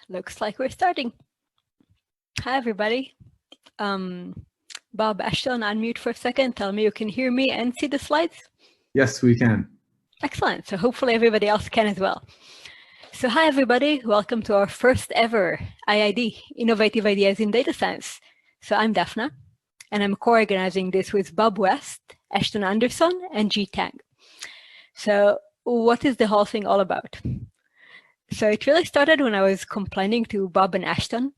Looks like we're starting. Hi, everybody. Bob, Ashton, unmute for a second. Tell me you can hear me and see the slides. Yes, we can. Excellent. So hopefully everybody else can as well. So hi, everybody. Welcome to our first ever IID, Innovative Ideas in Data Science. So I'm Daphna, and I'm co-organizing this with Bob West, Ashton Anderson, and G Tang. So what is the whole thing all about? So it really started when I was complaining to Bob and Ashton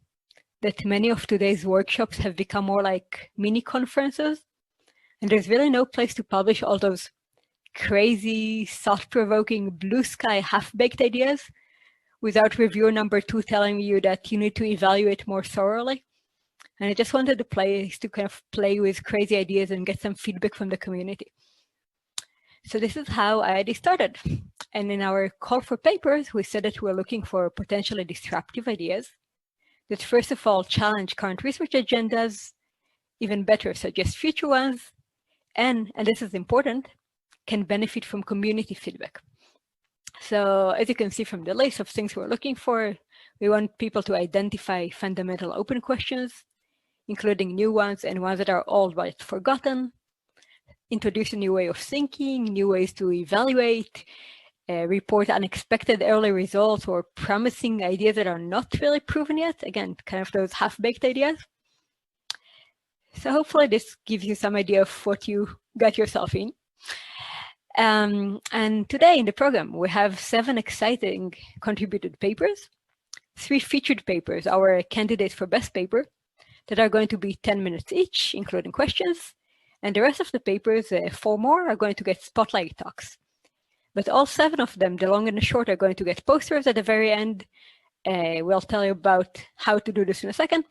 that many of today's workshops have become more like mini conferences, and there's really no place to publish all those crazy, thought-provoking, blue sky, half-baked ideas without reviewer number 2 telling you that you need to evaluate more thoroughly. And I just wanted the place to kind of play with crazy ideas and get some feedback from the community. So this is how IID started. And in our call for papers, we said that we're looking for potentially disruptive ideas that first of all challenge current research agendas, even better suggest future ones, and this is important, can benefit from community feedback. So as you can see from the list of things we're looking for, we want people to identify fundamental open questions, including new ones and ones that are old but forgotten, introduce a new way of thinking, new ways to evaluate, report unexpected early results or promising ideas that are not really proven yet. Again, kind of those half-baked ideas. So hopefully this gives you some idea of what you got yourself in. And today in the program, we have 7 exciting contributed papers, 3 featured papers, our candidates for best paper, that are going to be 10 minutes each, including questions. And the rest of the papers, 4 more, are going to get spotlight talks. But all 7 of them, the long and the short, are going to get posters at the very end. We'll tell you about how to do this in a second.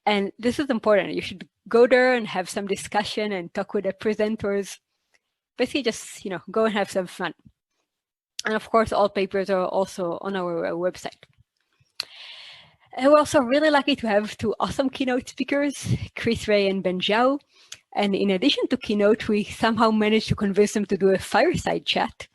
And this is important. You should go there and have some discussion and talk with the presenters. Basically, just go and have some fun. And of course, all papers are also on our website. And we're also really lucky to have 2 awesome keynote speakers, Chris Ray and Ben Zhao. And in addition to keynote, we somehow managed to convince them to do a fireside chat,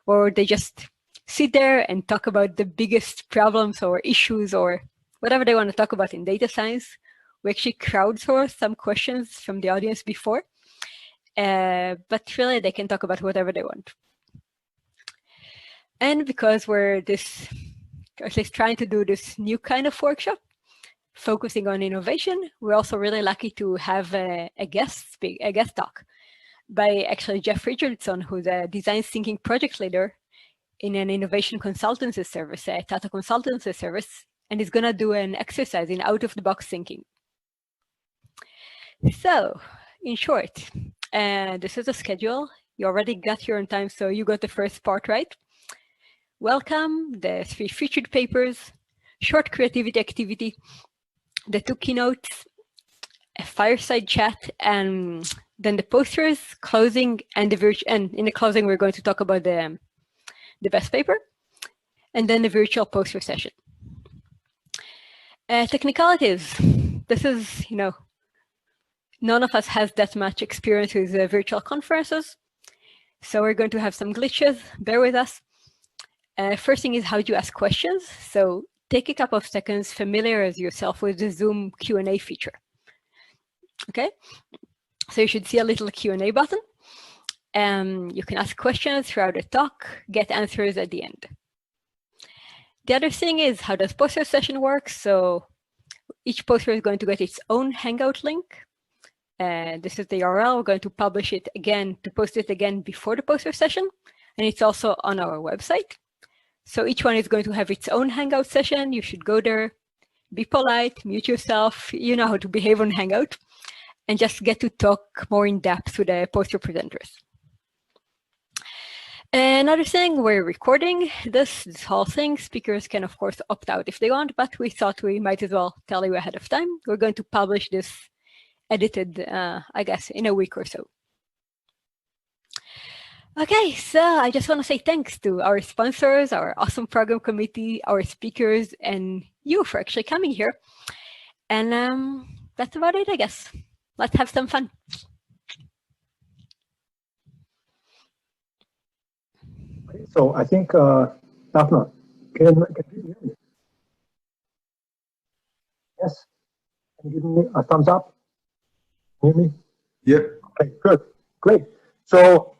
where they just sit there and talk about the biggest problems or issues or whatever they want to talk about in data science. We actually crowdsourced some questions from the audience before, but really they can talk about whatever they want. And because we're at least trying to do this new kind of workshop, focusing on innovation, we're also really lucky to have a guest talk by actually Jeff Richardson, who's a design thinking project leader in an innovation consultancy service, a Tata consultancy service, and he's going to do an exercise in out-of-the-box thinking. So, in short, this is a schedule. You already got here on time, so you got the first part right. Welcome, the 3 featured papers, short creativity activity, the 2 keynotes, a fireside chat, and then the posters, closing, and and in the closing we're going to talk about the best paper, and then the virtual poster session. Technicalities. This is, none of us has that much experience with virtual conferences, so we're going to have some glitches. Bear with us. First thing is how do you ask questions. So take a couple of seconds, familiarize yourself with the Zoom Q&A feature. Okay, so you should see a little Q&A button. You can ask questions throughout the talk, get answers at the end. The other thing is, how does poster session work? So each poster is going to get its own Hangout link. This is the URL. We're going to publish it again, to post it again before the poster session. And it's also on our website. So each one is going to have its own Hangout session. You should go there, be polite, mute yourself. You know how to behave on Hangout, and just get to talk more in depth with the poster presenters. Another thing, we're recording this whole thing. Speakers can, of course, opt out if they want, but we thought we might as well tell you ahead of time. We're going to publish this edited, I guess, in a week or so. Okay, so I just want to say thanks to our sponsors, our awesome program committee, our speakers, and you for actually coming here. And that's about it, I guess. Let's have some fun. Okay, so I think, Daphna, can you hear me? Yes. Can you give me a thumbs up? Can you hear me? Yep. Okay, good. Great. So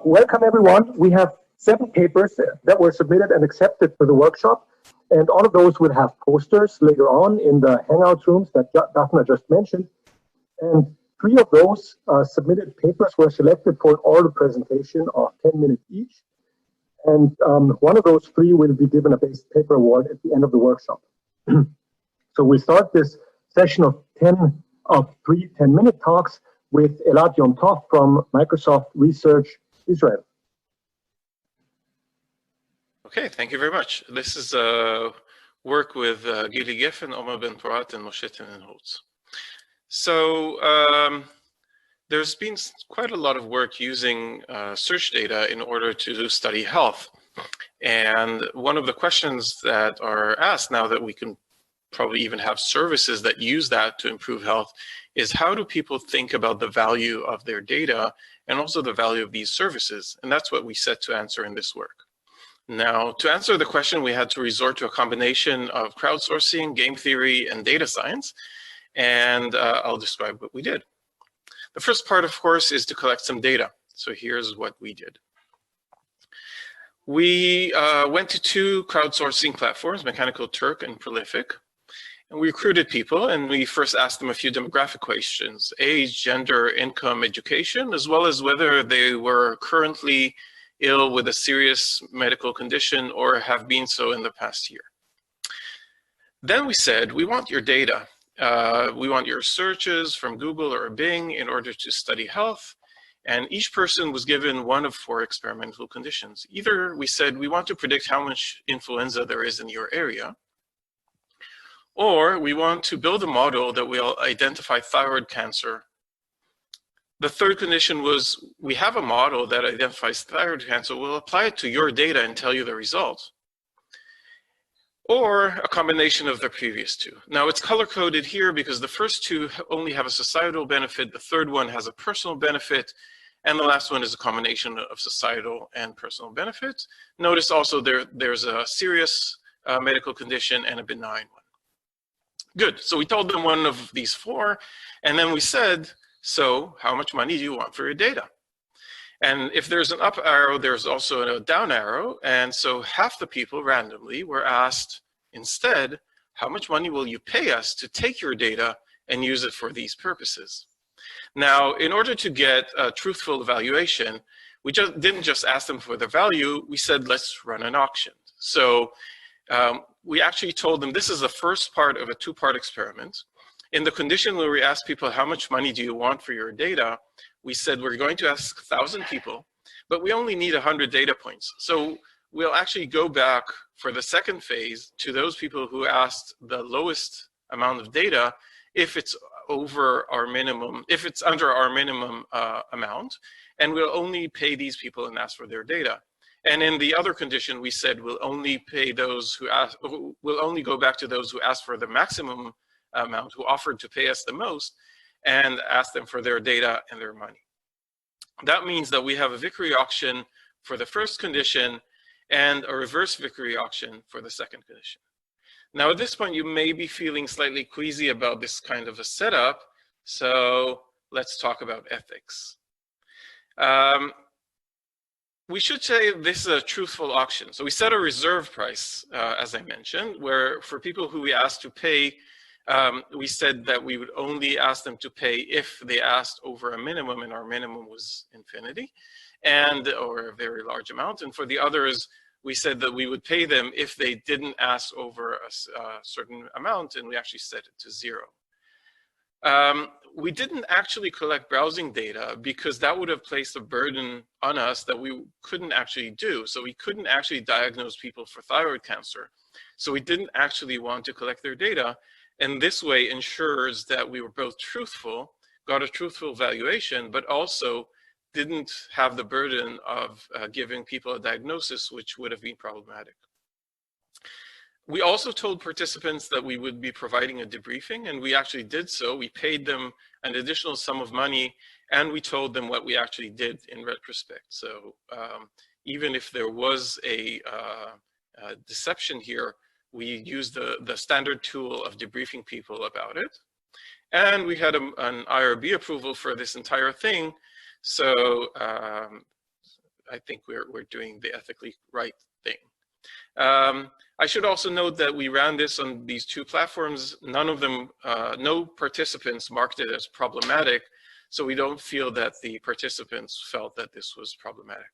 welcome everyone. We have 7 papers that were submitted and accepted for the workshop. And all of those will have posters later on in the hangout rooms that Daphna just mentioned. And 3 of those submitted papers were selected for an oral presentation of 10 minutes each. And one of those 3 will be given a base paper award at the end of the workshop. So we start this session of 3 10-minute talks with Elad Yom Tov from Microsoft Research Israel. Okay, thank you very much. This is work with Gili Geffen, Omer Ben Porat, and Moshe Tenenholtz. So there's been quite a lot of work using search data in order to study health. And one of the questions that are asked now that we can probably even have services that use that to improve health is how do people think about the value of their data and also the value of these services? And that's what we set to answer in this work. Now, to answer the question, we had to resort to a combination of crowdsourcing, game theory, and data science. And I'll describe what we did. The first part, of course, is to collect some data. So here's what we did. We went to 2 crowdsourcing platforms, Mechanical Turk and Prolific. And we recruited people, and we first asked them a few demographic questions: age, gender, income, education, as well as whether they were currently ill with a serious medical condition or have been so in the past year. Then we said, we want your data. We want your searches from Google or Bing in order to study health. And each person was given one of 4 experimental conditions. Either we said, we want to predict how much influenza there is in your area, or we want to build a model that will identify thyroid cancer. The third condition was, we have a model that identifies thyroid cancer. We'll apply it to your data and tell you the results. Or a combination of the previous 2. Now it's color-coded here because the first 2 only have a societal benefit, the third one has a personal benefit, and the last one is a combination of societal and personal benefits. Notice also there's a serious medical condition and a benign one. Good, so we told them one of these 4, and then we said, so how much money do you want for your data? And if there's an up arrow, there's also a down arrow. And so half the people randomly were asked instead, how much money will you pay us to take your data and use it for these purposes? Now, in order to get a truthful evaluation, we didn't just ask them for the value, we said, let's run an auction. So we actually told them this is the first part of a 2-part experiment. In the condition where we asked people, how much money do you want for your data? We said, we're going to ask 1,000 people, but we only need 100 data points. So we'll actually go back for the second phase to those people who asked the lowest amount of data if it's over our minimum, if it's under our minimum amount, and we'll only pay these people and ask for their data. And in the other condition, we said we'll only pay those who ask, we'll only go back to those who asked for the maximum amount, who offered to pay us the most, and ask them for their data and their money. That means that we have a victory auction for the first condition and a reverse victory auction for the second condition. Now, at this point, you may be feeling slightly queasy about this kind of a setup, so let's talk about ethics. We should say this is a truthful auction. So we set a reserve price, as I mentioned, where for people who we asked to pay, we said that we would only ask them to pay if they asked over a minimum, and our minimum was infinity, or a very large amount. And for the others, we said that we would pay them if they didn't ask over a certain amount, and we actually set it to 0. We didn't actually collect browsing data because that would have placed a burden on us that we couldn't actually do. So we couldn't actually diagnose people for thyroid cancer. So we didn't actually want to collect their data. And this way ensures that we were both truthful, got a truthful valuation, but also didn't have the burden of giving people a diagnosis, which would have been problematic. We also told participants that we would be providing a debriefing, and we actually did so. We paid them an additional sum of money, and we told them what we actually did in retrospect. So even if there was a deception here, we used the standard tool of debriefing people about it. And we had an IRB approval for this entire thing. So I think we're doing the ethically right thing. I should also note that we ran this on these two platforms. None of them, no participants marked it as problematic. So we don't feel that the participants felt that this was problematic.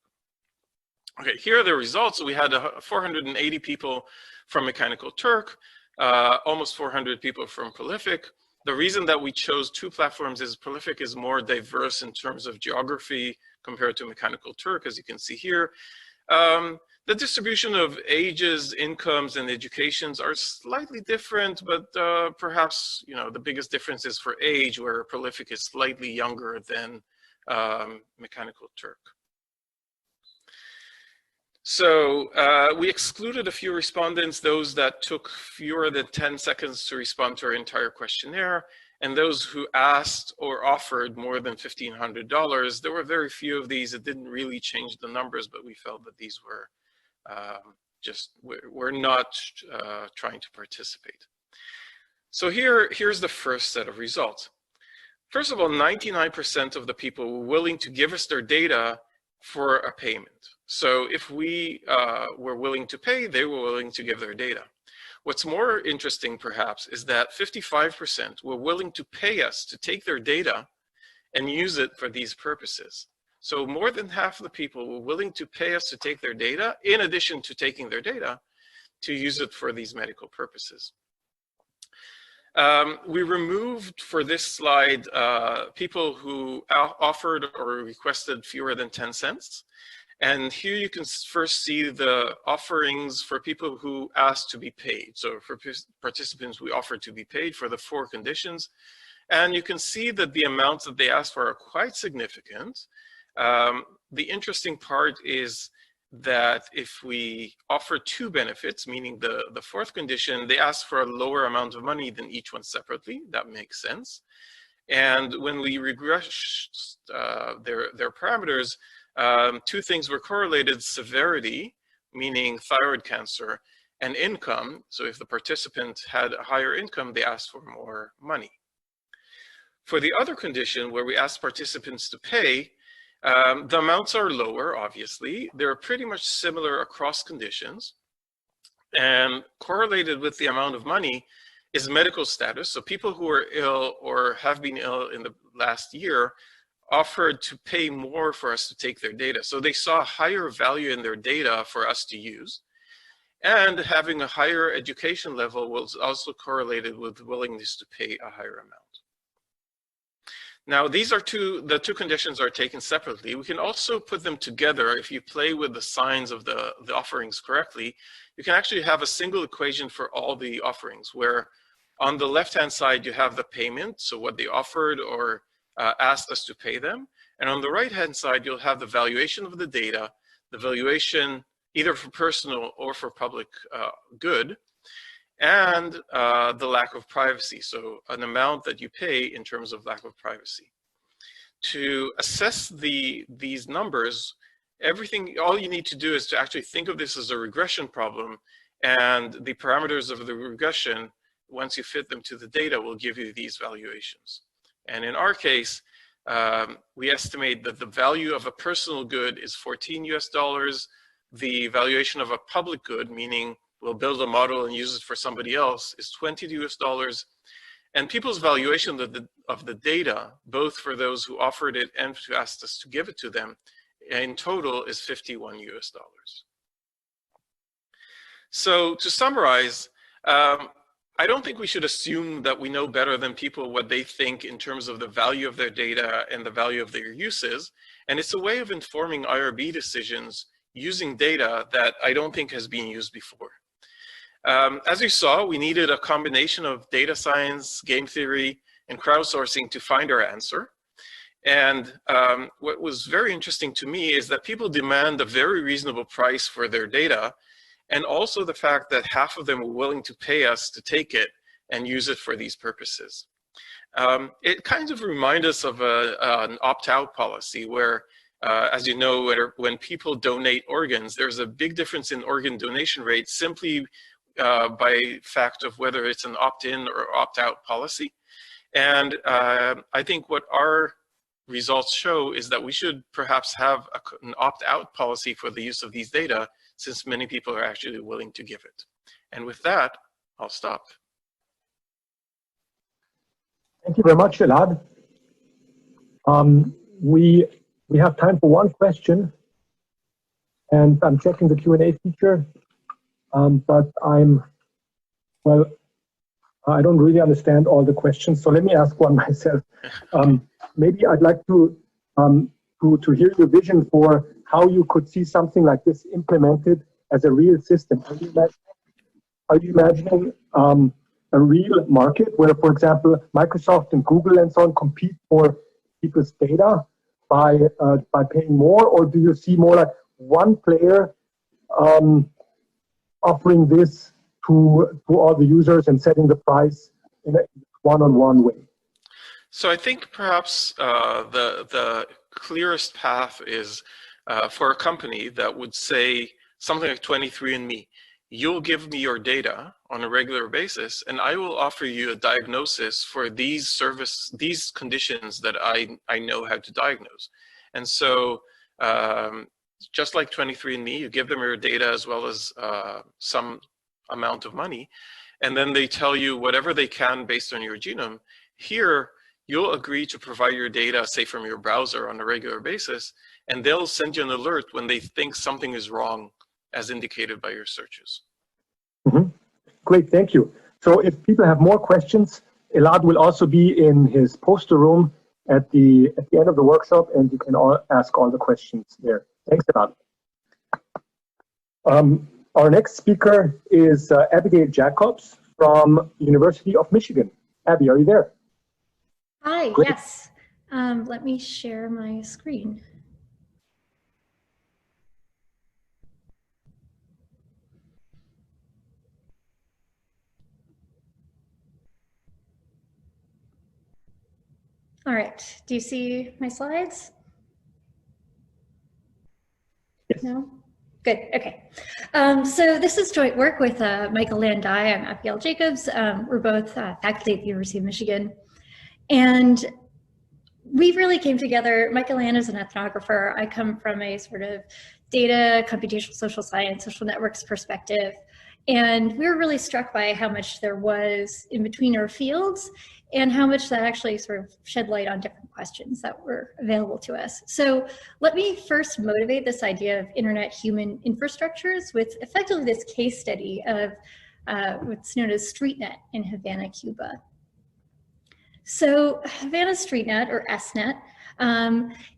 Okay, here are the results. We had 480 people from Mechanical Turk, almost 400 people from Prolific. The reason that we chose two platforms is Prolific is more diverse in terms of geography compared to Mechanical Turk, as you can see here. The distribution of ages, incomes, and educations are slightly different, but perhaps the biggest difference is for age, where Prolific is slightly younger than Mechanical Turk. So we excluded a few respondents, those that took fewer than 10 seconds to respond to our entire questionnaire, and those who asked or offered more than $1,500. There were very few of these. It didn't really change the numbers, but we felt that these were we're not trying to participate. So here's the first set of results. First of all, 99% of the people were willing to give us their data for a payment. So if we were willing to pay, they were willing to give their data. What's more interesting, perhaps, is that 55% were willing to pay us to take their data and use it for these purposes. So more than half of the people were willing to pay us to take their data, in addition to taking their data, to use it for these medical purposes. We removed for this slide people who offered or requested fewer than 10 cents. And here you can first see the offerings for people who asked to be paid. So for participants, we offered to be paid for the 4 conditions. And you can see that the amounts that they asked for are quite significant. The interesting part is that if we offer 2 benefits, meaning the 4th condition, they ask for a lower amount of money than each one separately. That makes sense. And when we regressed their parameters, 2 things were correlated: severity, meaning thyroid cancer, and income. So if the participant had a higher income, they asked for more money. For the other condition, where we asked participants to pay, the amounts are lower, obviously. They're pretty much similar across conditions. And correlated with the amount of money is medical status. So people who are ill or have been ill in the last year offered to pay more for us to take their data. So they saw a higher value in their data for us to use. And having a higher education level was also correlated with willingness to pay a higher amount. Now, these are the two conditions are taken separately. We can also put them together. If you play with the signs of the offerings correctly, you can actually have a single equation for all the offerings, where on the left-hand side, you have the payment, so what they offered or asked us to pay them. And on the right-hand side, you'll have the valuation of the data, the valuation either for personal or for public good, and the lack of privacy, so an amount that you pay in terms of lack of privacy. To assess these numbers, all you need to do is to actually think of this as a regression problem, and the parameters of the regression, once you fit them to the data, will give you these valuations. And in our case, we estimate that the value of a personal good is $14 US, the valuation of a public good, meaning we'll build a model and use it for somebody else, is $20 US. And people's valuation of the data, both for those who offered it and who asked us to give it to them, in total is $51 US. So to summarize, I don't think we should assume that we know better than people what they think in terms of the value of their data and the value of their uses. And it's a way of informing IRB decisions using data that I don't think has been used before. As you saw, we needed a combination of data science, game theory, and crowdsourcing to find our answer. And what was very interesting to me is that people demand a very reasonable price for their data, and also the fact that half of them were willing to pay us to take it and use it for these purposes. It kind of reminds us of an opt-out policy where, as you know, when people donate organs, there's a big difference in organ donation rate simply by fact of whether it's an opt-in or opt-out policy. And I think what our results show is that we should perhaps have an opt-out policy for the use of these data, since many people are actually willing to give it. And with that, I'll stop. Thank you very much, Elad. We have time for one question, and I'm checking the Q&A feature, but I don't really understand all the questions, so let me ask one myself. Maybe I'd like to hear your vision for how you could see something like this implemented as a real system. Are you imagining a real market where, for example, Microsoft and Google and so on compete for people's data by paying more, or do you see more like one player offering this to all the users and setting the price in a one-on-one way? So I think perhaps the clearest path is for a company that would say something like 23andMe. You'll give me your data on a regular basis, and I will offer you a diagnosis for these conditions that I know how to diagnose. And so just like 23andMe, you give them your data as well as some amount of money, and then they tell you whatever they can based on your genome. Here, you'll agree to provide your data, say from your browser, on a regular basis, and they'll send you an alert when they think something is wrong, as indicated by your searches. Mm-hmm. Great, thank you. So if people have more questions, Elad will also be in his poster room at the end of the workshop, and you can all ask all the questions there. Thanks, Elad. Our next speaker is Abigail Jacobs from University of Michigan. Abby, are you there? Hi, Great. Yes. Let me share my screen. All right, do you see my slides? Yes. No? Good, okay. So this is joint work with Michael Landai and Abigail Jacobs. We're both faculty at the University of Michigan. And we really came together. Michael Land is an ethnographer. I come from a sort of data, computational social science, social networks perspective. And we were really struck by how much there was in between our fields and how much that actually sort of shed light on different questions that were available to us. So let me first motivate this idea of internet human infrastructures with effectively this case study of what's known as StreetNet in Havana, Cuba. So Havana StreetNet, or SNet,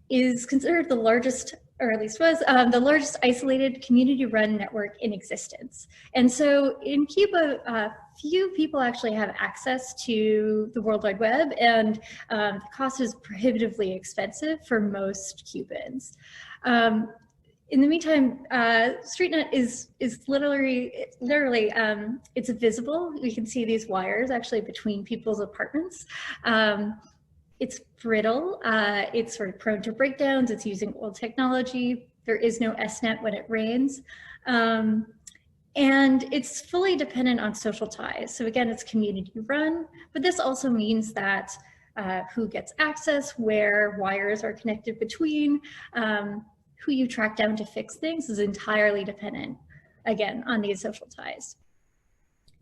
is considered the largest, or at least was, the largest isolated community-run network in existence. And so in Cuba, few people actually have access to the World Wide Web, and the cost is prohibitively expensive for most Cubans. In the meantime, StreetNet is literally, it's visible. We can see these wires actually between people's apartments. It's brittle, it's sort of prone to breakdowns, it's using old technology. There is no SNet when it rains. And it's fully dependent on social ties. So again, it's community run, but this also means that who gets access, where wires are connected between, who you track down to fix things is entirely dependent, again, on these social ties.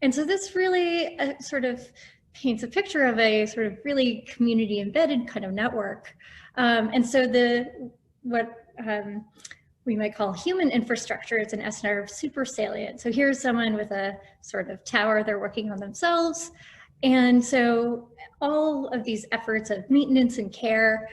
And so this really sort of paints a picture of a sort of really community embedded kind of network. And so what we might call human infrastructure is in SNR super salient. So here's someone with a sort of tower they're working on themselves. And so all of these efforts of maintenance and care,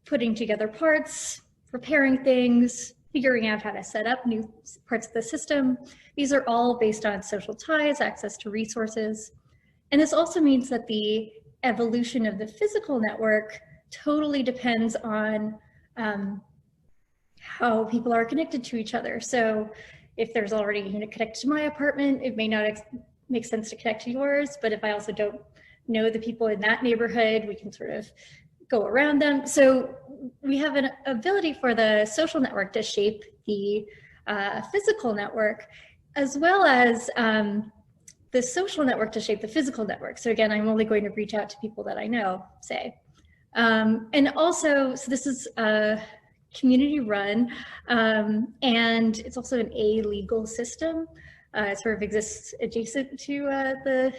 putting together parts, repairing things, figuring out how to set up new parts of the system. These are all based on social ties, access to resources. And this also means that the evolution of the physical network totally depends on how people are connected to each other. So if there's already a unit connected to my apartment, it may not make sense to connect to yours, but if I also don't know the people in that neighborhood, we can sort of go around them. So we have an ability for the social network to shape the physical network. as well as the social network to shape the physical network. So again, I'm only going to reach out to people that I know, say. And also, so this is community run, and it's also an illegal system. It sort of exists adjacent to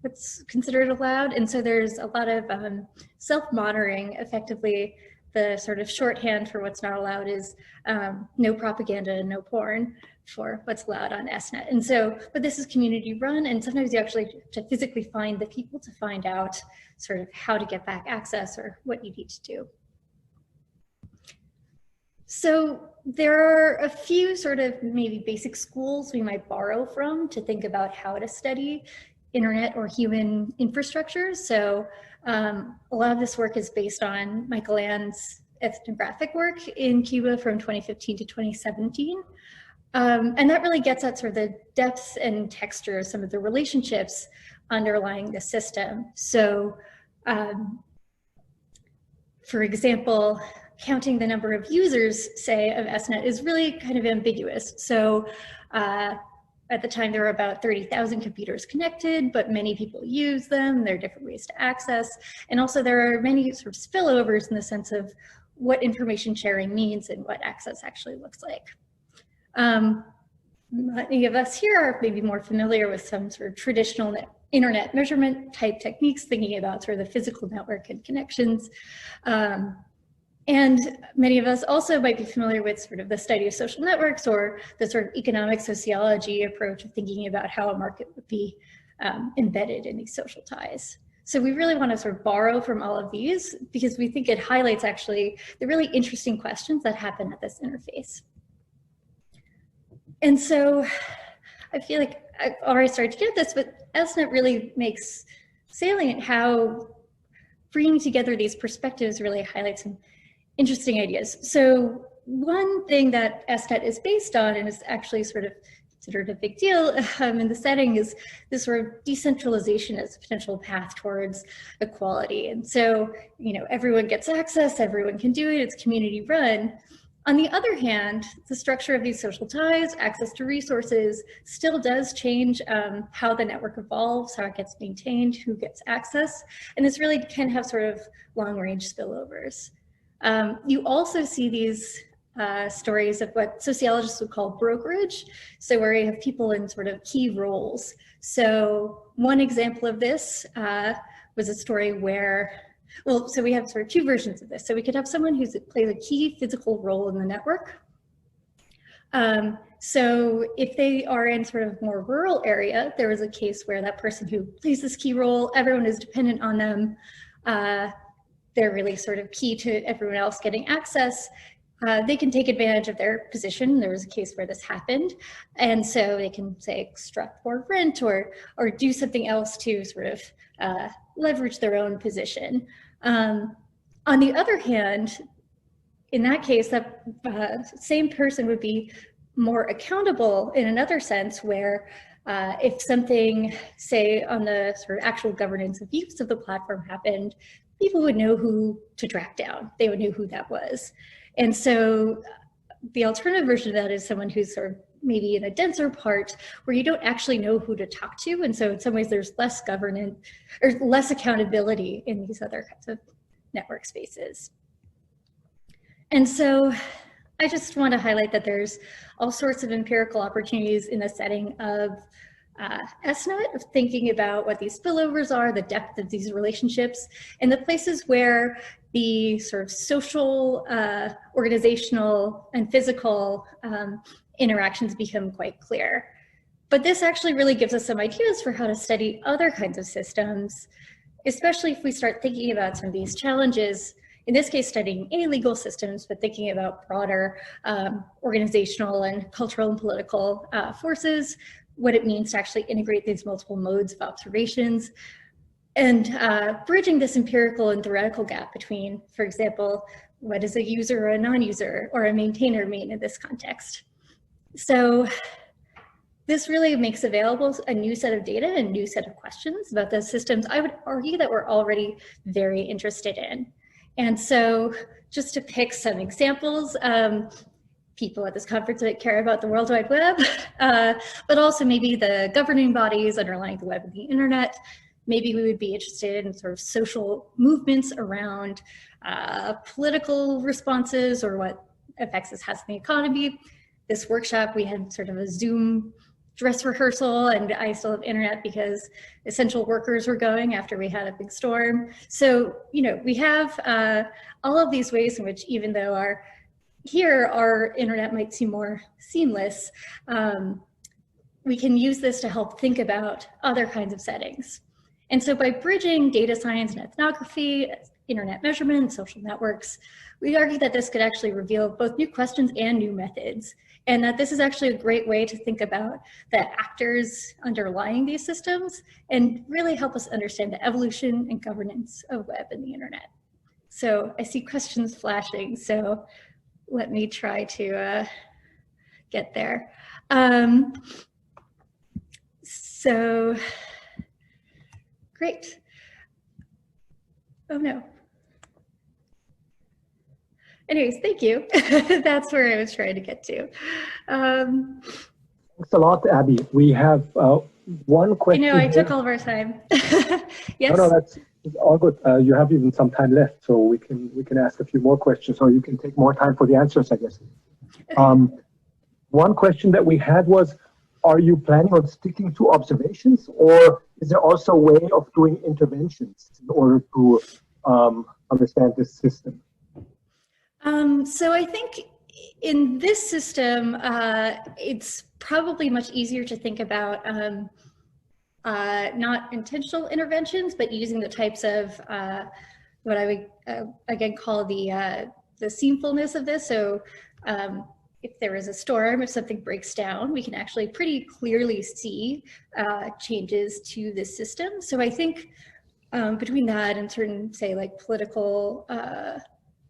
what's considered allowed. And so there's a lot of self-monitoring. Effectively, the sort of shorthand for what's not allowed is no propaganda, no porn for what's allowed on SNet. And so, but this is community run, and sometimes you actually have to physically find the people to find out sort of how to get back access or what you need to do. So there are a few sort of maybe basic schools we might borrow from to think about how to study internet or human infrastructure. So a lot of this work is based on Michael Ann's ethnographic work in Cuba from 2015 to 2017. And that really gets at sort of the depth and texture of some of the relationships underlying the system. So, for example, counting the number of users, say, of SNet is really kind of ambiguous. So at the time, there were about 30,000 computers connected, but many people use them. There are different ways to access. And also there are many sort of spillovers in the sense of what information sharing means and what access actually looks like. Many of us here are maybe more familiar with some sort of traditional internet measurement type techniques, thinking about sort of the physical network and connections. And many of us also might be familiar with sort of the study of social networks or the sort of economic sociology approach of thinking about how a market would be embedded in these social ties. So we really want to sort of borrow from all of these because we think it highlights actually the really interesting questions that happen at this interface. And so I feel like I've already started to get this, but SNet really makes salient how bringing together these perspectives really highlights some interesting ideas. So one thing that SNet is based on and is actually sort of considered a big deal in the setting is this sort of decentralization as a potential path towards equality. And so, you know, everyone gets access, everyone can do it, it's community run. On the other hand, the structure of these social ties, access to resources, still does change how the network evolves, how it gets maintained, who gets access, and this really can have sort of long-range spillovers. You also see these stories of what sociologists would call brokerage, so where you have people in sort of key roles. So one example of this was a story where, well, so we have sort of two versions of this. So we could have someone who plays a key physical role in the network. So if they are in sort of more rural area, there was a case where that person who plays this key role, everyone is dependent on them. They're really sort of key to everyone else getting access. They can take advantage of their position. There was a case where this happened. And so they can say extract more rent or do something else to sort of leverage their own position. On the other hand, in that case, that same person would be more accountable in another sense where if something, say, on the sort of actual governance of use of the platform happened, people would know who to track down. They would know who that was. And so the alternative version of that is someone who's sort of maybe in a denser part where you don't actually know who to talk to. And so in some ways there's less governance or less accountability in these other kinds of network spaces. And so I just want to highlight that there's all sorts of empirical opportunities in the setting of SNet, of thinking about what these spillovers are, the depth of these relationships, and the places where the sort of social, organizational, and physical interactions become quite clear. But this actually really gives us some ideas for how to study other kinds of systems, especially if we start thinking about some of these challenges, in this case studying illegal systems, but thinking about broader organizational and cultural and political forces, what it means to actually integrate these multiple modes of observations, and bridging this empirical and theoretical gap between, for example, what does a user or a non-user or a maintainer mean in this context? So this really makes available a new set of data and a new set of questions about those systems I would argue that we're already very interested in. And so just to pick some examples, people at this conference that care about the World Wide Web, but also maybe the governing bodies underlying the web and the internet. Maybe we would be interested in sort of social movements around political responses or what effects this has on the economy. This workshop, we had sort of a Zoom dress rehearsal, and I still have internet because essential workers were going after we had a big storm. So, you know, we have all of these ways in which, even though our internet might seem more seamless, we can use this to help think about other kinds of settings. And so by bridging data science and ethnography, internet measurement, social networks, we argue that this could actually reveal both new questions and new methods, and that this is actually a great way to think about the actors underlying these systems and really help us understand the evolution and governance of web and the internet. So I see questions flashing, so let me try to get there. So, great. Oh no. Anyways, thank you. That's where I was trying to get to. Thanks a lot, Abby. We have one question. I know, I took all of our time. Yes? No, that's all good. You have even some time left, so we can ask a few more questions, or you can take more time for the answers, I guess. One question that we had was, are you planning on sticking to observations, or is there also a way of doing interventions in order to understand this system? So I think in this system, it's probably much easier to think about not intentional interventions, but using the types of what I would again call the seamfulness of this. So if there is a storm, if something breaks down, we can actually pretty clearly see changes to the system. So I think between that and certain, say, like political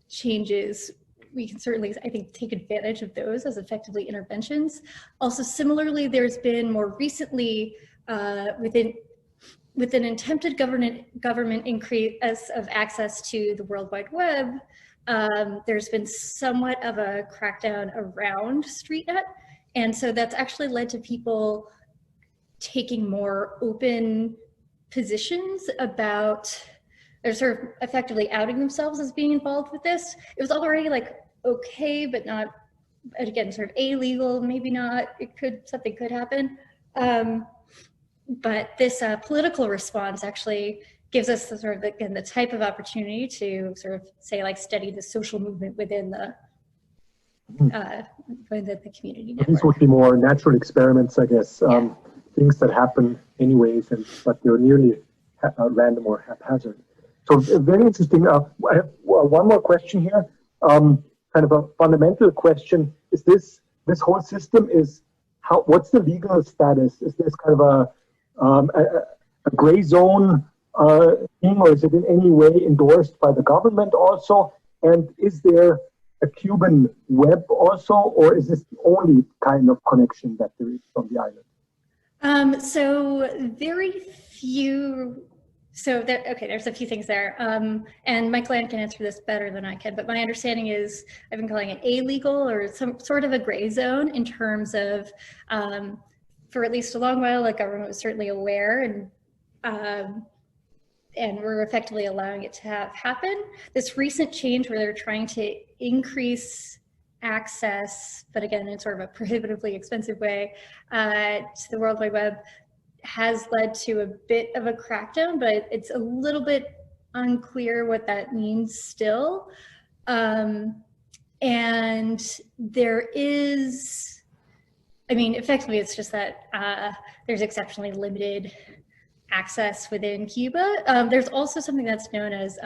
changes, we can certainly, I think, take advantage of those as effectively interventions. Also, similarly, there's been more recently with an attempted government increase of access to the World Wide Web, there's been somewhat of a crackdown around StreetNet. And so that's actually led to people taking more open positions about, they're sort of effectively outing themselves as being involved with this. It was already like okay, but not, again, sort of illegal, maybe not, something could happen. But this political response actually gives us the sort of, again, the type of opportunity to sort of say, like, study the social movement within the community network. These would be more natural experiments, I guess, things that happen anyways, but they're nearly random or haphazard. So very interesting. I have one more question here, kind of a fundamental question. Is this whole system what's the legal status? Is this kind of a gray zone thing, or is it in any way endorsed by the government also? And is there a Cuban web also, or is this the only kind of connection that there is from the island? So very few. So there's a few things there. And Mike Land can answer this better than I can, but my understanding is I've been calling it illegal or some sort of a gray zone in terms of, for at least a long while, the government was certainly aware and we're effectively allowing it to happen. This recent change where they're trying to increase access, but again, in sort of a prohibitively expensive way, to the World Wide Web, has led to a bit of a crackdown, but it's a little bit unclear what that means still. And there is, I mean, effectively, it's just that there's exceptionally limited access within Cuba. There's also something that's known as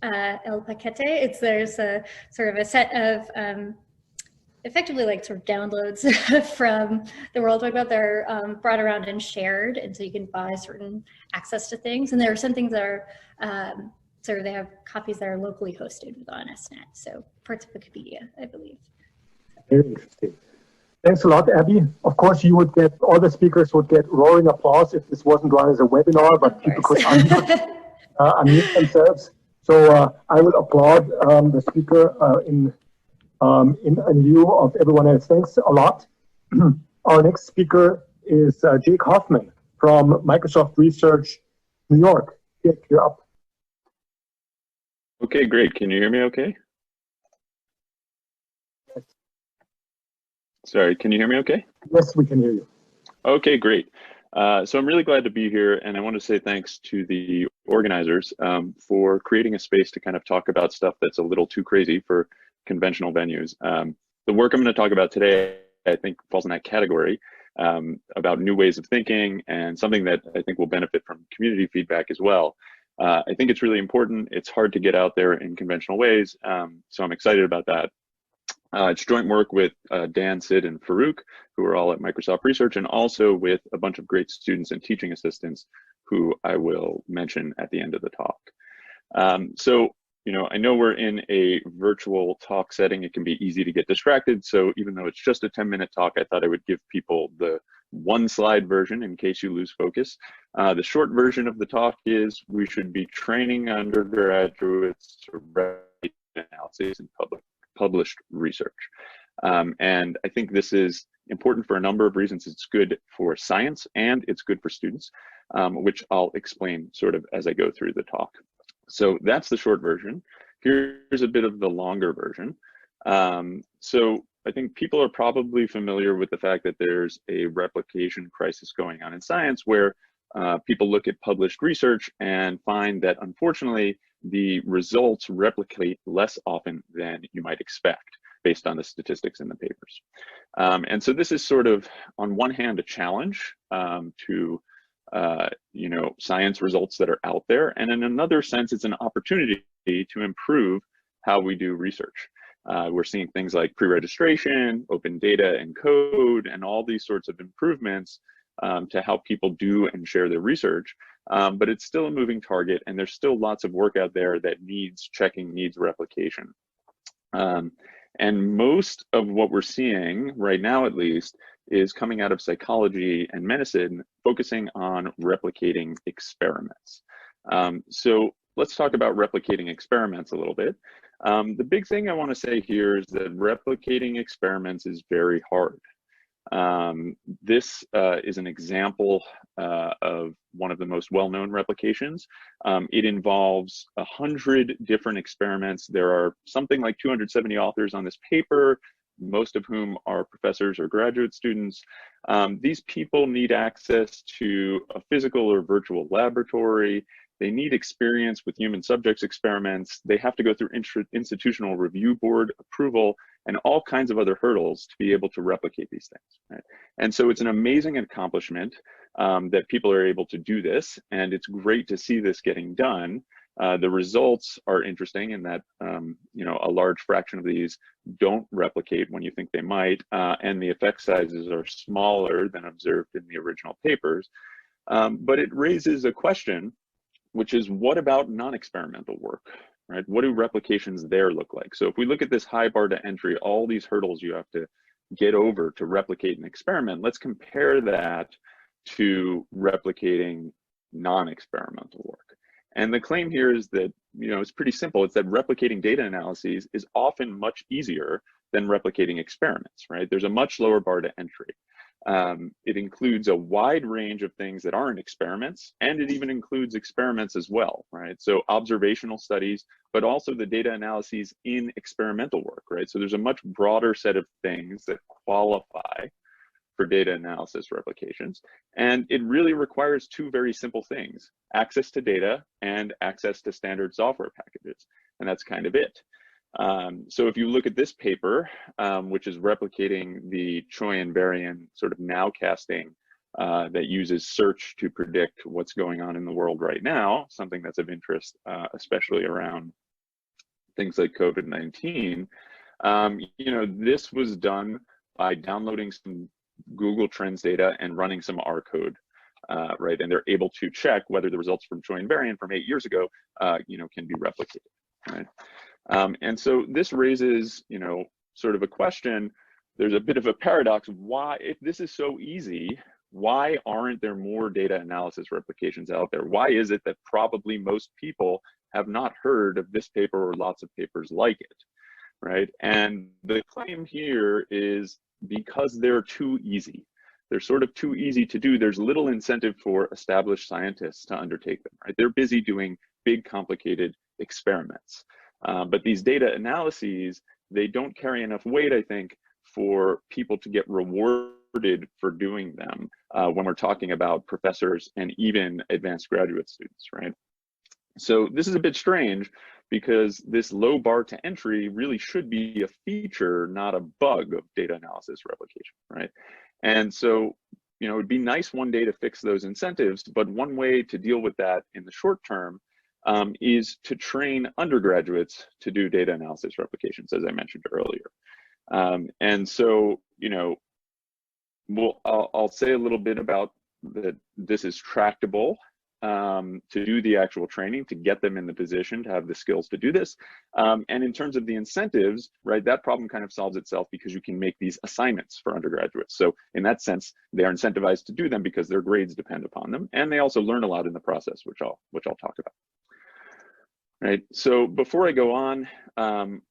El Paquete. There's a sort of a set of effectively like sort of downloads from the World Wide Web that are brought around and shared, and so you can buy certain access to things. And there are some things that are sort of, they have copies that are locally hosted on SNet, so parts of Wikipedia, I believe. Very interesting. Thanks a lot, Abby. Of course, all the speakers would get roaring applause if this wasn't run as a webinar, but people could unmute themselves. So I will applaud the speaker in in lieu of everyone else. Thanks a lot. Our next speaker is Jake Hoffman from Microsoft Research, New York. Jake, you're up. Okay, great. Can you hear me okay? Sorry, can you hear me okay? Yes, we can hear you. Okay, great. So I'm really glad to be here, and I want to say thanks to the organizers for creating a space to kind of talk about stuff that's a little too crazy for conventional venues. The work I'm going to talk about today, I think, falls in that category, about new ways of thinking and something that I think will benefit from community feedback as well. I think it's really important. It's hard to get out there in conventional ways, so I'm excited about that. It's joint work with Dan, Sid, and Farouk, who are all at Microsoft Research, and also with a bunch of great students and teaching assistants who I will mention at the end of the talk. So, you know, I know we're in a virtual talk setting. It can be easy to get distracted. So even though it's just a 10-minute talk, I thought I would give people the one-slide version in case you lose focus. The short version of the talk is we should be training undergraduates to write analyses in published research. And I think this is important for a number of reasons. It's good for science and it's good for students, which I'll explain sort of as I go through the talk. So that's the short version. Here's a bit of the longer version. So I think people are probably familiar with the fact that there's a replication crisis going on in science where people look at published research and find that unfortunately the results replicate less often than you might expect based on the statistics in the papers. And so this is sort of, on one hand, a challenge to you know, science results that are out there. And in another sense, it's an opportunity to improve how we do research. We're seeing things like pre-registration, open data and code, and all these sorts of improvements to help people do and share their research. But it's still a moving target, and there's still lots of work out there that needs checking, needs replication. And most of what we're seeing right now, at least, is coming out of psychology and medicine, focusing on replicating experiments. So let's talk about replicating experiments a little bit. The big thing I want to say here is that replicating experiments is very hard. This is an example of one of the most well-known replications. It involves 100 different experiments. There are something like 270 authors on this paper, most of whom are professors or graduate students. These people need access to a physical or virtual laboratory. They need experience with human subjects experiments. They have to go through institutional review board approval and all kinds of other hurdles to be able to replicate these things. Right? And so it's an amazing accomplishment that people are able to do this, and it's great to see this getting done. The results are interesting in that you know, a large fraction of these don't replicate when you think they might, and the effect sizes are smaller than observed in the original papers. But it raises a question, which is, what about non-experimental work, right? What do replications there look like? So if we look at this high bar to entry, all these hurdles you have to get over to replicate an experiment, let's compare that to replicating non-experimental work. And the claim here is that, you know, it's pretty simple. It's that replicating data analyses is often much easier than replicating experiments, right? There's a much lower bar to entry. It includes a wide range of things that aren't experiments, and it even includes experiments as well, right? So observational studies, but also the data analyses in experimental work, right? So there's a much broader set of things that qualify for data analysis replications. And it really requires two very simple things: access to data and access to standard software packages. And that's kind of it. So if you look at this paper, which is replicating the Choi and Varian sort of nowcasting that uses search to predict what's going on in the world right now, something that's of interest, especially around things like COVID-19, you know, this was done by downloading some Google Trends data and running some R code, right? And they're able to check whether the results from Choi and Varian from 8 years ago, you know, can be replicated, right? And so this raises, you know, sort of a question. There's a bit of a paradox. Why, if this is so easy, why aren't there more data analysis replications out there? Why is it that probably most people have not heard of this paper or lots of papers like it? right? And the claim here is because they're too easy. They're sort of too easy to do. There's little incentive for established scientists to undertake them, right? They're busy doing big, complicated experiments. But these data analyses, they don't carry enough weight, I think, for people to get rewarded for doing them when we're talking about professors and even advanced graduate students, right? So this is a bit strange because this low bar to entry really should be a feature, not a bug of data analysis replication, right? And so, you know, it'd be nice one day to fix those incentives, but one way to deal with that in the short term is to train undergraduates to do data analysis replications, as I mentioned earlier. And so, you know, I'll say a little bit about that. This is tractable to do the actual training, to get them in the position to have the skills to do this. And in terms of the incentives, right, that problem kind of solves itself because you can make these assignments for undergraduates. So in that sense, they are incentivized to do them because their grades depend upon them. And they also learn a lot in the process, which I'll talk about. Right, so before I go on,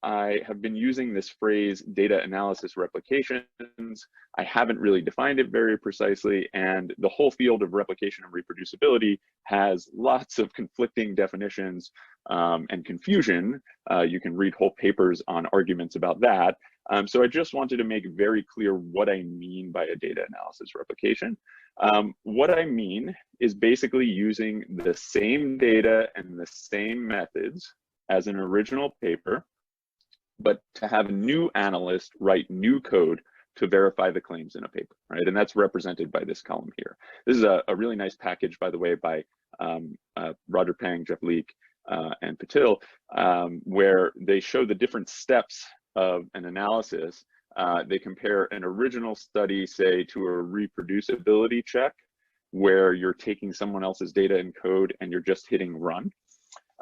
I have been using this phrase data analysis replications. I haven't really defined it very precisely, and the whole field of replication and reproducibility has lots of conflicting definitions and confusion. You can read whole papers on arguments about that. So I just wanted to make very clear what I mean by a data analysis replication. What I mean is basically using the same data and the same methods as an original paper, but to have a new analyst write new code to verify the claims in a paper, right? And that's represented by this column here. This is a really nice package, by the way, by Roger Pang, Jeff Leake, and Patil, where they show the different steps of an analysis. They compare an original study, say, to a reproducibility check, where you're taking someone else's data and code and you're just hitting run.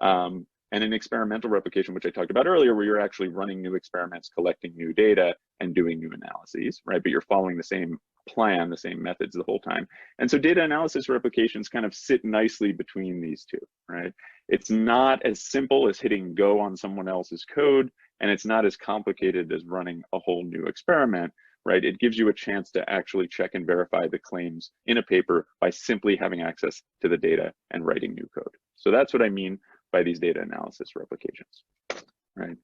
And an experimental replication, which I talked about earlier, where you're actually running new experiments, collecting new data, and doing new analyses, right? But you're following the same plan, the same methods the whole time. And so data analysis replications kind of sit nicely between these two, right? It's not as simple as hitting go on someone else's code, and it's not as complicated as running a whole new experiment, right? It gives you a chance to actually check and verify the claims in a paper by simply having access to the data and writing new code. So that's what I mean by these data analysis replications, right?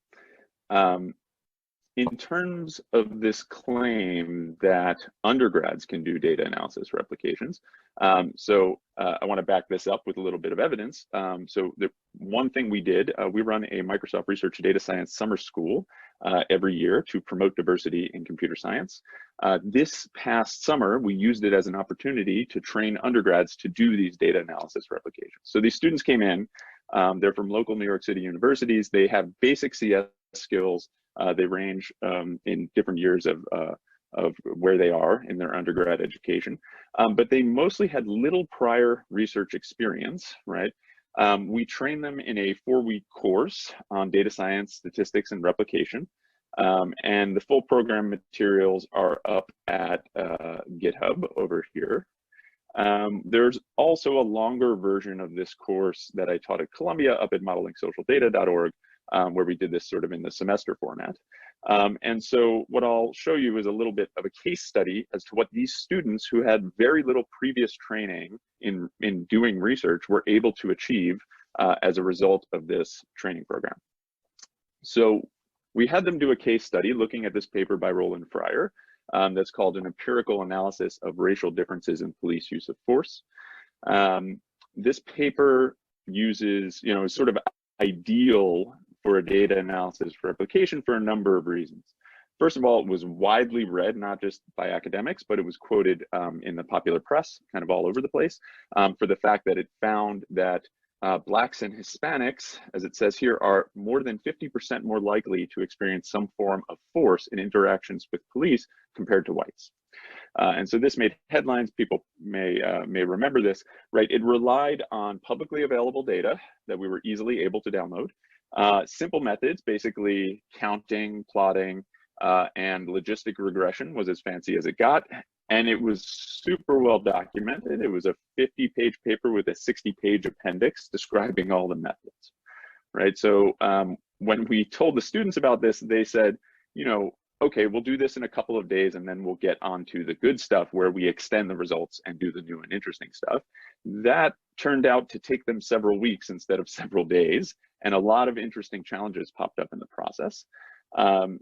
In terms of this claim that undergrads can do data analysis replications, I want to back this up with a little bit of evidence. So the one thing we did, we run a Microsoft Research Data Science summer school every year to promote diversity in computer science. This past summer, we used it as an opportunity to train undergrads to do these data analysis replications. So these students came in, they're from local New York City universities. They have basic CS skills. They range in different years of where they are in their undergrad education, but they mostly had little prior research experience, right? We trained them in a 4-week course on data science, statistics, and replication. And the full program materials are up at GitHub over here. There's also a longer version of this course that I taught at Columbia up at modelingsocialdata.org, where we did this sort of in the semester format. And so what I'll show you is a little bit of a case study as to what these students who had very little previous training in doing research were able to achieve as a result of this training program. So we had them do a case study looking at this paper by Roland Fryer that's called An Empirical Analysis of Racial Differences in Police Use of Force. This paper uses, is sort of ideal for a data analysis replication for a number of reasons. First of all, it was widely read, not just by academics, but it was quoted in the popular press, kind of all over the place, for the fact that it found that Blacks and Hispanics, as it says here, are more than 50% more likely to experience some form of force in interactions with police compared to whites. And so this made headlines. People may remember this, right? It relied on publicly available data that we were easily able to download. Simple methods, basically counting, plotting, and logistic regression was as fancy as it got. And it was super well documented. It was a 50-page paper with a 60-page appendix describing all the methods, right? So when we told the students about this, they said, you know, okay, we'll do this in a couple of days and then we'll get on to the good stuff where we extend the results and do the new and interesting stuff. That turned out to take them several weeks instead of several days, and a lot of interesting challenges popped up in the process.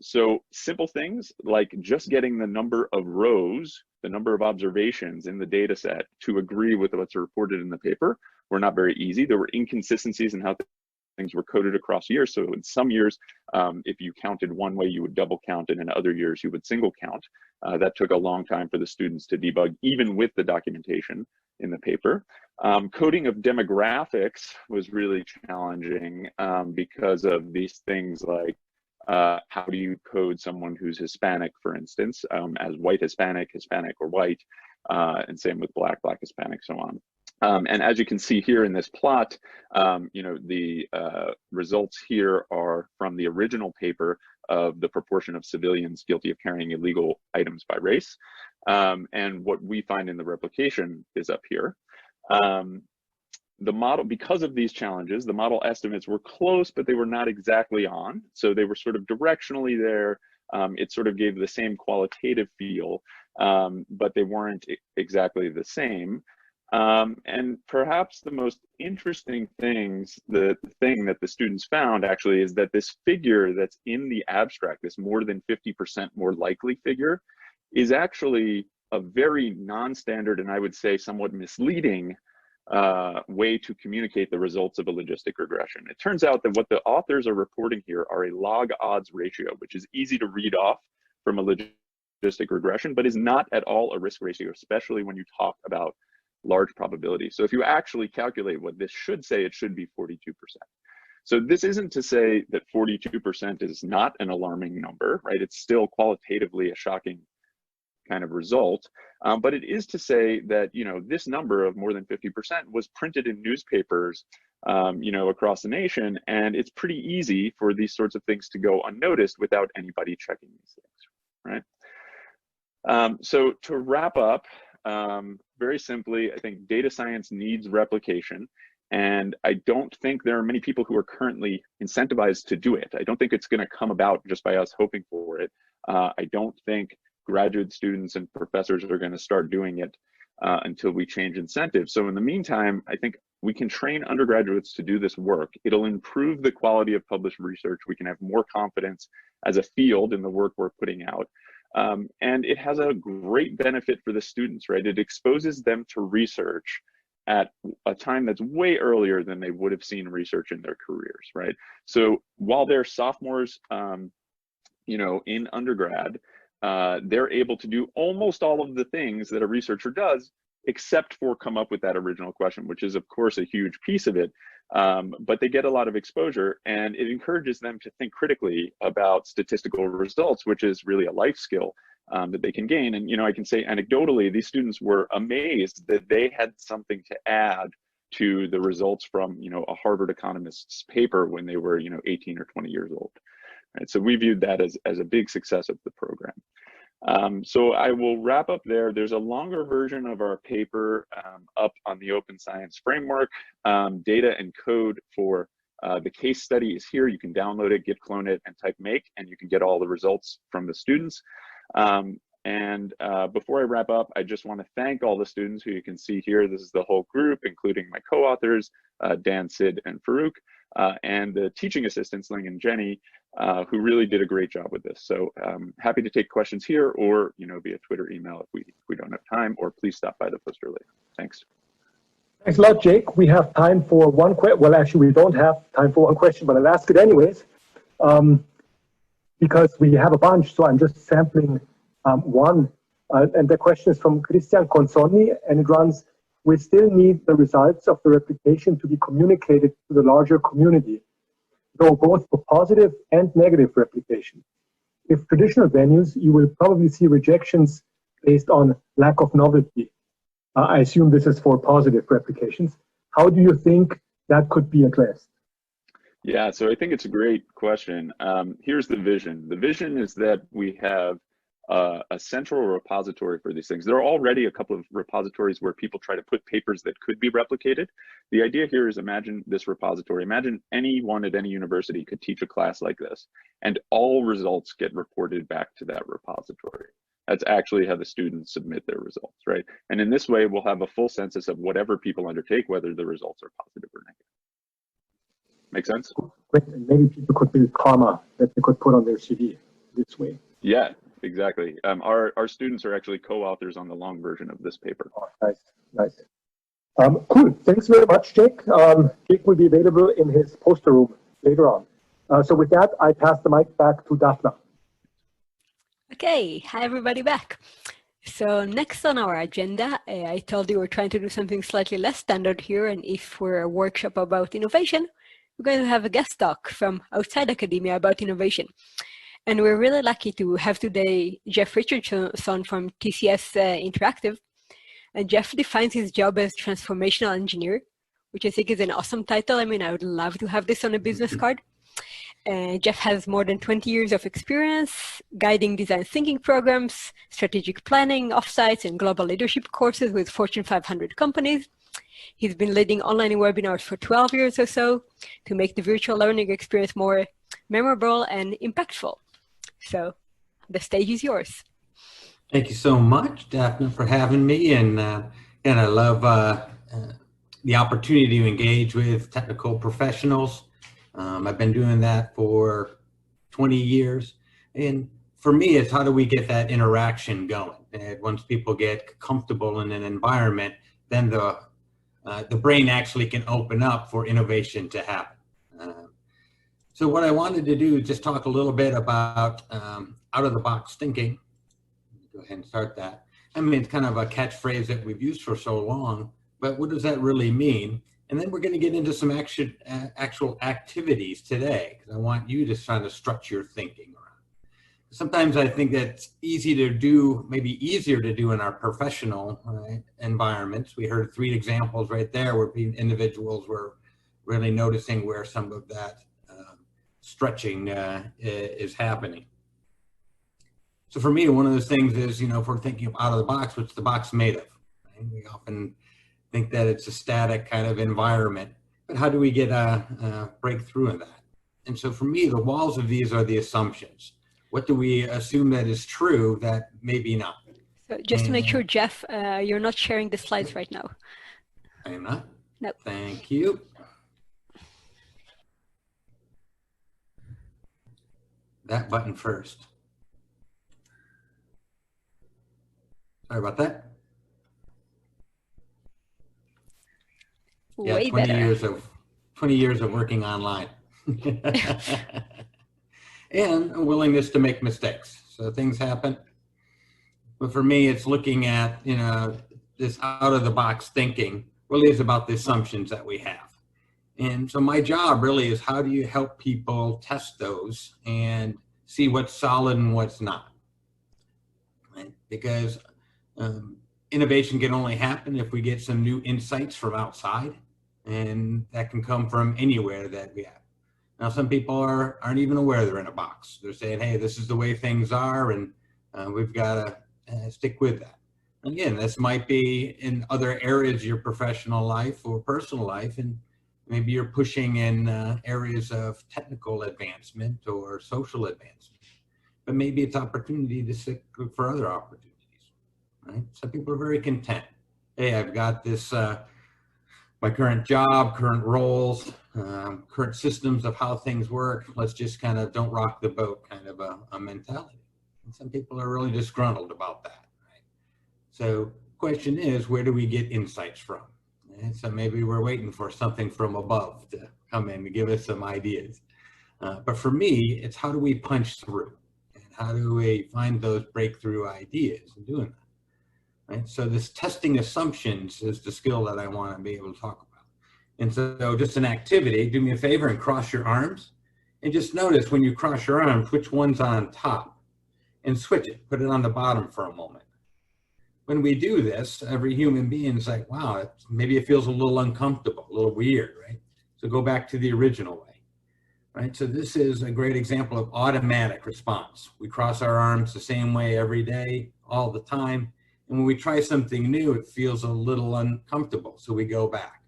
So simple things like just getting the number of rows, the number of observations in the data set to agree with what's reported in the paper were not very easy. There were inconsistencies in how things were coded across years. So in some years, if you counted one way, you would double count, and in other years, you would single count. That took a long time for the students to debug, even with the documentation in the paper. Coding of demographics was really challenging because of these things like how do you code someone who's Hispanic, for instance, as white Hispanic, Hispanic or white, and same with Black, Black Hispanic, so on. And as you can see here in this plot, you know, the results here are from the original paper of the proportion of civilians guilty of carrying illegal items by race. And what we find in the replication is up here. The model, because of these challenges, the model estimates were close, but they were not exactly on. So they were sort of directionally there. It sort of gave the same qualitative feel, but they weren't exactly the same. And perhaps the most interesting things, the thing that the students found actually is that this figure that's in the abstract, this more than 50% more likely figure, is actually a very non-standard and I would say somewhat misleading way to communicate the results of a logistic regression. It turns out that what the authors are reporting here are a log odds ratio, which is easy to read off from a logistic regression, but is not at all a risk ratio, especially when you talk about large probability. So if you actually calculate what this should say, it should be 42%. So this isn't to say that 42% is not an alarming number, right? It's still qualitatively a shocking kind of result, but it is to say that, you know, this number of more than 50% was printed in newspapers, you know, across the nation, and it's pretty easy for these sorts of things to go unnoticed without anybody checking these things, right? So to wrap up, very simply, I think data science needs replication, and I don't think there are many people who are currently incentivized to do it. I don't think it's going to come about just by us hoping for it. I don't think graduate students and professors are going to start doing it until we change incentives. So in the meantime, I think we can train undergraduates to do this work. It'll improve the quality of published research. We can have more confidence as a field in the work we're putting out. And it has a great benefit for the students, right? It exposes them to research at a time that's way earlier than they would have seen research in their careers, right? So while they're sophomores, you know, in undergrad, they're able to do almost all of the things that a researcher does, except for come up with that original question, which is of course a huge piece of it, but they get a lot of exposure, and it encourages them to think critically about statistical results, which is really a life skill that they can gain. And, you know, I can say anecdotally, these students were amazed that they had something to add to the results from, you know, a Harvard economist's paper when they were, you know, 18 or 20 years old. Right? So we viewed that as a big success of the program. So I will wrap up there. There's a longer version of our paper up on the Open Science Framework. Data and code for the case study is here. You can download it, git clone it, and type make, and you can get all the results from the students. And before I wrap up, I just want to thank all the students who you can see here. This is the whole group, including my co-authors, Dan, Sid, and Farouk, and the teaching assistants, Ling and Jenny, who really did a great job with this. So happy to take questions here, or, you know, via Twitter, email if we don't have time, or please stop by the poster later. Thanks. Thanks a lot, Jake. We have time for one question. Well, actually, we don't have time for one question, but I'll ask it anyways, because we have a bunch. So I'm just sampling one. And the question is from Christian Consonni, and it runs: we still need the results of the replication to be communicated to the larger community, though both for positive and negative replication. If traditional venues, you will probably see rejections based on lack of novelty. I assume this is for positive replications. How do you think that could be addressed? Yeah, so I think it's a great question. Here's the vision. The vision is that we have a central repository for these things. There are already a couple of repositories where people try to put papers that could be replicated. The idea here is, imagine this repository. Imagine anyone at any university could teach a class like this, and all results get reported back to that repository. That's actually how the students submit their results, right? And in this way, we'll have a full census of whatever people undertake, whether the results are positive or negative. Make sense? Great. And maybe people could build karma that they could put on their CV this way. Yeah, exactly. Our students are actually co-authors on the long version of this paper. Oh, nice, nice. Cool. Thanks very much, Jake. Jake will be available in his poster room later on. So with that, I pass the mic back to Daphna. Okay, hi everybody back. So next on our agenda, I told you we're trying to do something slightly less standard here, and if we're a workshop about innovation, we're going to have a guest talk from outside academia about innovation. And we're really lucky to have today Jeff Richardson from TCS Interactive. And Jeff defines his job as transformational engineer, which I think is an awesome title. I mean, I would love to have this on a business card. Jeff has more than 20 years of experience guiding design thinking programs, strategic planning, offsites, and global leadership courses with Fortune 500 companies. He's been leading online webinars for 12 years or so to make the virtual learning experience more memorable and impactful. So the stage is yours. Thank you so much, Daphne, for having me. And I love the opportunity to engage with technical professionals. I've been doing that for 20 years. And for me, it's how do we get that interaction going? And once people get comfortable in an environment, then the brain actually can open up for innovation to happen. So what I wanted to do is just talk a little bit about out-of-the-box thinking. Go ahead and start that. I mean, it's kind of a catchphrase that we've used for so long, but what does that really mean? And then we're going to get into some actual activities today, because I want you to try to structure your thinking around. Sometimes I think that's easy to do, maybe easier to do in our professional environments. We heard 3 examples right there where individuals were really noticing where some of that stretching is happening. So for me, one of those things is, if we're thinking of out of the box, what's the box made of? Right? We often think that it's a static kind of environment, but how do we get a breakthrough in that? And so for me, the walls of these are the assumptions. What do we assume that is true that maybe not? So just to make sure, Jeff, you're not sharing the slides right now. I am not? No. Thank you. That button first. Sorry about that. Yeah, Way 20 better. 20 years of working online. And a willingness to make mistakes. So things happen. But for me, it's looking at, this out of the box thinking really is about the assumptions that we have. And so my job really is how do you help people test those and see what's solid and what's not. Right? Because innovation can only happen if we get some new insights from outside, and that can come from anywhere that we have. Now, some people aren't even aware they're in a box. They're saying, hey, this is the way things are, and we've got to stick with that. Again, this might be in other areas of your professional life or personal life, and maybe you're pushing in areas of technical advancement or social advancement, but maybe it's opportunity to look for other opportunities, right? Some people are very content. Hey, I've got this, my current job, current roles, current systems of how things work. Let's just kind of don't rock the boat kind of a mentality. And some people are really disgruntled about that, right? So question is, where do we get insights from? And so maybe we're waiting for something from above to come in and give us some ideas. But for me, it's how do we punch through? And how do we find those breakthrough ideas in doing that? Right? So this testing assumptions is the skill that I want to be able to talk about. And so just an activity, do me a favor and cross your arms. And just notice when you cross your arms, which one's on top. And switch it, put it on the bottom for a moment. When we do this, every human being is like, wow, maybe it feels a little uncomfortable, a little weird, right? So go back to the original way. right? So this is a great example of automatic response. We cross our arms the same way every day, all the time. And when we try something new, it feels a little uncomfortable, so we go back.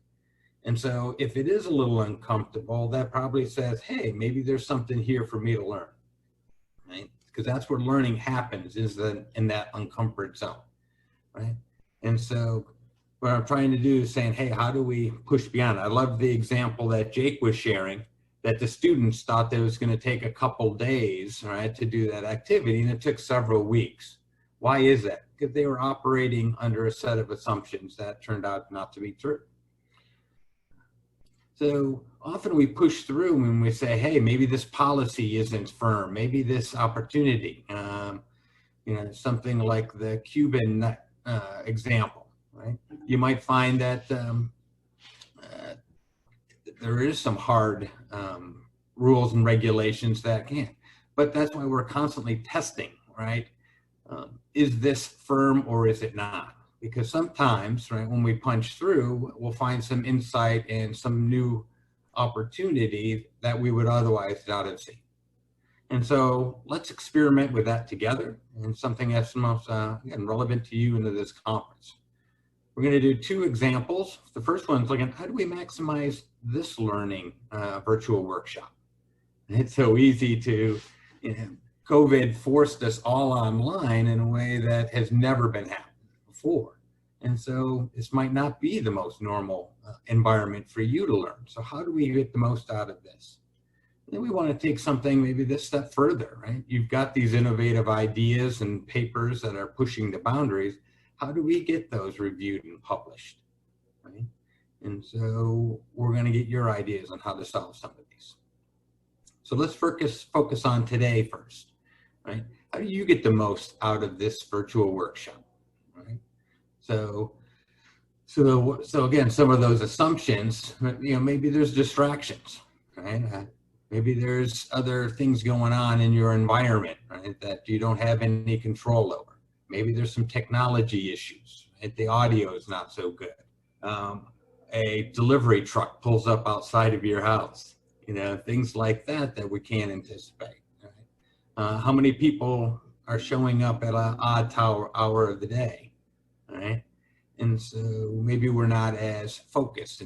And so if it is a little uncomfortable, that probably says, hey, maybe there's something here for me to learn, right? Because that's where learning happens, is in that uncomfort zone, right? And so what I'm trying to do is saying, hey, how do we push beyond? I love the example that Jake was sharing, that the students thought that it was going to take a couple days, right, to do that activity, and it took several weeks. Why is that? Because they were operating under a set of assumptions that turned out not to be true. So often we push through when we say, hey, maybe this policy isn't firm, maybe this opportunity, you know, something like the Cuban example, right? You might find that there is some hard rules and regulations that can, but that's why we're constantly testing, right? Is this firm or is it not? Because sometimes, right, when we punch through, we'll find some insight and some new opportunity that we would otherwise not have seen. And so let's experiment with that together, and something that's most again, relevant to you into this conference. We're going to do two examples. The first one is looking at how do we maximize this learning virtual workshop. And it's so easy to, you know, COVID forced us all online in a way that has never been happening before. And so this might not be the most normal environment for you to learn. So how do we get the most out of this? And then we want to take something maybe this step further, right? You've got these innovative ideas and papers that are pushing the boundaries. How do we get those reviewed and published, right? And so we're going to get your ideas on how to solve some of these. So let's focus on today first, right? How do you get the most out of this virtual workshop, right? So again, some of those assumptions, you know, maybe there's distractions, right? Maybe there's other things going on in your environment, right, that you don't have any control over. Maybe there's some technology issues, right? The audio is not so good. A delivery truck pulls up outside of your house, you know, things like that that we can't anticipate. Right? How many people are showing up at an odd hour of the day, right? And so maybe we're not as focused.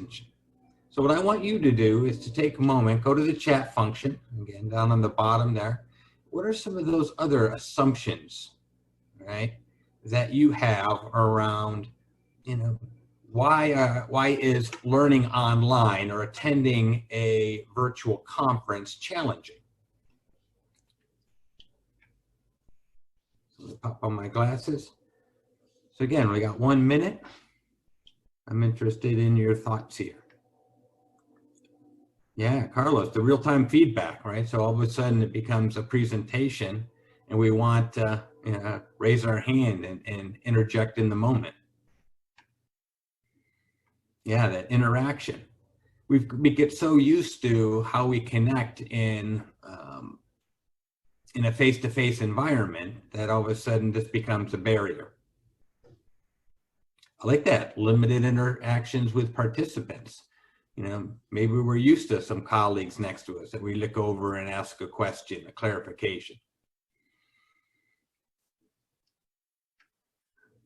So what I want you to do is to take a moment, go to the chat function, again, down on the bottom there. What are some of those other assumptions, right, that you have around, you know, why is learning online or attending a virtual conference challenging? So let me pop on my glasses. So again, we got 1 minute. I'm interested in your thoughts here. Yeah, Carlos, the real-time feedback, right? So all of a sudden it becomes a presentation and we want to raise our hand and interject in the moment. Yeah, that interaction. We get so used to how we connect in a face-to-face environment that all of a sudden this becomes a barrier. I like that, limited interactions with participants. You know, maybe we're used to some colleagues next to us that we look over and ask a question, a clarification.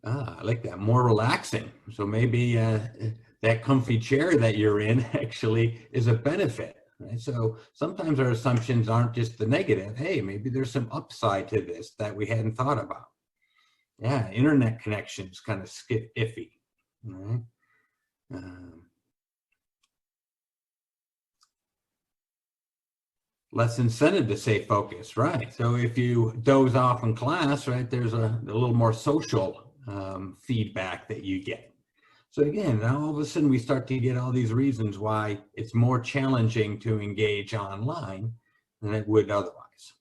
I like that, more relaxing. So maybe that comfy chair that you're in actually is a benefit, right? So sometimes our assumptions aren't just the negative. Hey, maybe there's some upside to this that we hadn't thought about. Yeah, internet connections kind of iffy, right? Less incentive to stay focused, right? So if you doze off in class, right, there's a little more social feedback that you get. So again, now all of a sudden we start to get all these reasons why it's more challenging to engage online than it would otherwise.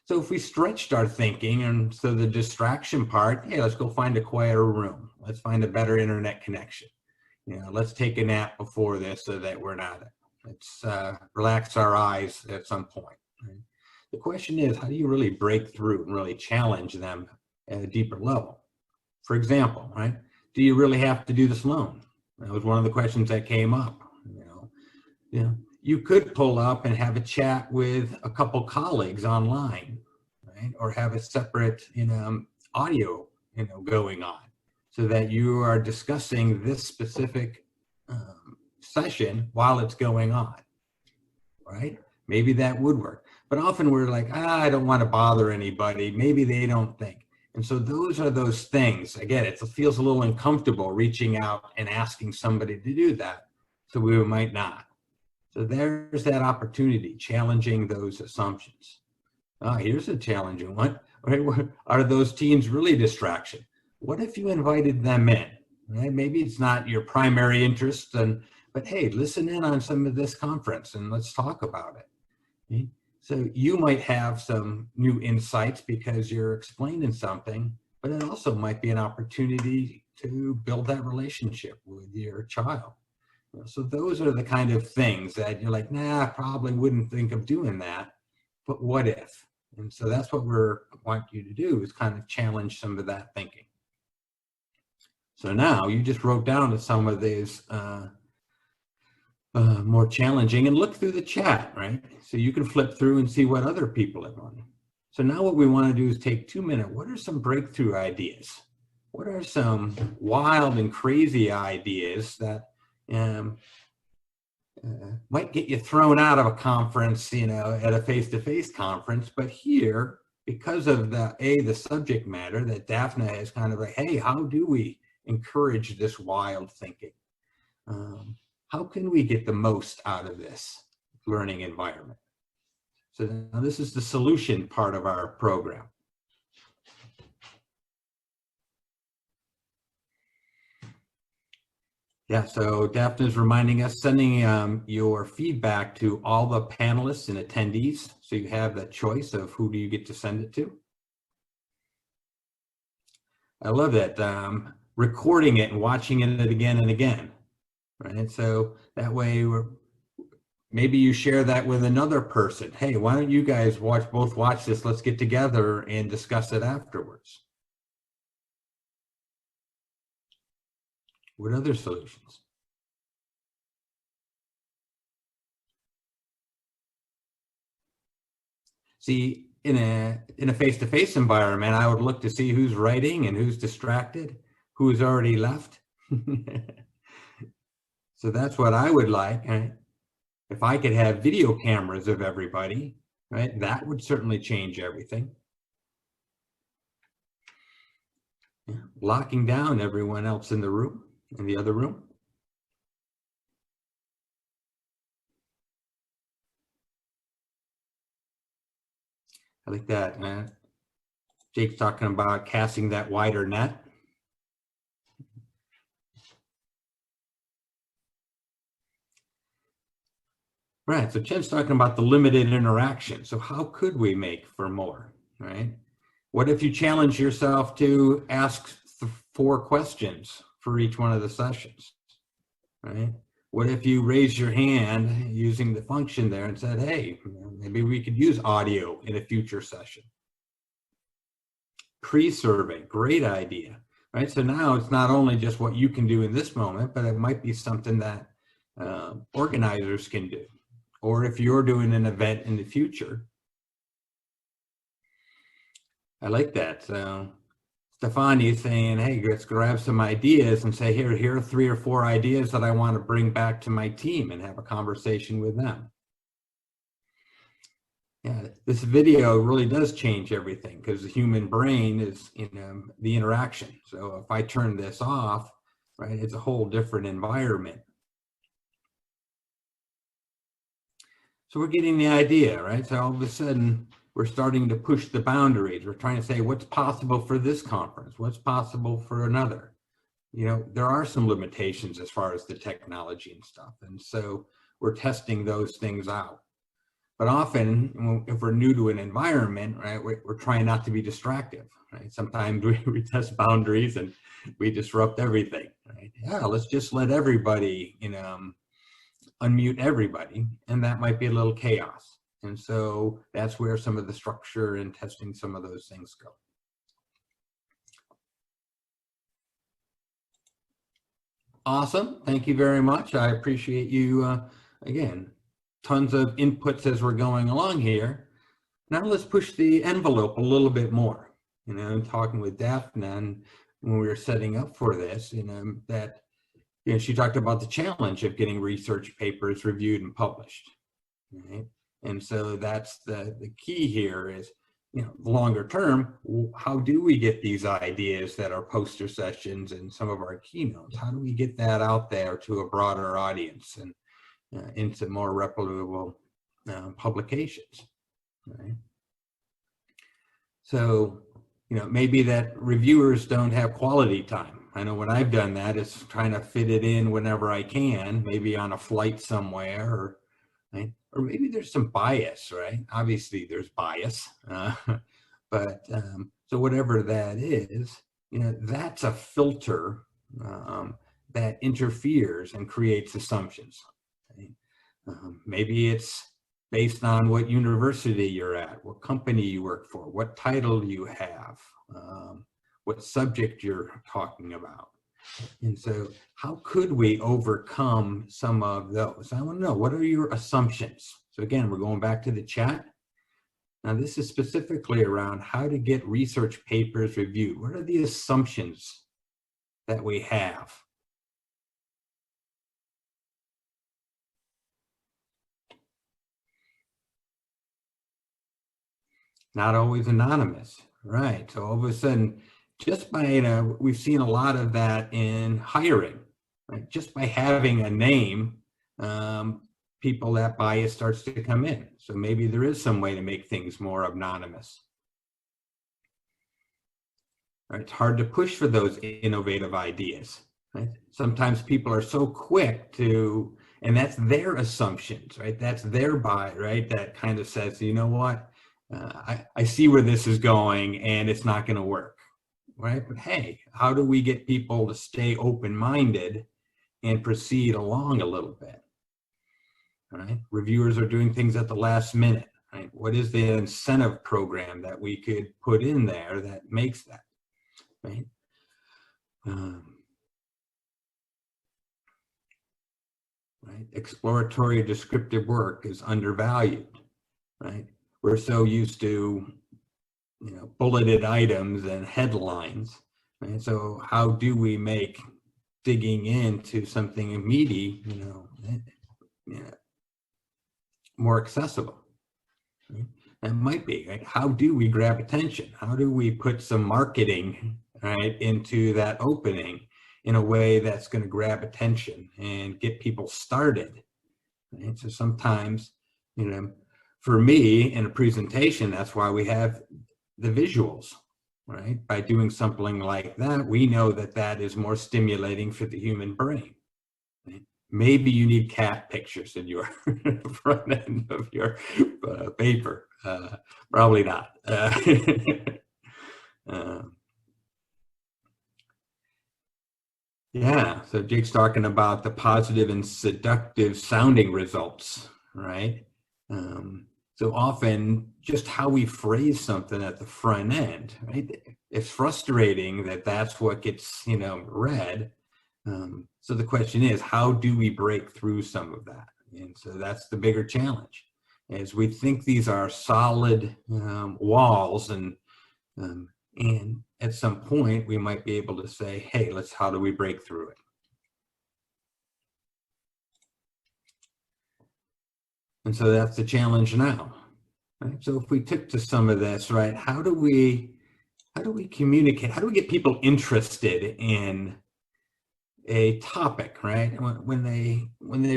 So if we stretched our thinking, and so the distraction part, hey, let's go find a quieter room. Let's find a better internet connection. You know, let's take a nap before this so that we're not, let's relax our eyes at some point. Right? The question is, how do you really break through and really challenge them at a deeper level? For example, right? Do you really have to do this alone? That was one of the questions that came up. You know, you could pull up and have a chat with a couple colleagues online, right? Or have a separate, audio, going on, so that you are discussing this specific session while it's going on, right? Maybe that would work. But often we're like, I don't want to bother anybody. Maybe they don't think. And so those are those things. Again, it feels a little uncomfortable reaching out and asking somebody to do that. So we might not. So there's that opportunity, challenging those assumptions. Here's a challenging one. Right? Are those teens really distraction? What if you invited them in? Right? Maybe it's not your primary interest, but hey, listen in on some of this conference and let's talk about it. Okay? So you might have some new insights because you're explaining something, but it also might be an opportunity to build that relationship with your child. So those are the kind of things that you're like, nah, I probably wouldn't think of doing that, but what if? And so that's what want you to do, is kind of challenge some of that thinking. So now you just wrote down some of these more challenging, and look through the chat, right? So you can flip through and see what other people have on. So now what we want to do is take 2 minutes. What are some breakthrough ideas? What are some wild and crazy ideas that might get you thrown out of a conference, at a face-to-face conference, but here, because of the subject matter that Daphne is kind of like, hey, how do we encourage this wild thinking? How can we get the most out of this learning environment? So now this is the solution part of our program. Yeah, so Daphne is reminding us, sending your feedback to all the panelists and attendees, so you have that choice of who do you get to send it to. I love that, recording it and watching it again and again, right? So that way, maybe you share that with another person. Hey, why don't you guys both watch this? Let's get together and discuss it afterwards. What other solutions? See, in a face-to-face environment, I would look to see who's writing and who's distracted, who's already left. So that's what I would like. If I could have video cameras of everybody, right, that would certainly change everything. Yeah. Locking down everyone else in the room, in the other room. I like that, man. Jake's talking about casting that wider net. Right, so Chen's talking about the limited interaction. So how could we make for more, right? What if you challenge yourself to ask 4 questions for each one of the sessions, right? What if you raise your hand using the function there and said, hey, maybe we could use audio in a future session. Pre-survey, great idea, right? So now it's not only just what you can do in this moment, but it might be something that organizers can do. Or if you're doing an event in the future. I like that. So Stefani is saying, hey, let's grab some ideas and say, here are 3 or 4 ideas that I want to bring back to my team and have a conversation with them. Yeah, this video really does change everything, because the human brain is the interaction. So if I turn this off, right, it's a whole different environment. So we're getting the idea, right? So all of a sudden, we're starting to push the boundaries. We're trying to say, what's possible for this conference? What's possible for another? There are some limitations as far as the technology and stuff. And so we're testing those things out. But often, if we're new to an environment, right, we're trying not to be distractive, right? Sometimes we test boundaries and we disrupt everything, right? Yeah, let's just let everybody, unmute everybody, and that might be a little chaos. And so that's where some of the structure and testing some of those things go. Awesome. Thank you very much. I appreciate you, again, tons of inputs as we're going along here. Now let's push the envelope a little bit more. You know, talking with Daphne and when we were setting up for this, you know, that, you know, she talked about the challenge of getting research papers reviewed and published, right? And so that's the key here is, you know, longer term, how do we get these ideas that are poster sessions and some of our keynotes? How do we get that out there to a broader audience and into more reputable publications, right? So, you know, maybe that reviewers don't have quality time. I know when I've done that, it's trying to fit it in whenever I can, maybe on a flight somewhere, or right? Or maybe there's some bias, right? Obviously there's bias, but so whatever that is, you know, that's a filter that interferes and creates assumptions. Right? Maybe it's based on what university you're at, what company you work for, what title you have, what subject you're talking about. And so how could we overcome some of those? I want to know, what are your assumptions? So again, we're going back to the chat. Now this is specifically around how to get research papers reviewed. What are the assumptions that we have? Not always anonymous, right? So all of a sudden, just by, you know, we've seen a lot of that in hiring, right? Just by having a name, people, that bias starts to come in. So maybe there is some way to make things more anonymous. Right? It's hard to push for those innovative ideas, right? Sometimes people are so quick to, and that's their assumptions, right? That's their bias, right? That kind of says, you know what? I see where this is going and it's not going to work, right? But hey, how do we get people to stay open-minded and proceed along a little bit, right? Reviewers are doing things at the last minute, right? What is the incentive program that we could put in there that makes that, right? Right? Exploratory descriptive work is undervalued, right? We're so used to, you know, bulleted items and headlines, right? So how do we make digging into something meaty, you know, more accessible? Right? That might be, right? How do we grab attention? How do we put some marketing, right, into that opening in a way that's going to grab attention and get people started, right? So sometimes, you know, for me in a presentation, that's why we have the visuals, right? By doing something like that, we know that that is more stimulating for the human brain. Right? Maybe you need cat pictures in your front end of your paper. Probably not. Yeah, so Jake's talking about the positive and seductive sounding results, right? So often just how we phrase something at the front end, right? It's frustrating that that's what gets, you know, read. So the question is, how do we break through some of that? And so that's the bigger challenge, is we think these are solid walls, and at some point we might be able to say, hey, how do we break through it? And so that's the challenge now, right? So if we took to some of this, right, how do we communicate? How do we get people interested in a topic, right? When they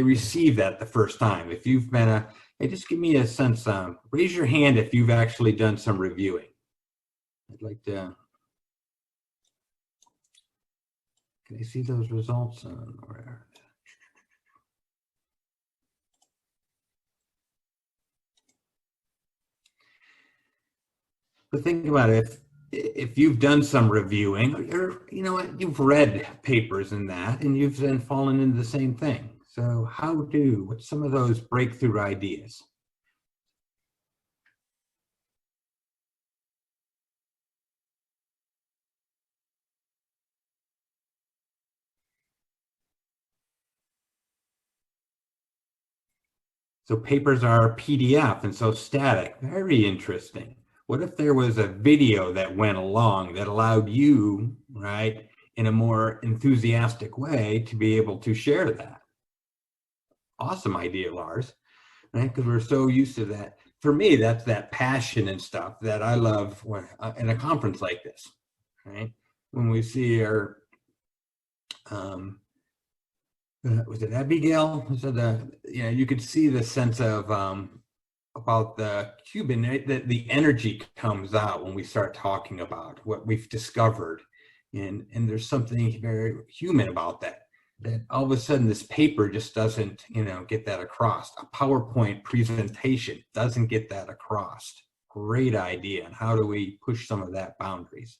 receive that the first time? If you've been hey, just give me a sense, raise your hand if you've actually done some reviewing. I'd like to, can I see those results? But think about it, if you've done some reviewing, or you know what, you've read papers in that, and you've then fallen into the same thing. So what's some of those breakthrough ideas? So papers are PDF and so static, very interesting. What if there was a video that went along that allowed you, right, in a more enthusiastic way to be able to share that? Awesome idea, Lars, right? Because we're so used to that. For me, that's that passion and stuff that I love when, in a conference like this, right? When we see our, was it Abigail? So you could see the sense of, about the Cuban, that the energy comes out when we start talking about what we've discovered. And there's something very human about that all of a sudden this paper just doesn't, get that across. A PowerPoint presentation doesn't get that across. Great idea. And how do we push some of that boundaries?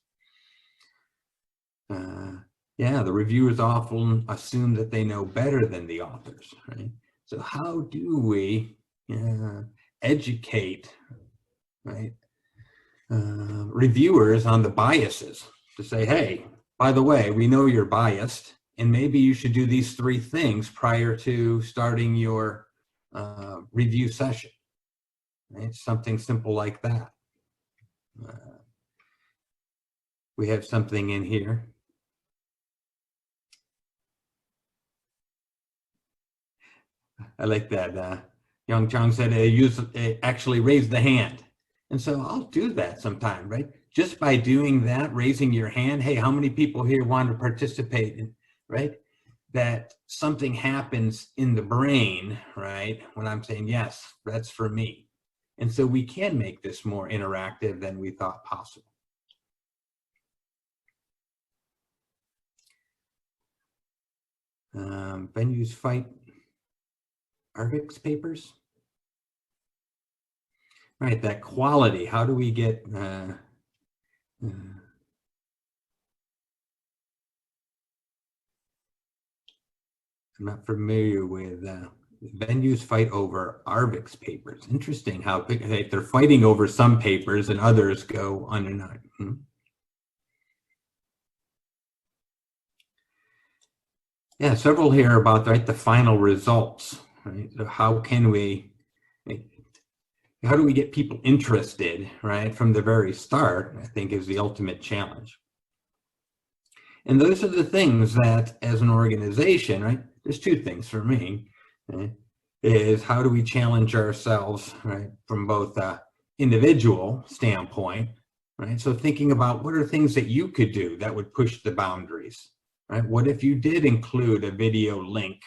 Yeah, the reviewers often assume that they know better than the authors, right? So how do we educate, right, reviewers on the biases to say, hey, by the way, we know you're biased, and maybe you should do these 3 things prior to starting your review session, right? Something simple like that. We have something in here. I like that. Young Chang said, actually raise the hand. And so I'll do that sometime, right? Just by doing that, raising your hand, hey, how many people here want to participate in, right? That something happens in the brain, right? When I'm saying, yes, that's for me. And so we can make this more interactive than we thought possible. Venues fight Arvix papers. Right, that quality, how do we get, I'm not familiar with venues fight over Arvix papers. Interesting how they're fighting over some papers and others go undenied. Yeah, several here about, right, the final results, right? So how do we get people interested, right, from the very start, I think is the ultimate challenge. And those are the things that, as an organization, right, there's 2 things for me, right, is how do we challenge ourselves, right, from both a individual standpoint, right? So thinking about what are things that you could do that would push the boundaries, right? What if you did include a video link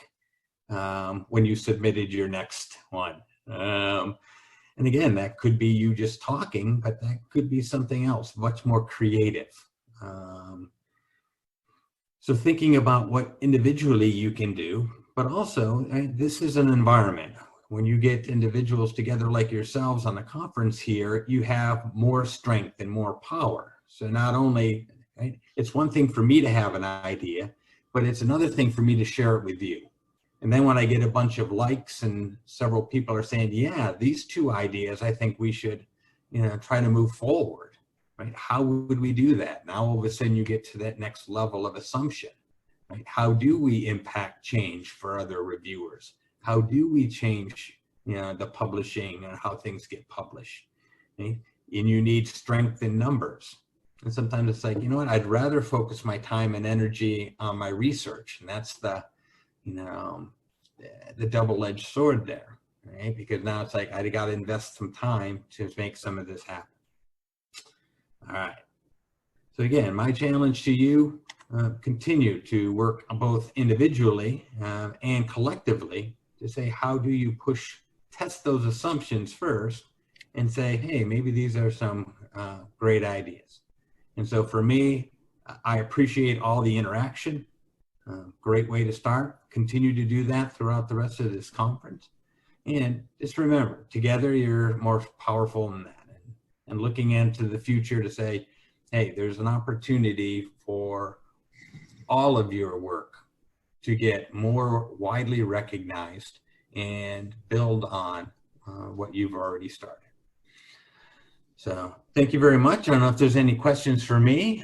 when you submitted your next one? And again, that could be you just talking, but that could be something else, much more creative. So thinking about what individually you can do, but also this is an environment. When you get individuals together like yourselves on the conference here, you have more strength and more power. So not only, right, it's one thing for me to have an idea, but it's another thing for me to share it with you. And then when I get a bunch of likes and several people are saying, yeah, these 2 ideas, I think we should, try to move forward. Right? How would we do that? Now all of a sudden you get to that next level of assumption. Right? How do we impact change for other reviewers? How do we change, the publishing and how things get published? Okay? And you need strength in numbers. And sometimes it's like, I'd rather focus my time and energy on my research, and that's the double-edged sword there, right? Because now it's like I got to invest some time to make some of this happen. All right. So again, my challenge to you, continue to work both individually and collectively to say, how do you test those assumptions first and say, hey, maybe these are some great ideas. And so for me, I appreciate all the interaction. Great way to start. Continue to do that throughout the rest of this conference. And just remember, together you're more powerful than that. And looking into the future to say, hey, there's an opportunity for all of your work to get more widely recognized and build on what you've already started. So thank you very much. I don't know if there's any questions for me.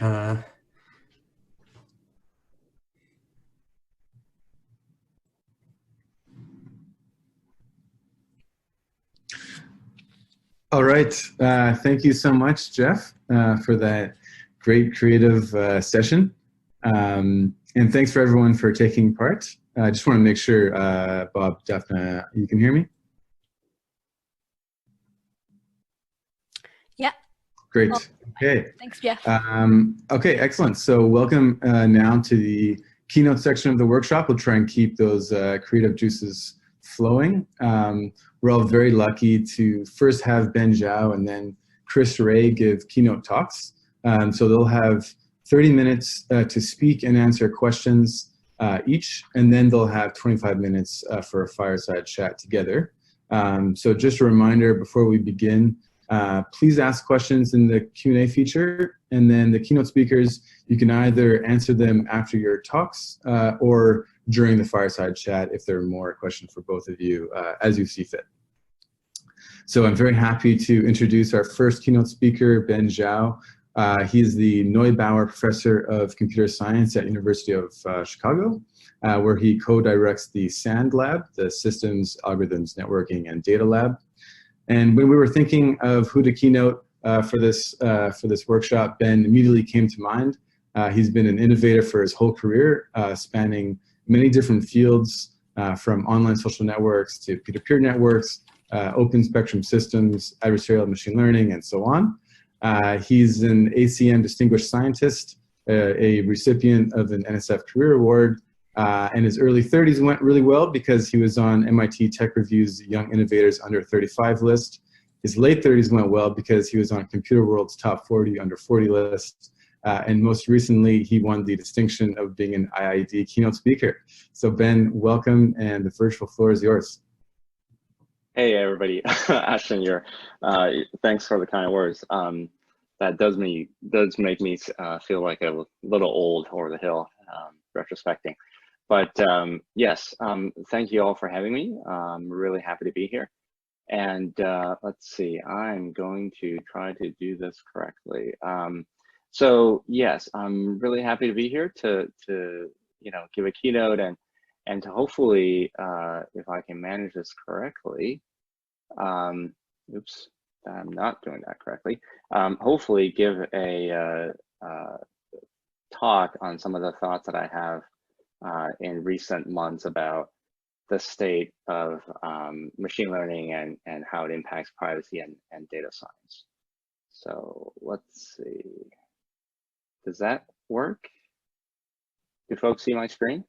All right. Thank you so much, Jeff, for that great creative session. And thanks for everyone for taking part. I just want to make sure, Bob, Daphne, you can hear me? Yeah. Great. Well, okay. Thanks, Jeff. Okay, excellent. So welcome now to the keynote section of the workshop. We'll try and keep those creative juices flowing. We're all very lucky to first have Ben Zhao and then Chris Ray give keynote talks. So they'll have 30 minutes to speak and answer questions each, and then they'll have 25 minutes for a fireside chat together. So just a reminder before we begin, please ask questions in the Q&A feature, and then the keynote speakers, you can either answer them after your talks or during the fireside chat if there are more questions for both of you as you see fit. So I'm very happy to introduce our first keynote speaker, Ben Zhao. He is the Neubauer Professor of Computer Science at University of Chicago, where he co-directs the SAND Lab, the Systems, Algorithms, Networking, and Data Lab. And when we were thinking of who to keynote for this workshop, Ben immediately came to mind. He's been an innovator for his whole career, spanning many different fields, from online social networks to peer-to-peer networks, open spectrum systems, adversarial machine learning, and so on. He's an ACM Distinguished Scientist, a recipient of an NSF Career Award, and his early 30s went really well because he was on MIT Tech Review's Young Innovators Under 35 list. His late 30s went well because he was on Computer World's Top 40 Under 40 list. And most recently, he won the distinction of being an IID keynote speaker. So Ben, welcome, and the virtual floor is yours. Hey everybody, Ashton here. Thanks for the kind words. That does make me feel like a little old over the hill, retrospecting. But yes, thank you all for having me. I'm really happy to be here. And let's see, I'm going to try to do this correctly. So yes, I'm really happy to be here to give a keynote and to hopefully, if I can manage this correctly, oops, I'm not doing that correctly. Hopefully give a talk on some of the thoughts that I have in recent months about the state of machine learning and how it impacts privacy and data science. So let's see. Does that work? Do folks see my screen?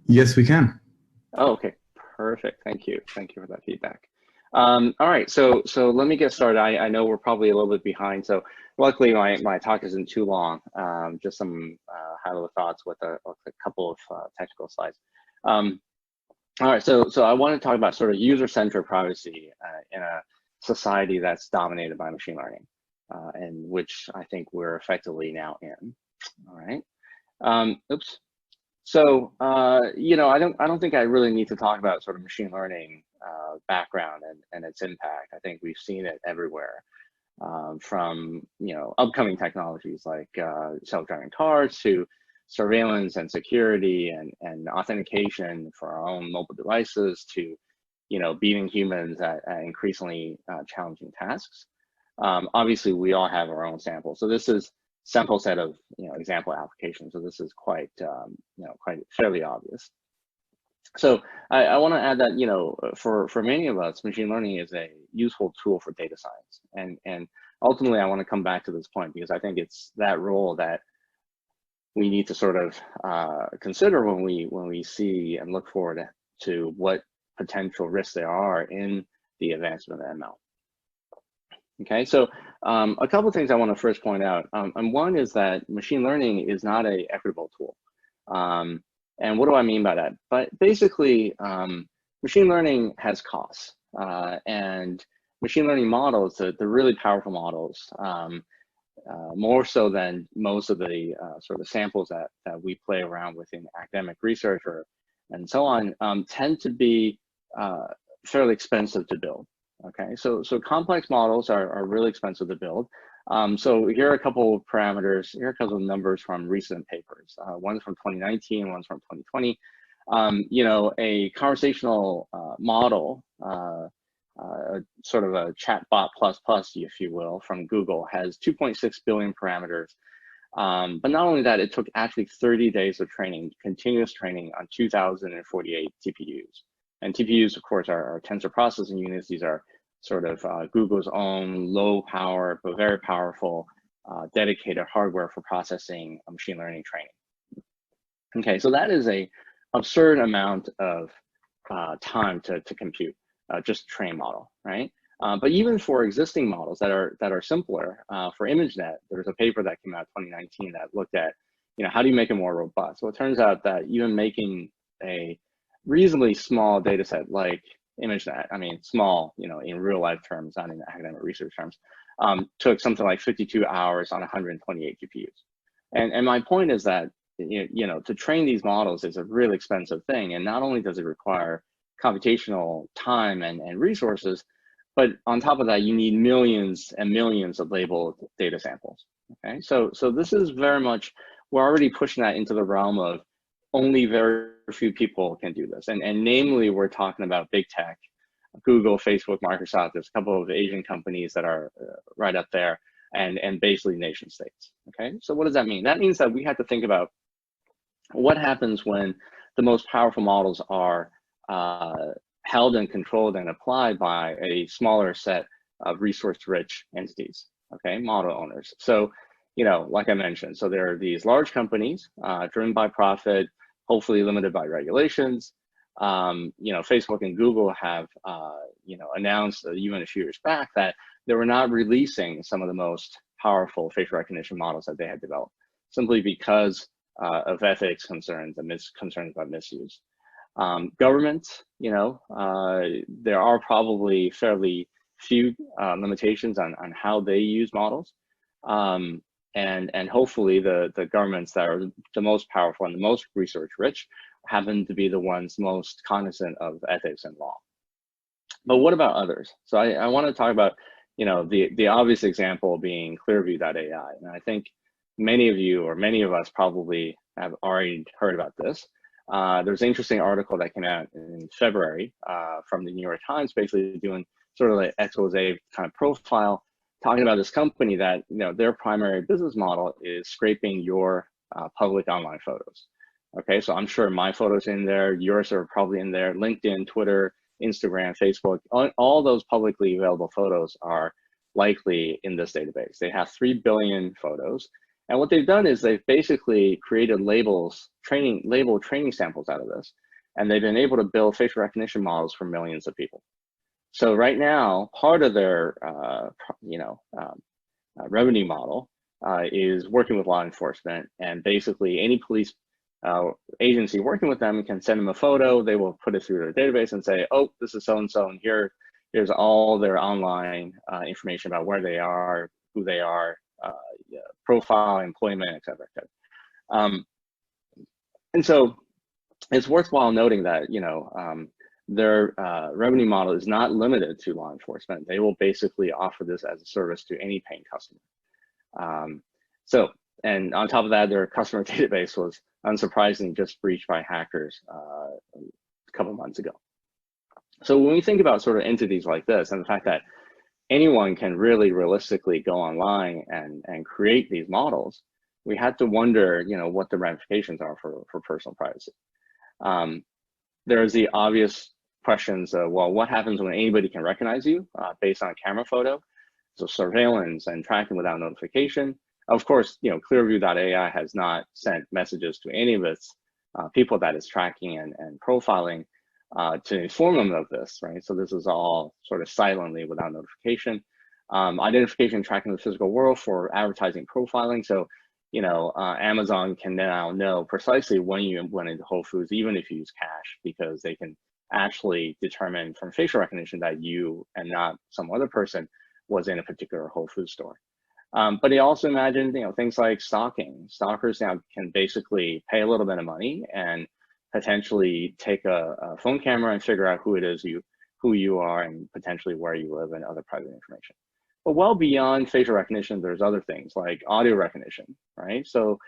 Yes, we can. Oh, okay, perfect. Thank you. Thank you for that feedback. All right, so let me get started. I know we're probably a little bit behind, so luckily my talk isn't too long. Just some high-level thoughts with a couple of technical slides. All right, so I want to talk about sort of user-centered privacy in a society that's dominated by machine learning, and which I think we're effectively now in. All right. Oops. So I don't think I really need to talk about sort of machine learning background and its impact. I think we've seen it everywhere, from upcoming technologies like self-driving cars to surveillance and security and authentication for our own mobile devices to beating humans at increasingly challenging tasks. Obviously, we all have our own samples. So this is sample set of example applications. So this is quite quite fairly obvious. So I want to add that for many of us, machine learning is a useful tool for data science, and ultimately I want to come back to this point because I think it's that role that we need to sort of consider when we see and look forward to what potential risks there are in the advancement of ML. Okay, so a couple of things I want to first point out. And one is that machine learning is not an equitable tool. And what do I mean by that? But basically, machine learning has costs. And machine learning models, the really powerful models, more so than most of the sort of samples that we play around with in academic research and so on, tend to be fairly expensive to build. Okay, so complex models are really expensive to build. So here are a couple of parameters. Here are a couple of numbers from recent papers. One's from 2019, one's from 2020. A conversational model sort of a chatbot plus plus, if you will, from Google, has 2.6 billion parameters. But not only that, it took actually 30 days of training, continuous training on 2,048 TPUs. And TPUs, of course, are tensor processing units. These are sort of Google's own low power, but very powerful, dedicated hardware for processing machine learning training. Okay, so that is a absurd amount of time to compute, just train model, right? But even for existing models that are simpler, for ImageNet, there's a paper that came out in 2019 that looked at, how do you make it more robust? Well, it turns out that even making a reasonably small data set like ImageNet, I mean, small, in real life terms, not in academic research terms, took something like 52 hours on 128 GPUs. And my point is that, to train these models is a really expensive thing. And not only does it require computational time and resources, but on top of that, you need millions and millions of labeled data samples. Okay, so this is very much, we're already pushing that into the realm of only very few people can do this. And namely, we're talking about big tech, Google, Facebook, Microsoft. There's a couple of Asian companies that are right up there, and basically nation states. Okay, so what does that mean? That means that we have to think about what happens when the most powerful models are held and controlled and applied by a smaller set of resource-rich entities, okay, model owners. So, like I mentioned, so there are these large companies driven by profit, hopefully limited by regulations. Facebook and Google have, announced even a few years back that they were not releasing some of the most powerful facial recognition models that they had developed, simply because of ethics concerns and concerns about misuse. Governments, there are probably fairly few limitations on how they use models. And hopefully the governments that are the most powerful and the most research rich happen to be the ones most cognizant of ethics and law. But what about others? So I want to talk about, the obvious example being Clearview.ai. And I think many of you, or many of us, probably have already heard about this. There's an interesting article that came out in February from the New York Times, basically doing sort of like expose kind of profile, talking about this company that, their primary business model is scraping your public online photos. Okay, so I'm sure my photos in there, yours are probably in there, LinkedIn, Twitter, Instagram, Facebook, all those publicly available photos are likely in this database. They have 3 billion photos. And what they've done is they've basically created label training samples out of this. And they've been able to build facial recognition models for millions of people. So right now, part of their revenue model is working with law enforcement, and basically any police agency working with them can send them a photo. They will put it through their database and say, oh, this is so-and-so, and here's all their online information about where they are, who they are, profile, employment, et cetera, et cetera. And so it's worthwhile noting that, their revenue model is not limited to law enforcement. They will basically offer this as a service to any paying customer. And on top of that, their customer database was unsurprisingly just breached by hackers a couple months ago. So when we think about sort of entities like this, and the fact that anyone can really realistically go online and create these models, we had to wonder, what the ramifications are for personal privacy. There's the obvious questions of, well, what happens when anybody can recognize you based on a camera photo? So surveillance and tracking without notification. Of course, Clearview.ai has not sent messages to any of its people that it's tracking and profiling to inform them of this, right? So this is all sort of silently without notification. Identification and tracking the physical world for advertising profiling. So, Amazon can now know precisely when you went into Whole Foods, even if you use cash, because they can actually determine from facial recognition that you and not some other person was in a particular Whole Foods store. But he also imagined, things like stalking. Stalkers now can basically pay a little bit of money and potentially take a phone camera and figure out who it is who you are and potentially where you live and other private information. But well beyond facial recognition, there's other things like audio recognition, right? So,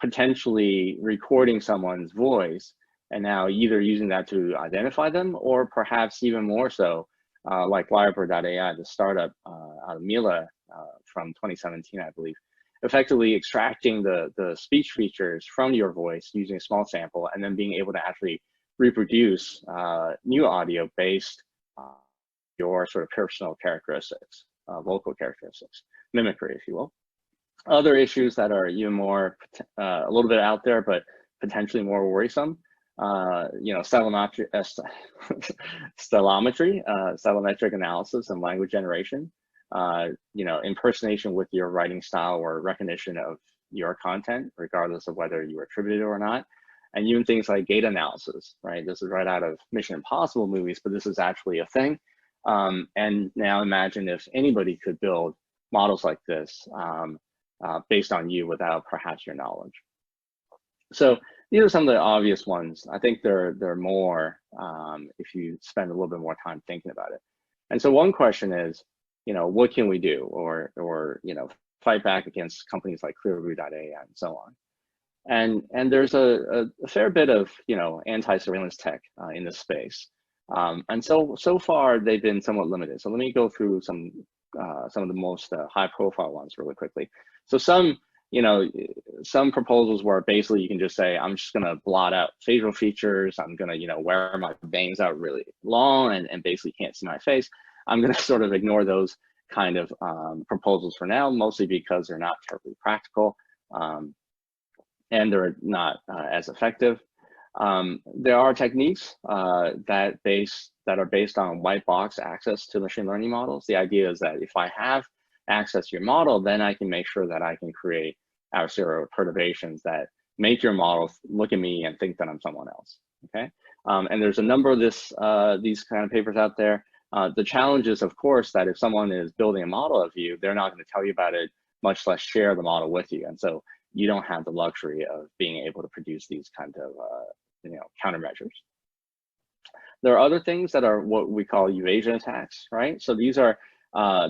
potentially recording someone's voice and now either using that to identify them, or perhaps even more so, like Wirebird.ai, the startup out of Mila from 2017, I believe, effectively extracting the speech features from your voice using a small sample, and then being able to actually reproduce new audio based on your sort of personal characteristics, vocal characteristics, mimicry, if you will. Other issues that are even more, a little bit out there, but potentially more worrisome, stellometry, stellometric analysis and language generation, impersonation with your writing style or recognition of your content, regardless of whether you attribute it or not. And even things like gait analysis, right? This is right out of Mission Impossible movies, but this is actually a thing. And now imagine if anybody could build models like this based on you without perhaps your knowledge. So these are some of the obvious ones. I think there are more if you spend a little bit more time thinking about it. And so one question is, what can we do, or fight back against companies like Clearview.ai and so on. And there's a fair bit of anti-surveillance tech in this space, and so far they've been somewhat limited. So let me go through some of the most high-profile ones really quickly. So some proposals where basically you can just say, I'm just going to blot out facial features. I'm going to wear my bangs out really long and basically can't see my face. I'm going to sort of ignore those kind of proposals for now, mostly because they're not terribly practical. And they're not as effective. There are techniques that are based on white box access to machine learning models. The idea is that if I have access to your model, then I can make sure that I can create adversarial perturbations that make your model look at me and think that I'm someone else. Okay, and there's a number of these kind of papers out there. The challenge is, of course, that if someone is building a model of you, they're not going to tell you about it, much less share the model with you. And so you don't have the luxury of being able to produce these kind of countermeasures. There are other things that are what we call evasion attacks, right? So these are,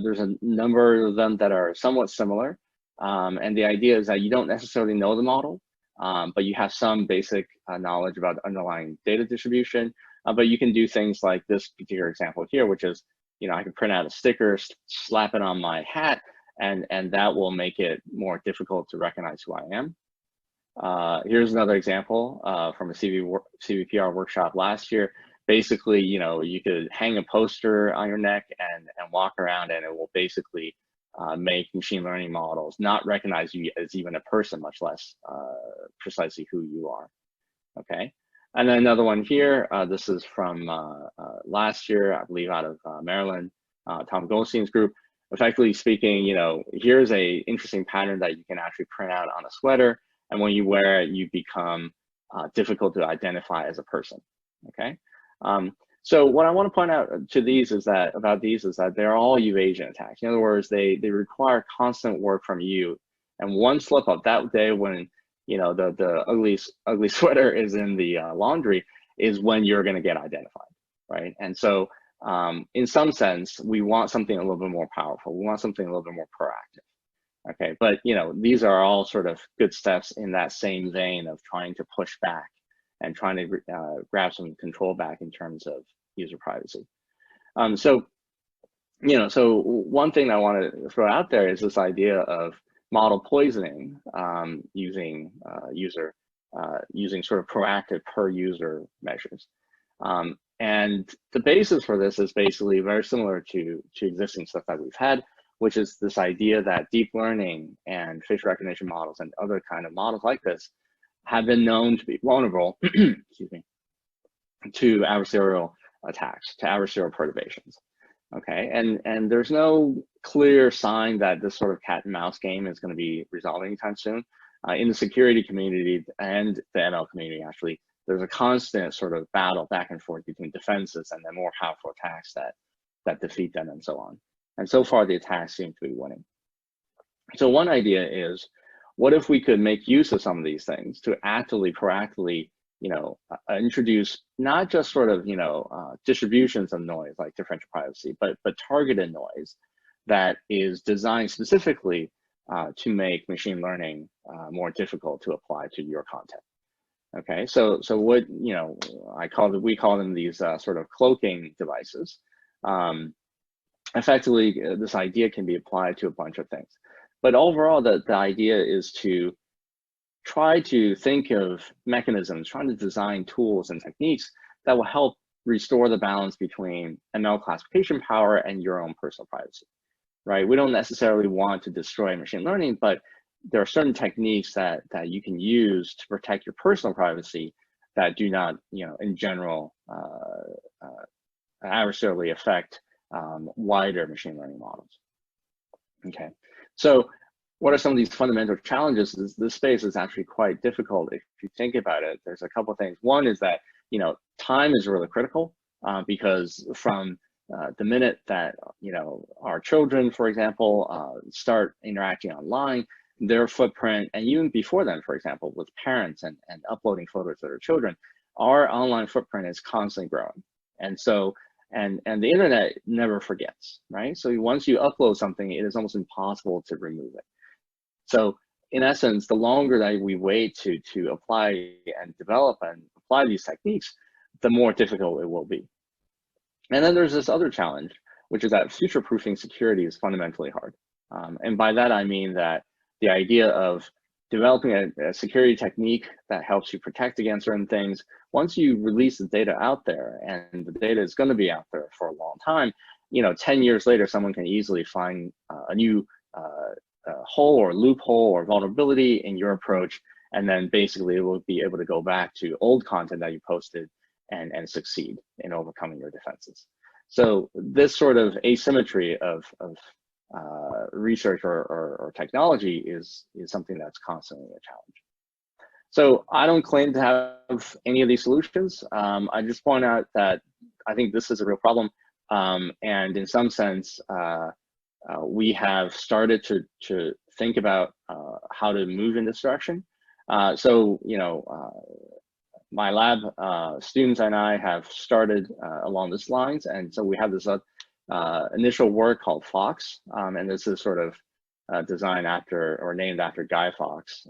there's a number of them that are somewhat similar. And the idea is that you don't necessarily know the model, but you have some basic knowledge about the underlying data distribution. But you can do things like this particular example here, which is, I can print out a sticker, slap it on my hat, and that will make it more difficult to recognize who I am. Here's another example from a CVPR workshop last year. Basically, you could hang a poster on your neck and walk around, and it will basically make machine learning models not recognize you as even a person, much less precisely who you are. Okay, and then another one here. This is from last year, I believe, out of Maryland, Tom Goldstein's group. Effectively speaking, here's a interesting pattern that you can actually print out on a sweater, and when you wear it, you become difficult to identify as a person. Okay, so what I want to point out to these is that they're all evasion attacks. In other words, they require constant work from you, and one slip up that day when the ugly sweater is in the laundry is when you're going to get identified, right? And so in some sense, we want something a little bit more powerful. We want something a little bit more proactive. Okay, but these are all sort of good steps in that same vein of trying to push back and trying to grab some control back in terms of user privacy. So one thing I want to throw out there is this idea of model poisoning using sort of proactive per user measures. And the basis for this is basically very similar to existing stuff that we've had, which is this idea that deep learning and facial recognition models and other kind of models like this have been known to be vulnerable excuse me, to adversarial attacks, to adversarial perturbations. Okay, and there's no clear sign that this sort of cat and mouse game is going to be resolved anytime soon. In the security community and the ML community, actually, there's a constant sort of battle back and forth between defenses and then more powerful attacks that defeat them and so on. And so far, the attacks seem to be winning. So one idea is, what if we could make use of some of these things to actively, proactively, introduce not just sort of, distributions of noise like differential privacy, but targeted noise that is designed specifically to make machine learning more difficult to apply to your content. Okay, so what, we call them these sort of cloaking devices. Effectively, this idea can be applied to a bunch of things. But overall, the idea is to try to think of mechanisms, trying to design tools and techniques that will help restore the balance between ML classification power and your own personal privacy, right? We don't necessarily want to destroy machine learning, but there are certain techniques that you can use to protect your personal privacy that do not, in general, adversarially affect wider machine learning models. Okay, so what are some of these fundamental challenges? This space is actually quite difficult if you think about it. There's a couple of things. One is that time is really critical because from the minute that our children, for example, start interacting online, their footprint, and even before then, for example, with parents and uploading photos of their children, our online footprint is constantly growing. And so, and the internet never forgets, right? So once you upload something, it is almost impossible to remove it. So in essence, the longer that we wait to apply and develop and apply these techniques, the more difficult it will be. And then there's this other challenge, which is that future-proofing security is fundamentally hard. And by that, I mean that the idea of developing a security technique that helps you protect against certain things, once you release the data out there, and the data is going to be out there for a long time, 10 years later, someone can easily find a new hole or loophole or vulnerability in your approach, and then basically it will be able to go back to old content that you posted and succeed in overcoming your defenses. So this sort of asymmetry of research or technology is something that's constantly a challenge. So I don't claim to have any of these solutions. I just point out that I think this is a real problem, and in some sense, we have started to think about how to move in this direction. My lab students and I have started along these lines, and so we have this initial work called Fox, and this is sort of designed after or named after Guy Fawkes.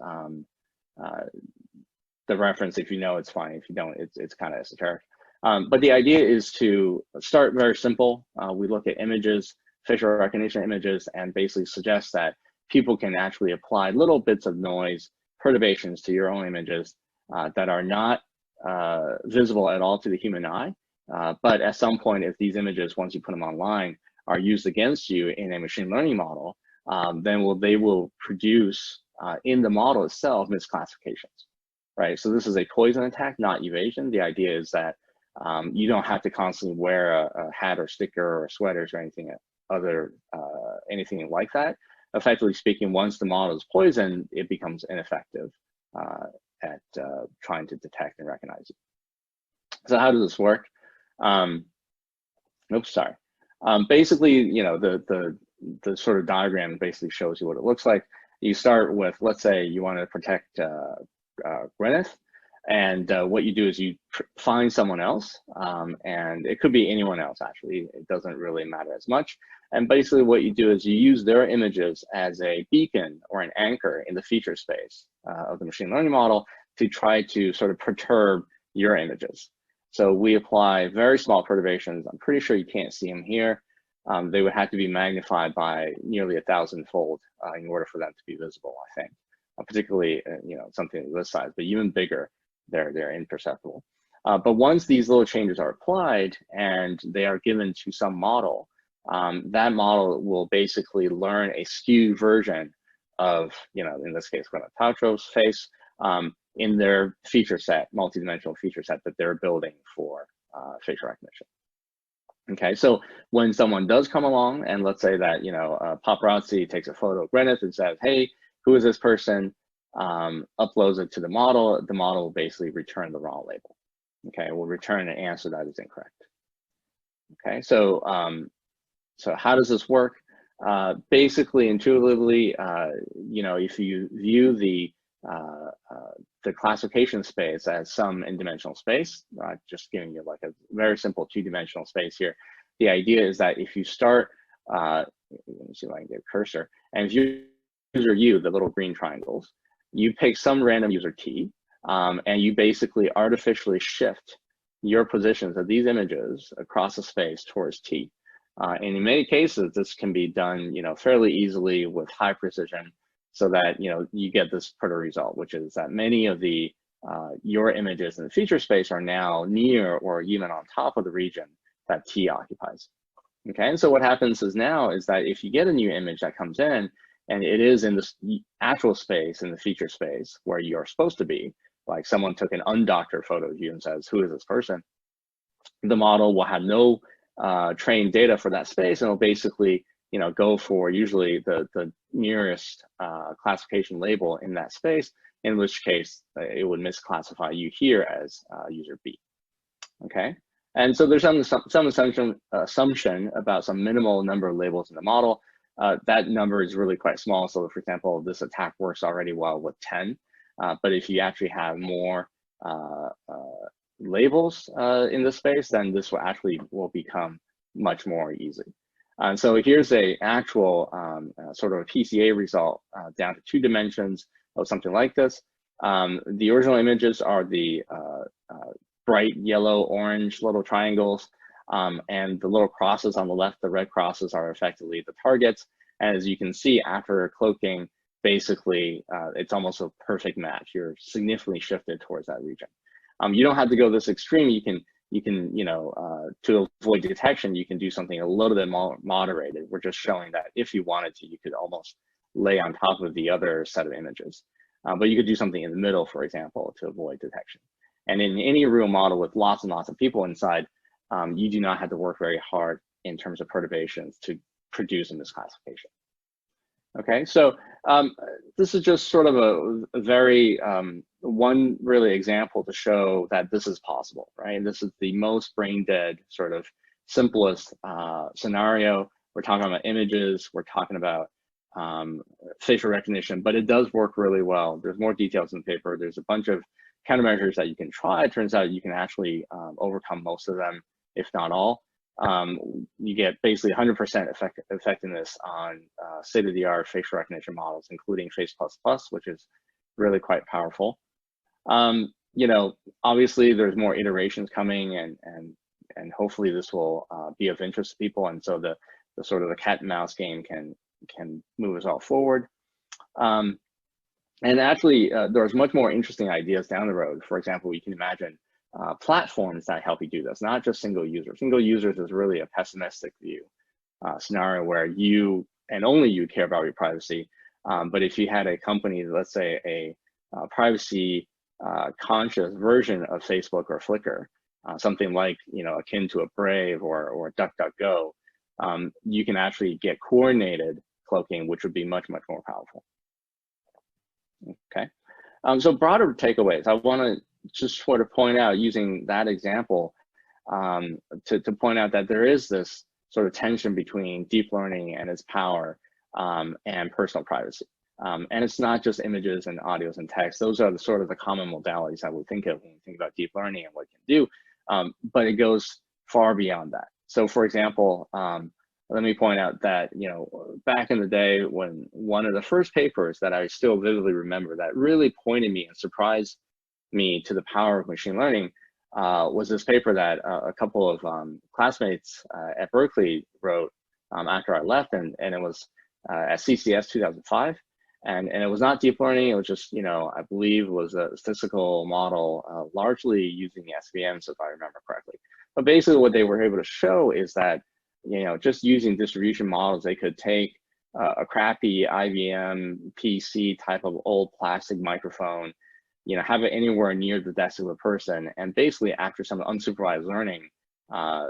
The reference, if you know, it's fine. If you don't, it's kind of esoteric. But the idea is to start very simple. We look at images, facial recognition images, and basically suggest that people can actually apply little bits of noise, perturbations to your own images that are not visible at all to the human eye. But at some point, if these images, once you put them online, are used against you in a machine learning model, then they will produce in the model itself misclassifications, right? So this is a poison attack, not evasion. The idea is that you don't have to constantly wear a hat or sticker or sweaters or anything anything like that. Effectively speaking, once the model is poisoned, it becomes ineffective at trying to detect and recognize it. So how does this work? Basically, the sort of diagram basically shows you what it looks like. You start with, let's say you want to protect Gwyneth, and what you do is you find someone else, and it could be anyone else, actually. It doesn't really matter as much. And basically what you do is you use their images as a beacon or an anchor in the feature space of the machine learning model to try to sort of perturb your images. So we apply very small perturbations. I'm pretty sure you can't see them here. They would have to be magnified by nearly 1,000-fold in order for them to be visible, I think. Particularly, something this size, but even bigger, they're imperceptible. But once these little changes are applied and they are given to some model, that model will basically learn a skewed version of, in this case, Gwyneth Paltrow's face in their feature set, multidimensional feature set that they're building for facial recognition. Okay, so when someone does come along, and let's say that paparazzi takes a photo of Gwyneth and says, "Hey, who is this person?" Uploads it to the model will basically return the wrong label. Okay, it will return an answer that is incorrect. Okay, so how does this work? Basically, intuitively, if you view the classification space as some n-dimensional space, just giving you like a very simple 2-dimensional space here. The idea is that if you start, let me see if I can get a cursor, and if you user U, the little green triangles, you pick some random user T, and you basically artificially shift your positions of these images across the space towards T. And in many cases, this can be done, fairly easily with high precision, so that you get this pretty result, which is that many of the your images in the feature space are now near or even on top of the region that T occupies. Okay, and so what happens is that if you get a new image that comes in and it is in this actual space, in the feature space where you're supposed to be, like someone took an undoctored photo of you and says, who is this person? The model will have no trained data for that space, and it'll basically go for usually the nearest classification label in that space, in which case it would misclassify you here as user B. Okay, and so there's some assumption about some minimal number of labels in the model. That number is really quite small. So for example, this attack works already well with 10, but if you actually have more labels in the space, then this will become much more easy. And so here's a actual sort of a PCA result down to 2 dimensions of something like this. The original images are the bright yellow, orange little triangles, and the little crosses on the left, the red crosses, are effectively the targets. And as you can see, after cloaking, basically it's almost a perfect match. You're significantly shifted towards that region. You don't have to go this extreme. You can to avoid detection, you can do something a little bit more moderated. We're just showing that if you wanted to, you could almost lay on top of the other set of images. But you could do something in the middle, for example, to avoid detection. And in any real model with lots and lots of people inside, you do not have to work very hard in terms of perturbations to produce a misclassification. Okay, so this is just sort of a very one really example to show that this is possible, right? And this is the most brain dead, sort of simplest scenario. We're talking about images, we're talking about facial recognition, but it does work really well. There's more details in the paper. There's a bunch of countermeasures that you can try. It turns out you can actually overcome most of them, if not all. You get basically 100% effectiveness on state-of-the-art facial recognition models, including Face++, which is really quite powerful. Obviously there's more iterations coming, and hopefully this will be of interest to people, and so the sort of the cat and mouse game can move us all forward. And actually, there's much more interesting ideas down the road. For example, you can imagine platforms that help you do this, not just single users. Single users is really a pessimistic view scenario where you and only you care about your privacy. But if you had a company, let's say a privacy conscious version of Facebook or Flickr, something like akin to a Brave or a DuckDuckGo, you can actually get coordinated cloaking, which would be much, much more powerful. Okay, so broader takeaways. I want to just sort of point out, using that example, to point out that there is this sort of tension between deep learning and its power and personal privacy. And it's not just images and audios and text. Those are the sort of the common modalities that we think of when we think about deep learning and what it can do, but it goes far beyond that. So for example, let me point out that, back in the day, when one of the first papers that I still vividly remember that really pointed me and surprised me to the power of machine learning was this paper that a couple of classmates at Berkeley wrote after I left, and it was at CCS 2005. And it was not deep learning, it was just, I believe it was a statistical model largely using SVMs, if I remember correctly. But basically what they were able to show is that, just using distribution models, they could take a crappy IBM PC type of old plastic microphone, have it anywhere near the desk of a person, and basically after some unsupervised learning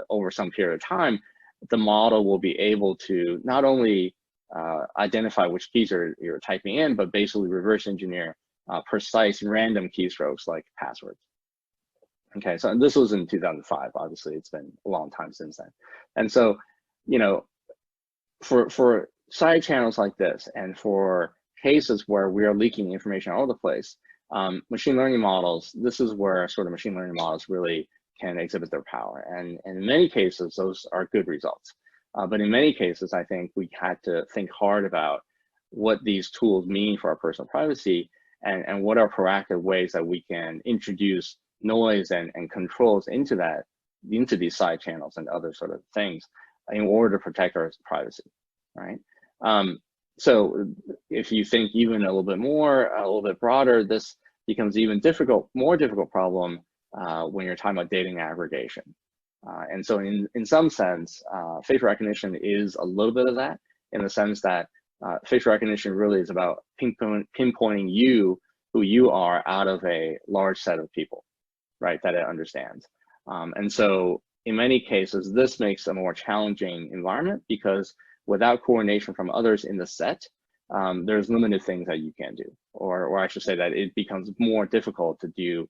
over some period of time, the model will be able to not only identify which keys you're typing in, but basically reverse engineer precise random keystrokes like passwords. Okay, so this was in 2005. Obviously, it's been a long time since then. And so, for side channels like this, and for cases where we are leaking information all over the place, machine learning models, this is where sort of machine learning models really can exhibit their power. And in many cases, those are good results. But in many cases, I think we had to think hard about what these tools mean for our personal privacy. and what are proactive ways that we can introduce noise and controls into these side channels and other sort of things in order to protect our privacy, right? So if you think even a little bit broader, this becomes even more difficult problem when you're talking about dating aggregation. And so in some sense, facial recognition is a little bit of that, in the sense that facial recognition really is about pinpointing who you are out of a large set of people, right, that it understands. And so in many cases, this makes a more challenging environment, because without coordination from others in the set, there's limited things that you can do, or I should say that it becomes more difficult to do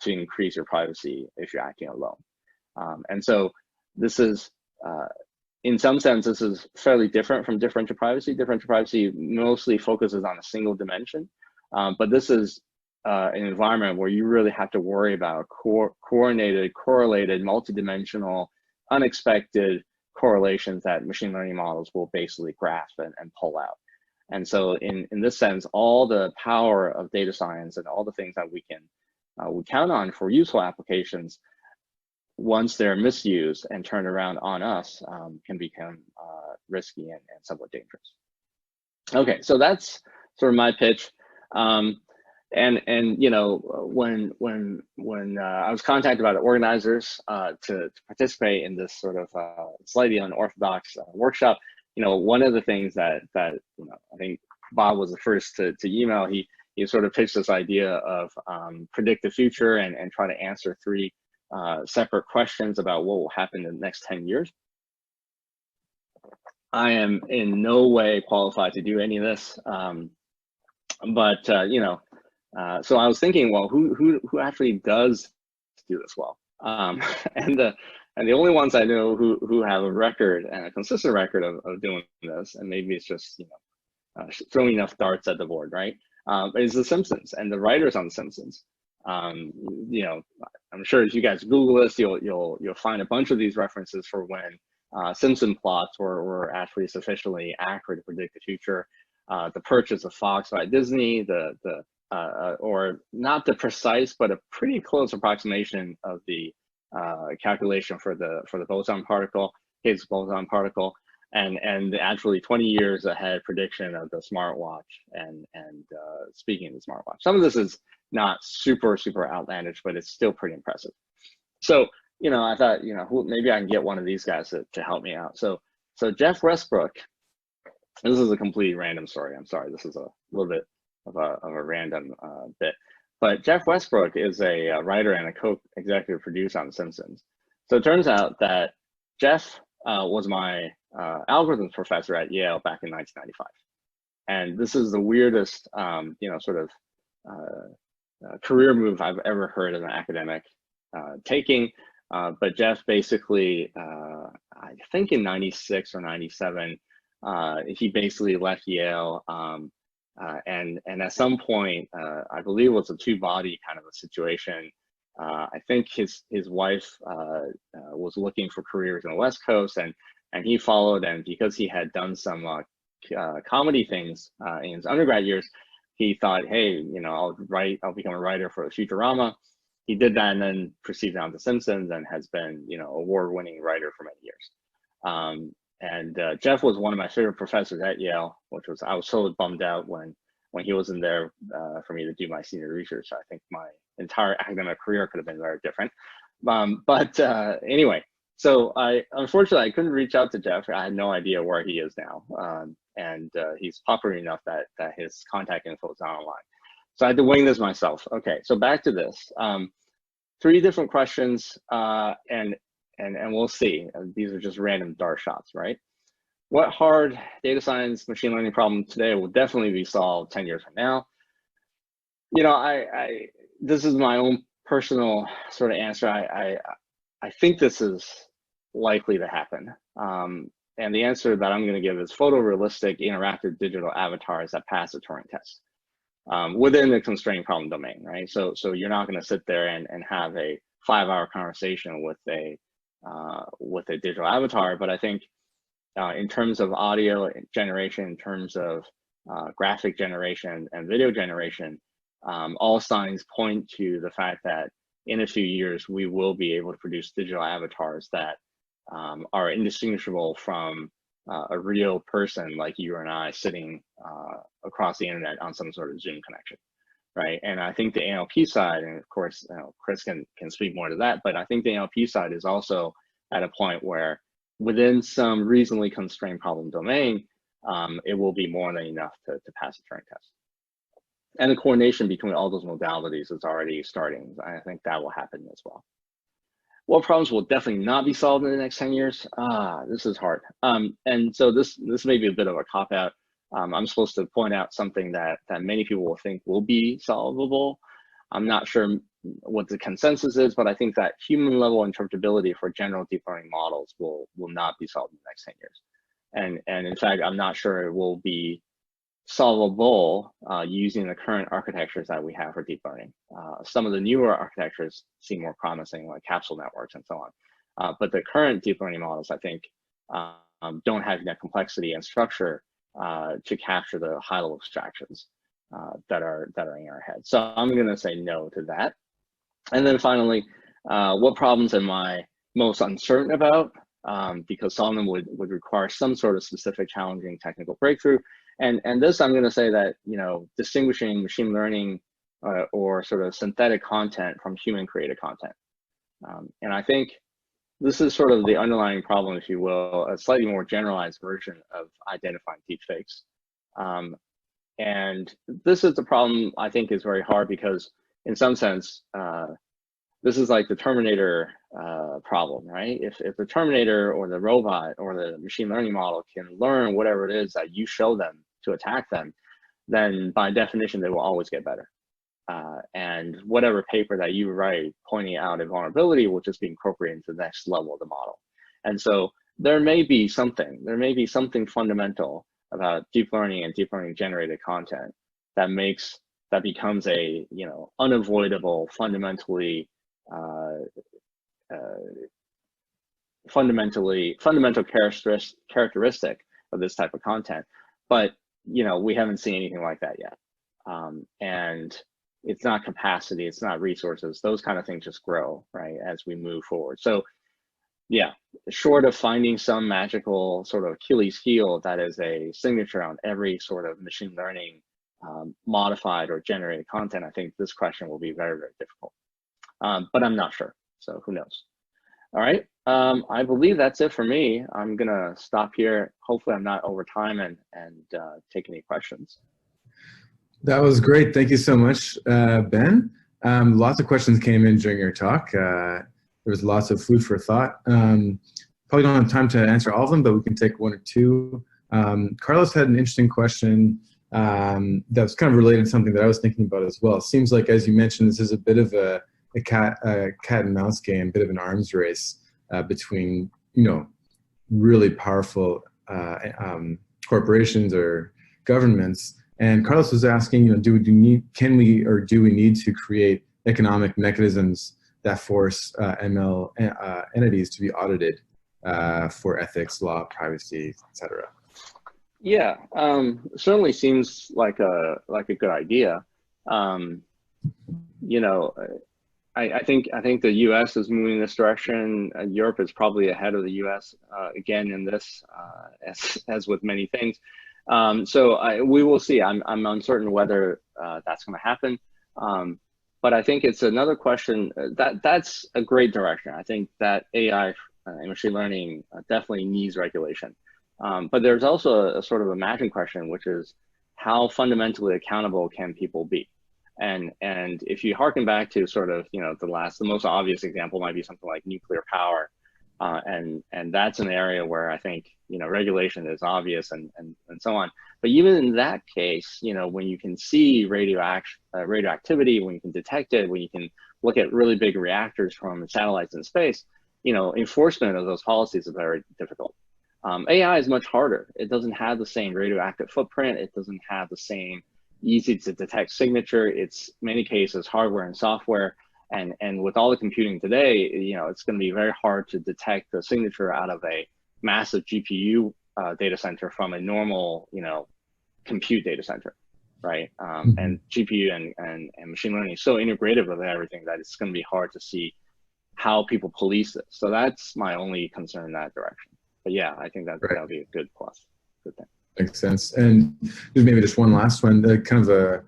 to increase your privacy if you're acting alone. And so this is, in some sense, this is fairly different from differential privacy. Differential privacy mostly focuses on a single dimension, but this is an environment where you really have to worry about coordinated, correlated, multidimensional, unexpected correlations that machine learning models will basically grasp and pull out. And so in this sense, all the power of data science and all the things that we count on for useful applications, once they're misused and turned around on us, can become risky and somewhat dangerous. Okay, so that's sort of my pitch. And you know, when I was contacted by the organizers to participate in this sort of slightly unorthodox workshop, you know, one of the things that you know, I think Bob was the first to email. He sort of pitched this idea of predict the future and try to answer 3 separate questions about what will happen in the next 10 years. I am in no way qualified to do any of this, but you know, so I was thinking, well, who actually does do this well? And the only ones I know who have a record and a consistent record of doing this, and maybe it's just, you know, throwing enough darts at the board, right? Is The Simpsons and the writers on The Simpsons. You know, I'm sure if you guys Google this, you'll find a bunch of these references for when Simpson plots were actually sufficiently accurate to predict the future. The purchase of Fox by Disney, or not the precise, but a pretty close approximation of the calculation for the boson particle, Higgs boson particle, and actually 20 years ahead prediction of the smartwatch. And speaking of the smartwatch, some of this is not super outlandish, but it's still pretty impressive. So, you know, I thought, you know, maybe I can get one of these guys to help me out. So Jeff Westbrook, this is a completely random story. I'm sorry, this is a little bit of a random bit. But Jeff Westbrook is a writer and a co-executive producer on The Simpsons. So it turns out that Jeff was my algorithms professor at Yale back in 1995. And this is the weirdest, you know, sort of career move I've ever heard of an academic taking. But Jeff basically, I think in 96 or 97, he basically left Yale. And at some point, I believe it was a two-body kind of a situation. I think his wife was looking for careers in the West Coast, and he followed. And because he had done some comedy things in his undergrad years, he thought, hey, you know, I'll become a writer for Futurama. He did that and then proceeded on to Simpsons and has been, you know, award-winning writer for many years. And Jeff was one of my favorite professors at Yale, I was so bummed out when he wasn't there for me to do my senior research. I think my entire academic career could have been very different. But anyway, so unfortunately, I couldn't reach out to Jeff. I had no idea where he is now. And he's popular enough that his contact info is not online. So I had to wing this myself. Okay, so back to this. 3 different questions, and we'll see. These are just random dart shots, right? What hard data science machine learning problem today will definitely be solved 10 years from now? You know, this is my own personal sort of answer. I think this is likely to happen. And the answer that I'm going to give is photorealistic interactive digital avatars that pass the Turing test within the constrained problem domain, right? So you're not going to sit there and have a 5-hour conversation with a digital avatar, but I think in terms of audio generation, in terms of graphic generation and video generation, all signs point to the fact that in a few years, we will be able to produce digital avatars that are indistinguishable from a real person like you and I sitting across the internet on some sort of Zoom connection, right? And I think the NLP side, and of course, Chris can speak more to that, but I think the NLP side is also at a point where within some reasonably constrained problem domain, it will be more than enough to pass a Turing test. And the coordination between all those modalities is already starting. I think that will happen as well. What problems will definitely not be solved in the next 10 years? This is hard. And so this may be a bit of a cop-out. I'm supposed to point out something that many people will think will be solvable. I'm not sure what the consensus is, but I think that human level interpretability for general deep learning models will not be solved in the next 10 years. And in fact, I'm not sure it will be solvable using the current architectures that we have for deep learning. Some of the newer architectures seem more promising, like capsule networks and so on. But the current deep learning models, I think, don't have that complexity and structure to capture the high-level abstractions that are in our head. So I'm going to say no to that. And then finally, what problems am I most uncertain about? Because solving them would require some sort of specific challenging technical breakthrough. And this, I'm going to say that, distinguishing machine learning or sort of synthetic content from human created content. And I think this is sort of the underlying problem, if you will, a slightly more generalized version of identifying deepfakes. And this is the problem I think is very hard because in some sense, this is like the Terminator problem, right? If the Terminator or the robot or the machine learning model can learn whatever it is that you show them to attack them, then by definition, they will always get better. And whatever paper that you write pointing out a vulnerability will just be incorporated into the next level of the model. And so there may be something fundamental about deep learning and deep learning generated content that becomes a unavoidable fundamental characteristic of this type of content, but we haven't seen anything like that yet. And it's not capacity, it's not resources, those kind of things just grow, right, as we move forward. So yeah, short of finding some magical sort of Achilles heel that is a signature on every sort of machine learning modified or generated content, I think this question will be very, very difficult. But I'm not sure, so who knows? All right, I believe that's it for me. I'm gonna stop here. Hopefully I'm not over time and take any questions. That was great. Thank you so much, Ben. Lots of questions came in during your talk. There was lots of food for thought. Probably don't have time to answer all of them, but we can take one or two. Carlos had an interesting question that was kind of related to something that I was thinking about as well. It seems like, as you mentioned, this is a bit of a cat and mouse game, a bit of an arms race between really powerful corporations or governments. And Carlos was asking, do we need to create economic mechanisms that force ML entities to be audited for ethics, law, privacy, etc.? Yeah, certainly seems like a good idea. I think the U.S. is moving in this direction. Europe is probably ahead of the U.S. Again in this, as with many things. So we will see. I'm uncertain whether that's going to happen. But I think it's another question that's a great direction. I think that AI and machine learning definitely needs regulation. But there's also a sort of imagined question, which is how fundamentally accountable can people be? And if you harken back to sort of, the most obvious example might be something like nuclear power. And that's an area where I think, regulation is obvious and so on. But even in that case, when you can see radioactivity, when you can detect it, when you can look at really big reactors from satellites in space, enforcement of those policies is very difficult. AI is much harder. It doesn't have the same radioactive footprint. It doesn't have the same easy to detect signature. It's many cases hardware and software. And with all the computing today, it's going to be very hard to detect the signature out of a massive GPU data center from a normal, compute data center. right? And GPU and machine learning is so integrated with everything that it's going to be hard to see how people police it. So that's my only concern in that direction. But yeah, I think that that'll be a good plus. Good thing. Makes sense. And maybe just one last one, kind of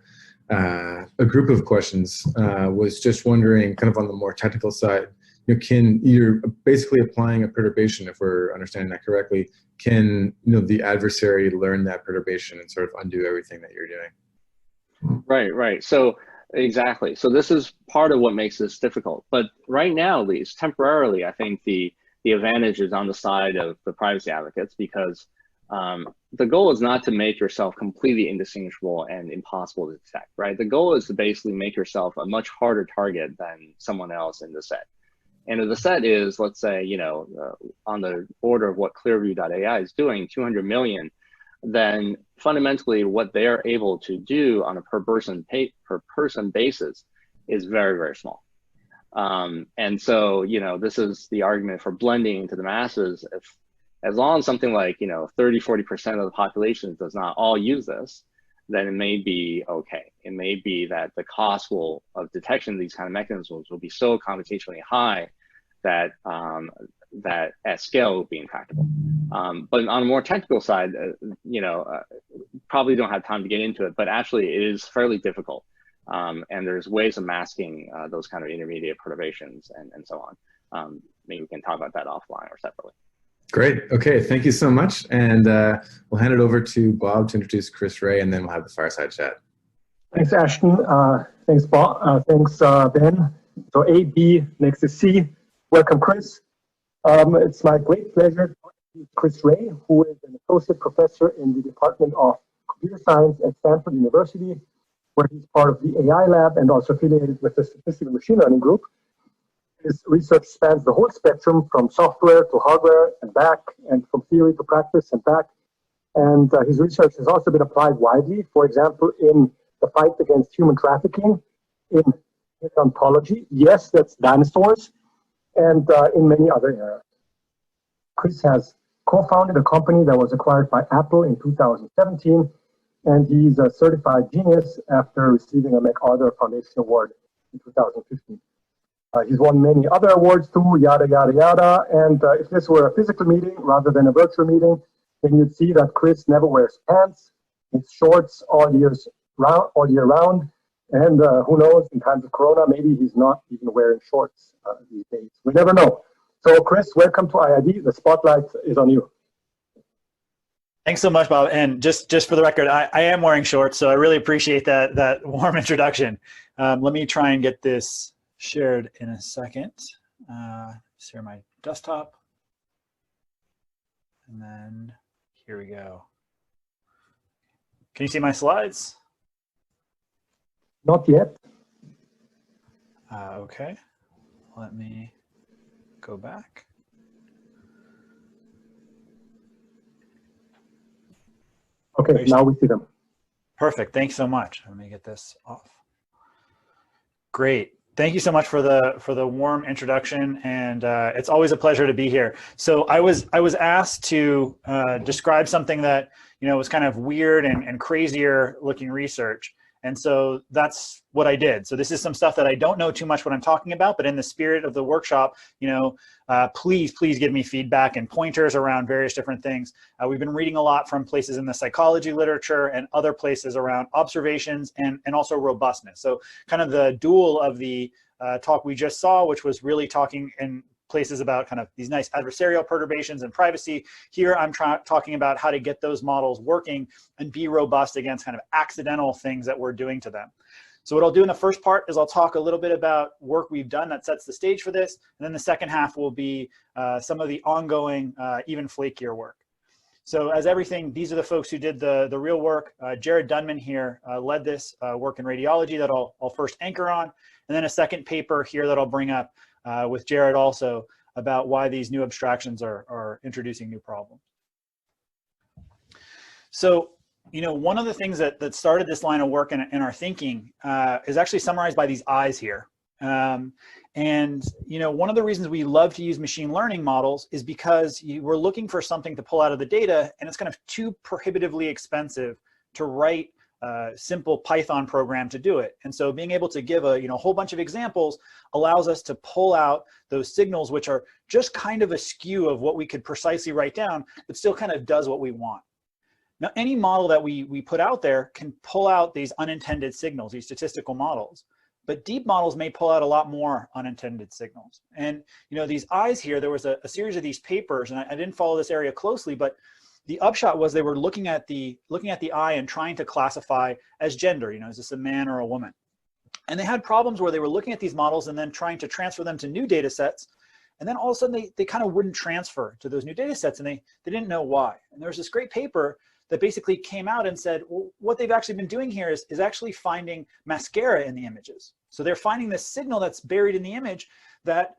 a group of questions. Was just wondering, kind of on the more technical side, you're basically applying a perturbation, if we're understanding that correctly, can the adversary learn that perturbation and sort of undo everything that you're doing? Right. So exactly. So this is part of what makes this difficult. But right now, at least temporarily, I think the advantage is on the side of the privacy advocates, because the goal is not to make yourself completely indistinguishable and impossible to detect, right? The goal is to basically make yourself a much harder target than someone else in the set. And if the set is, let's say, on the order of what Clearview.ai is doing, 200 million, then fundamentally what they're able to do on a per person basis is very, very small. And so, this is the argument for blending into the masses. As long as something like, 30–40% of the population does not all use this, then it may be okay. It may be that the cost of detection of these kind of mechanisms will be so computationally high that that at scale will be intractable. But on a more technical side, probably don't have time to get into it, but actually it is fairly difficult. And there's ways of masking those kind of intermediate perturbations and so on. Maybe we can talk about that offline or separately. Great. Okay. Thank you so much. And we'll hand it over to Bob to introduce Chris Ray, and then we'll have the fireside chat. Thanks, Ashton. Thanks, Bob. Thanks, Ben. So A, B, next is C. Welcome, Chris. It's my great pleasure to introduce Chris Ray, who is an associate professor in the Department of Computer Science at Stanford University, where he's part of the AI lab and also affiliated with the Statistical Machine Learning Group. His research spans the whole spectrum from software to hardware and back, and from theory to practice and back. And his research has also been applied widely, for example, in the fight against human trafficking, in ontology, yes, that's dinosaurs, and in many other areas. Chris has co-founded a company that was acquired by Apple in 2017, and he's a certified genius after receiving a MacArthur Foundation Award in 2015. He's won many other awards too, yada, yada, yada. And if this were a physical meeting rather than a virtual meeting, then you'd see that Chris never wears pants. He's shorts all year round. And who knows, in times of Corona, maybe he's not even wearing shorts these days. We never know. So Chris, welcome to IID. The spotlight is on you. Thanks so much, Bob. And just for the record, I am wearing shorts, so I really appreciate that warm introduction. Let me try and get this shared in a second. Share my desktop. And then here we go. Can you see my slides? Not yet. Okay. Let me go back. Okay, now we see them. Perfect. Thanks so much. Let me get this off. Great. Thank you so much for the warm introduction, and it's always a pleasure to be here. So I was asked to describe something that was kind of weird and crazier looking research, and so that's what I did. So this is some stuff that I don't know too much what I'm talking about, but in the spirit of the workshop, please give me feedback and pointers around various different things. We've been reading a lot from places in the psychology literature and other places around observations and also robustness. So kind of the dual of the talk we just saw, which was really talking in places about kind of these nice adversarial perturbations and privacy. Here I'm talking about how to get those models working and be robust against kind of accidental things that we're doing to them. So what I'll do in the first part is I'll talk a little bit about work we've done that sets the stage for this. And then the second half will be some of the ongoing, even flakier work. So as everything, these are the folks who did the real work. Jared Dunman here led this work in radiology that I'll first anchor on. And then a second paper here that I'll bring up with Jared also about why these new abstractions are introducing new problems. So, one of the things that started this line of work in our thinking is actually summarized by these eyes here. And one of the reasons we love to use machine learning models is because we're looking for something to pull out of the data, and it's kind of too prohibitively expensive to write simple Python program to do it. And so being able to give a whole bunch of examples allows us to pull out those signals, which are just kind of a skew of what we could precisely write down, but still kind of does what we want. Now, any model that we put out there can pull out these unintended signals, these statistical models. But deep models may pull out a lot more unintended signals. And these eyes here, there was a series of these papers, and I didn't follow this area closely, but the upshot was they were looking at the eye and trying to classify as gender, is this a man or a woman? And they had problems where they were looking at these models and then trying to transfer them to new data sets. And then all of a sudden they kind of wouldn't transfer to those new data sets, and they didn't know why. And there was this great paper that basically came out and said, well, what they've actually been doing here is actually finding mascara in the images. So they're finding this signal that's buried in the image that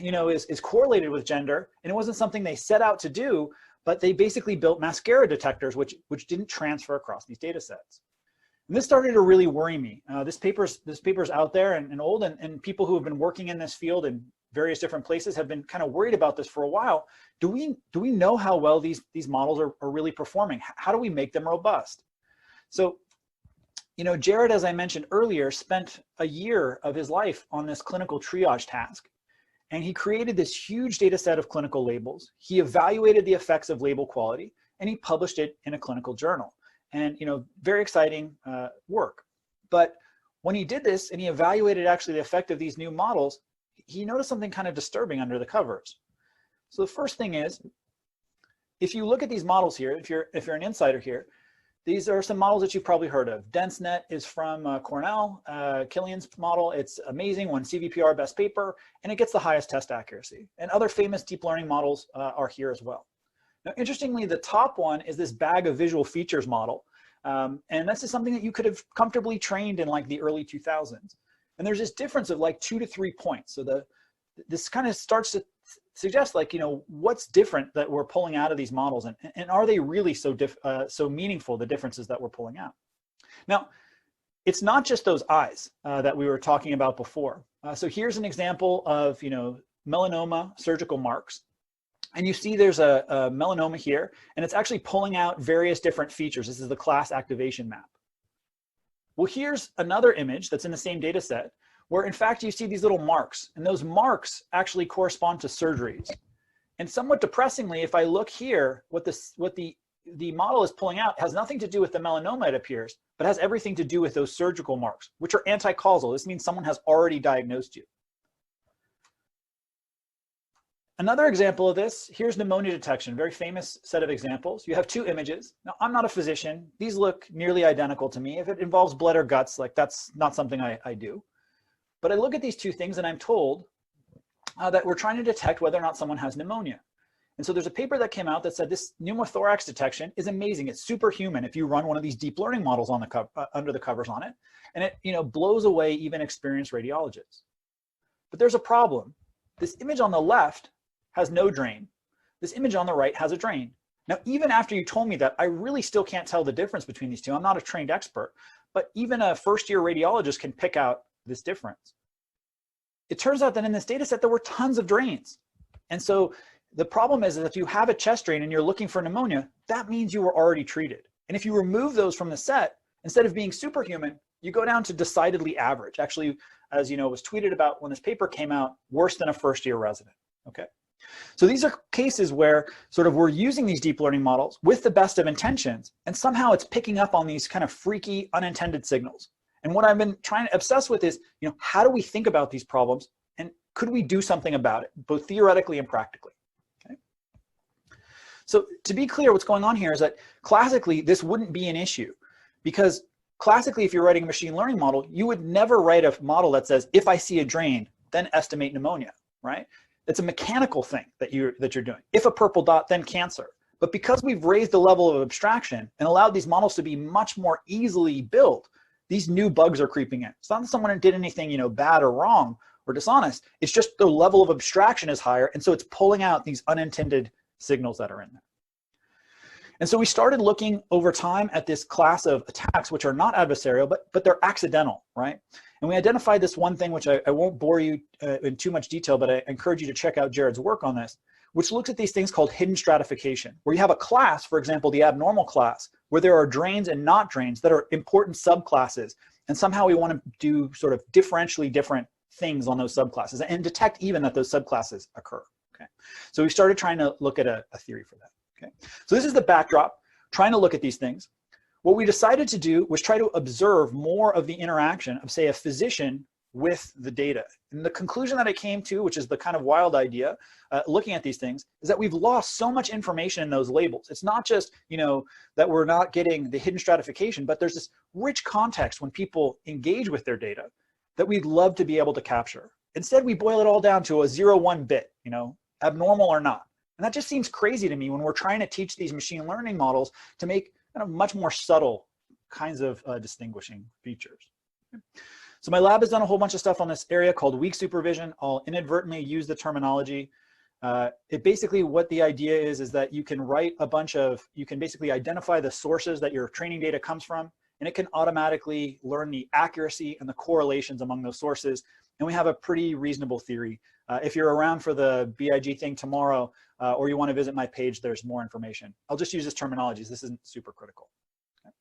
is correlated with gender, and it wasn't something they set out to do, but they basically built mascara detectors which didn't transfer across these data sets. And this started to really worry me. This paper's out there and old, and people who have been working in this field in various different places have been kind of worried about this for a while. Do we know how well these models are really performing? How do we make them robust? So, Jared, as I mentioned earlier, spent a year of his life on this clinical triage task. And he created this huge data set of clinical labels. He evaluated the effects of label quality, and he published it in a clinical journal. And very exciting work. But when he did this and he evaluated actually the effect of these new models, he noticed something kind of disturbing under the covers. So the first thing is, if you look at these models here, if you're an insider here, these are some models that you've probably heard of. DenseNet is from Cornell, Killian's model. It's amazing, won CVPR best paper, and it gets the highest test accuracy. And other famous deep learning models are here as well. Now, interestingly, the top one is this bag of visual features model. And this is something that you could have comfortably trained in like the early 2000s. And there's this difference of like 2 to 3 points. So this kind of starts to suggest like, what's different that we're pulling out of these models, and are they really so meaningful, the differences that we're pulling out? Now, it's not just those eyes that we were talking about before. So here's an example of, melanoma surgical marks. And you see there's a melanoma here, and it's actually pulling out various different features. This is the class activation map. Well, here's another image that's in the same data set where in fact you see these little marks, and those marks actually correspond to surgeries. And somewhat depressingly, if I look here, what the model is pulling out has nothing to do with the melanoma, it appears, but has everything to do with those surgical marks, which are anti-causal. This means someone has already diagnosed you. Another example of this, here's pneumonia detection, very famous set of examples. You have 2 images. Now, I'm not a physician. These look nearly identical to me. If it involves blood or guts, like that's not something I do. But I look at these 2 things and I'm told that we're trying to detect whether or not someone has pneumonia. And so there's a paper that came out that said this pneumothorax detection is amazing. It's superhuman if you run one of these deep learning models on the under the covers on it, and it blows away even experienced radiologists. But there's a problem. This image on the left has no drain. This image on the right has a drain. Now, even after you told me that, I really still can't tell the difference between these 2. I'm not a trained expert, but even a first-year radiologist can pick out this difference. It turns out that in this data set, there were tons of drains. And so the problem is that if you have a chest drain and you're looking for pneumonia, that means you were already treated. And if you remove those from the set, instead of being superhuman, you go down to decidedly average. Actually, as was tweeted about when this paper came out, worse than a first-year resident, okay? So these are cases where sort of we're using these deep learning models with the best of intentions, and somehow it's picking up on these kind of freaky unintended signals. And what I've been trying to obsess with is, how do we think about these problems, and could we do something about it, both theoretically and practically? Okay. So to be clear, what's going on here is that classically, this wouldn't be an issue, because classically, if you're writing a machine learning model, you would never write a model that says, if I see a drain, then estimate pneumonia, right? It's a mechanical thing that you're doing. If a purple dot, then cancer. But because we've raised the level of abstraction and allowed these models to be much more easily built, these new bugs are creeping in. It's not that someone did anything, bad or wrong or dishonest. It's just the level of abstraction is higher, and so it's pulling out these unintended signals that are in there. And so we started looking over time at this class of attacks, which are not adversarial, but they're accidental, right? And we identified this one thing, which I won't bore you in too much detail, but I encourage you to check out Jared's work on this, which looks at these things called hidden stratification, where you have a class, for example, the abnormal class, where there are drains and not drains that are important subclasses. And somehow we want to do sort of differentially different things on those subclasses and detect even that those subclasses occur. Okay, so we started trying to look at a theory for that. Okay, so this is the backdrop, trying to look at these things. What we decided to do was try to observe more of the interaction of, say, a physician with the data. And the conclusion that I came to, which is the kind of wild idea, looking at these things, is that we've lost so much information in those labels. It's not just, you know, that we're not getting the hidden stratification, but there's this rich context when people engage with their data that we'd love to be able to capture. Instead, we boil it all down to a 0-1 bit, you know, abnormal or not. And that just seems crazy to me when we're trying to teach these machine learning models to make kind of much more subtle kinds of distinguishing features. So my lab has done a whole bunch of stuff on this area called weak supervision. I'll inadvertently use the terminology. It basically, what the idea is that you can write a bunch of, you can basically identify the sources that your training data comes from, and it can automatically learn the accuracy and the correlations among those sources. And we have a pretty reasonable theory. If you're around for the BIG thing tomorrow, or you want to visit my page, there's more information. I'll just use this terminology. This isn't super critical. Okay.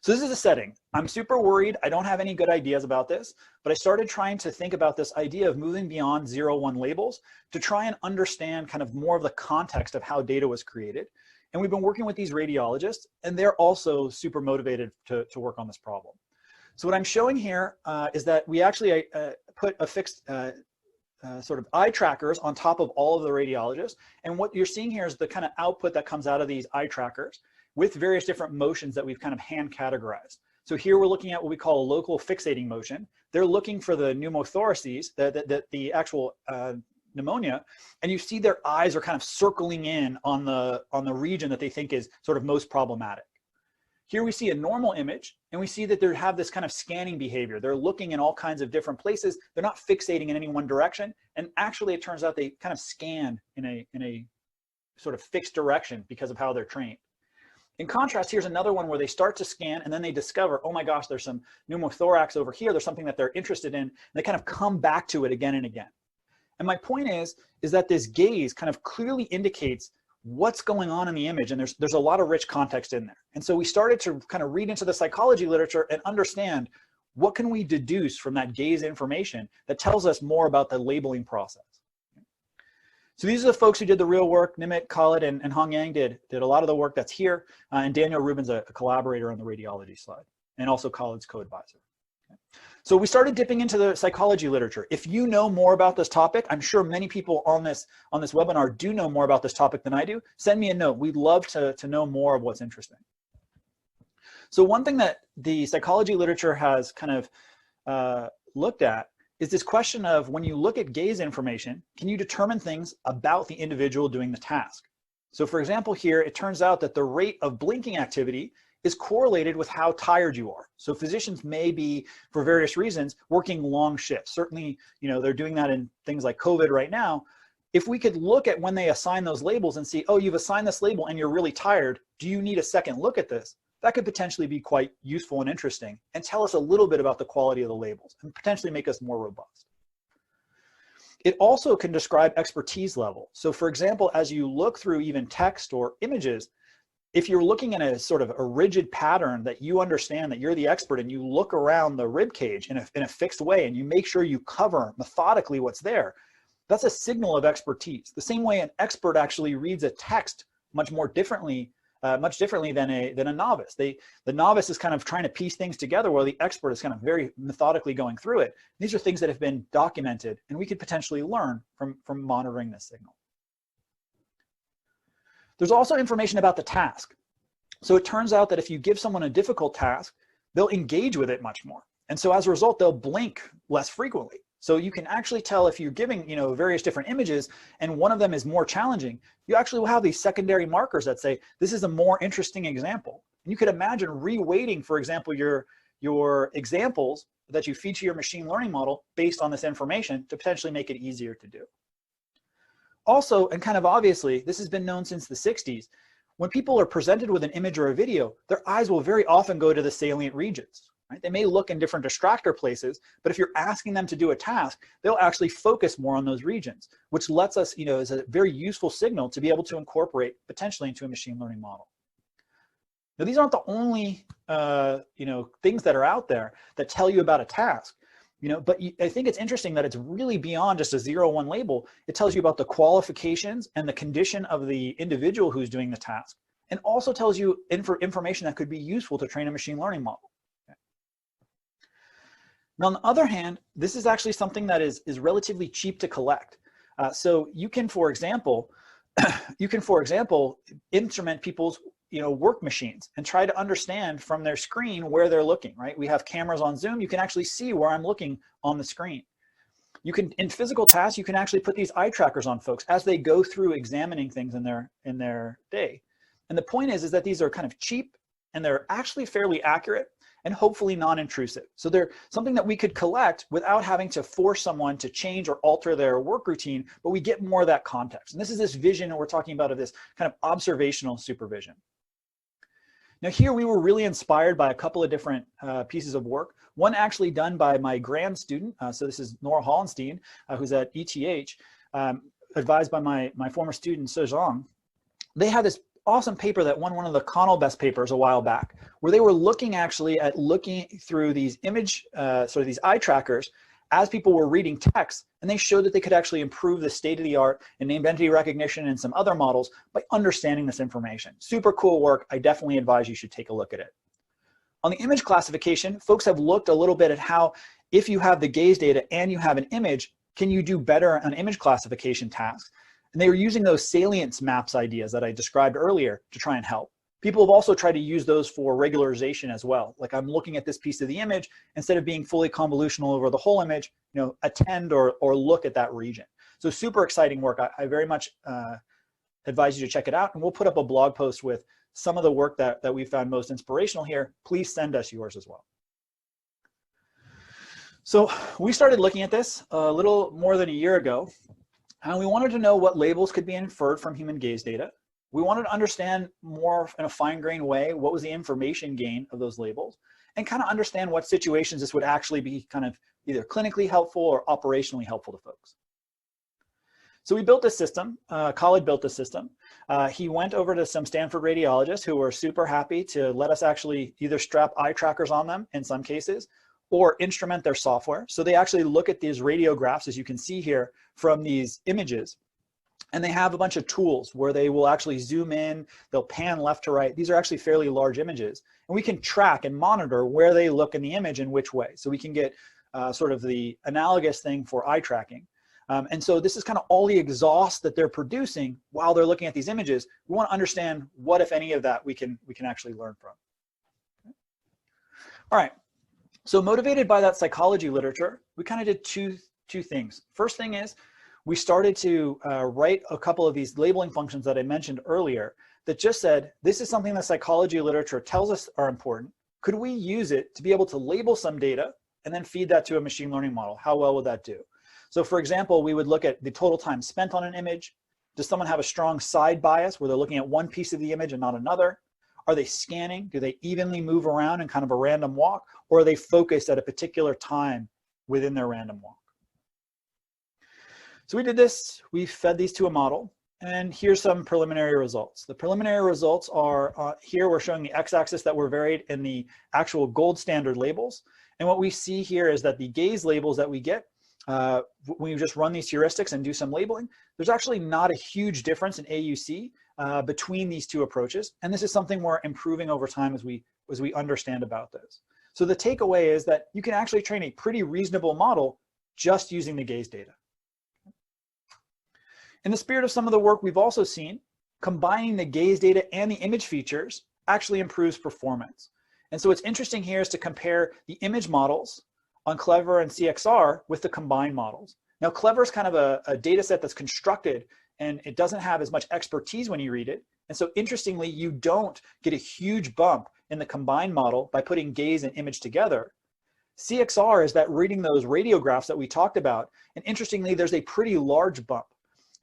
So this is the setting. I'm super worried. I don't have any good ideas about this, but I started trying to think about this idea of moving beyond 0-1 labels to try and understand kind of more of the context of how data was created. And we've been working with these radiologists, and they're also super motivated to work on this problem. So what I'm showing here is that we actually put a fixed sort of eye trackers on top of all of the radiologists. And what you're seeing here is the kind of output that comes out of these eye trackers with various different motions that we've kind of hand categorized. So here we're looking at what we call a local fixating motion. They're looking for the pneumothoraces, the actual pneumonia, and you see their eyes are kind of circling in on the region that they think is sort of most problematic. Here we see a normal image, and we see that they have this kind of scanning behavior. They're looking in all kinds of different places. They're not fixating in any one direction. And actually, it turns out they kind of scan in a sort of fixed direction because of how they're trained. In contrast, here's another one where they start to scan, and then they discover, oh my gosh, there's some pneumothorax over here. There's something that they're interested in. And they kind of come back to it again and again. And my point is that this gaze kind of clearly indicates what's going on in the image, and there's a lot of rich context in there. And so we started to kind of read into the psychology literature and understand what can we deduce from that gaze information that tells us more about the labeling process. So these are the folks who did the real work. Nimit, Khalid, and Hong Yang did a lot of the work that's here, and Daniel Rubin's a collaborator on the radiology slide, and also Khalid's co-advisor. So we started dipping into the psychology literature. If you know more about this topic, I'm sure many people on this webinar do know more about this topic than I do. Send me a note. We'd love to know more of what's interesting. So one thing that the psychology literature has kind of looked at is this question of, when you look at gaze information, can you determine things about the individual doing the task? So for example, here, it turns out that the rate of blinking activity is correlated with how tired you are. So physicians may be, for various reasons, working long shifts. Certainly, you know, they're doing that in things like COVID right now. If we could look at when they assign those labels and see, oh, you've assigned this label and you're really tired, do you need a second look at this? That could potentially be quite useful and interesting and tell us a little bit about the quality of the labels and potentially make us more robust. It also can describe expertise level. So for example, as you look through even text or images, if you're looking at a sort of a rigid pattern that you understand that you're the expert, and you look around the rib cage in a fixed way and you make sure you cover methodically what's there, that's a signal of expertise. The same way an expert actually reads a text much differently than a novice. The novice is kind of trying to piece things together, while the expert is kind of very methodically going through it. These are things that have been documented, and we could potentially learn from monitoring this signal. There's also information about the task. So it turns out that if you give someone a difficult task, they'll engage with it much more. And so as a result, they'll blink less frequently. So you can actually tell if you're giving, various different images and one of them is more challenging, you actually will have these secondary markers that say, this is a more interesting example. And you could imagine reweighting, for example, your examples that you feed to your machine learning model based on this information to potentially make it easier to do. Also, and kind of obviously, this has been known since the 60s, when people are presented with an image or a video, their eyes will very often go to the salient regions. right? They may look in different distractor places, but if you're asking them to do a task, they'll actually focus more on those regions, which lets us, is a very useful signal to be able to incorporate potentially into a machine learning model. Now, these aren't the only, things that are out there that tell you about a task. But I think it's interesting that it's really beyond just a 0-1 label. It tells you about the qualifications and the condition of the individual who's doing the task, and also tells you information that could be useful to train a machine learning model. Okay. Now, on the other hand, this is actually something that is relatively cheap to collect. So you can, for example, instrument people's work machines and try to understand from their screen where they're looking, right? We have cameras on Zoom. You can actually see where I'm looking on the screen. You can, in physical tasks, you can actually put these eye trackers on folks as they go through examining things in their day. And the point is that these are kind of cheap and they're actually fairly accurate and hopefully non-intrusive. So they're something that we could collect without having to force someone to change or alter their work routine, but we get more of that context. And this is this vision that we're talking about of this kind of observational supervision. Now here we were really inspired by a couple of different pieces of work. One actually done by my grad student. So this is Nora Hollenstein, who's at ETH, advised by my former student, Sejong. They had this awesome paper that won one of the Connell Best papers a while back, where they were looking through these these eye trackers as people were reading text, and they showed that they could actually improve the state of the art in named entity recognition and some other models by understanding this information. Super cool work. I definitely advise you should take a look at it. On the image classification, folks have looked a little bit at how, if you have the gaze data and you have an image, can you do better on image classification tasks? And they were using those salience maps ideas that I described earlier to try and help. People have also tried to use those for regularization as well. Like, I'm looking at this piece of the image, instead of being fully convolutional over the whole image, attend or look at that region. So super exciting work. I very much advise you to check it out. And we'll put up a blog post with some of the work that we found most inspirational here. Please send us yours as well. So we started looking at this a little more than a year ago, and we wanted to know what labels could be inferred from human gaze data. We wanted to understand more in a fine-grained way what was the information gain of those labels, and kind of understand what situations this would actually be kind of either clinically helpful or operationally helpful to folks. So we built this system. Khalid built this system. He went over to some Stanford radiologists who were super happy to let us actually either strap eye trackers on them in some cases, or instrument their software. So they actually look at these radiographs, as you can see here, from these images. And they have a bunch of tools where they will actually zoom in, they'll pan left to right. These are actually fairly large images. And we can track and monitor where they look in the image and which way. So we can get sort of the analogous thing for eye tracking. And so this is kind of all the exhaust that they're producing while they're looking at these images. We want to understand what, if any, of that we can actually learn from. Okay. All right. So motivated by that psychology literature, we kind of did two things. First thing is, we started to write a couple of these labeling functions that I mentioned earlier that just said, this is something the psychology literature tells us are important. Could we use it to be able to label some data and then feed that to a machine learning model? How well would that do? So for example, we would look at the total time spent on an image. Does someone have a strong side bias where they're looking at one piece of the image and not another? Are they scanning? Do they evenly move around in kind of a random walk? Or are they focused at a particular time within their random walk? So we did this, we fed these to a model, and here's some preliminary results. The preliminary results are, here we're showing the x-axis that were varied in the actual gold standard labels. And what we see here is that the gaze labels that we get, when you just run these heuristics and do some labeling, there's actually not a huge difference in AUC between these two approaches. And this is something we're improving over time as we understand about this. So the takeaway is that you can actually train a pretty reasonable model just using the gaze data. In the spirit of some of the work we've also seen, combining the gaze data and the image features actually improves performance. And so what's interesting here is to compare the image models on Clever and CXR with the combined models. Now, Clever is kind of a data set that's constructed, and it doesn't have as much expertise when you read it. And so interestingly, you don't get a huge bump in the combined model by putting gaze and image together. CXR is that reading those radiographs that we talked about, and interestingly, there's a pretty large bump.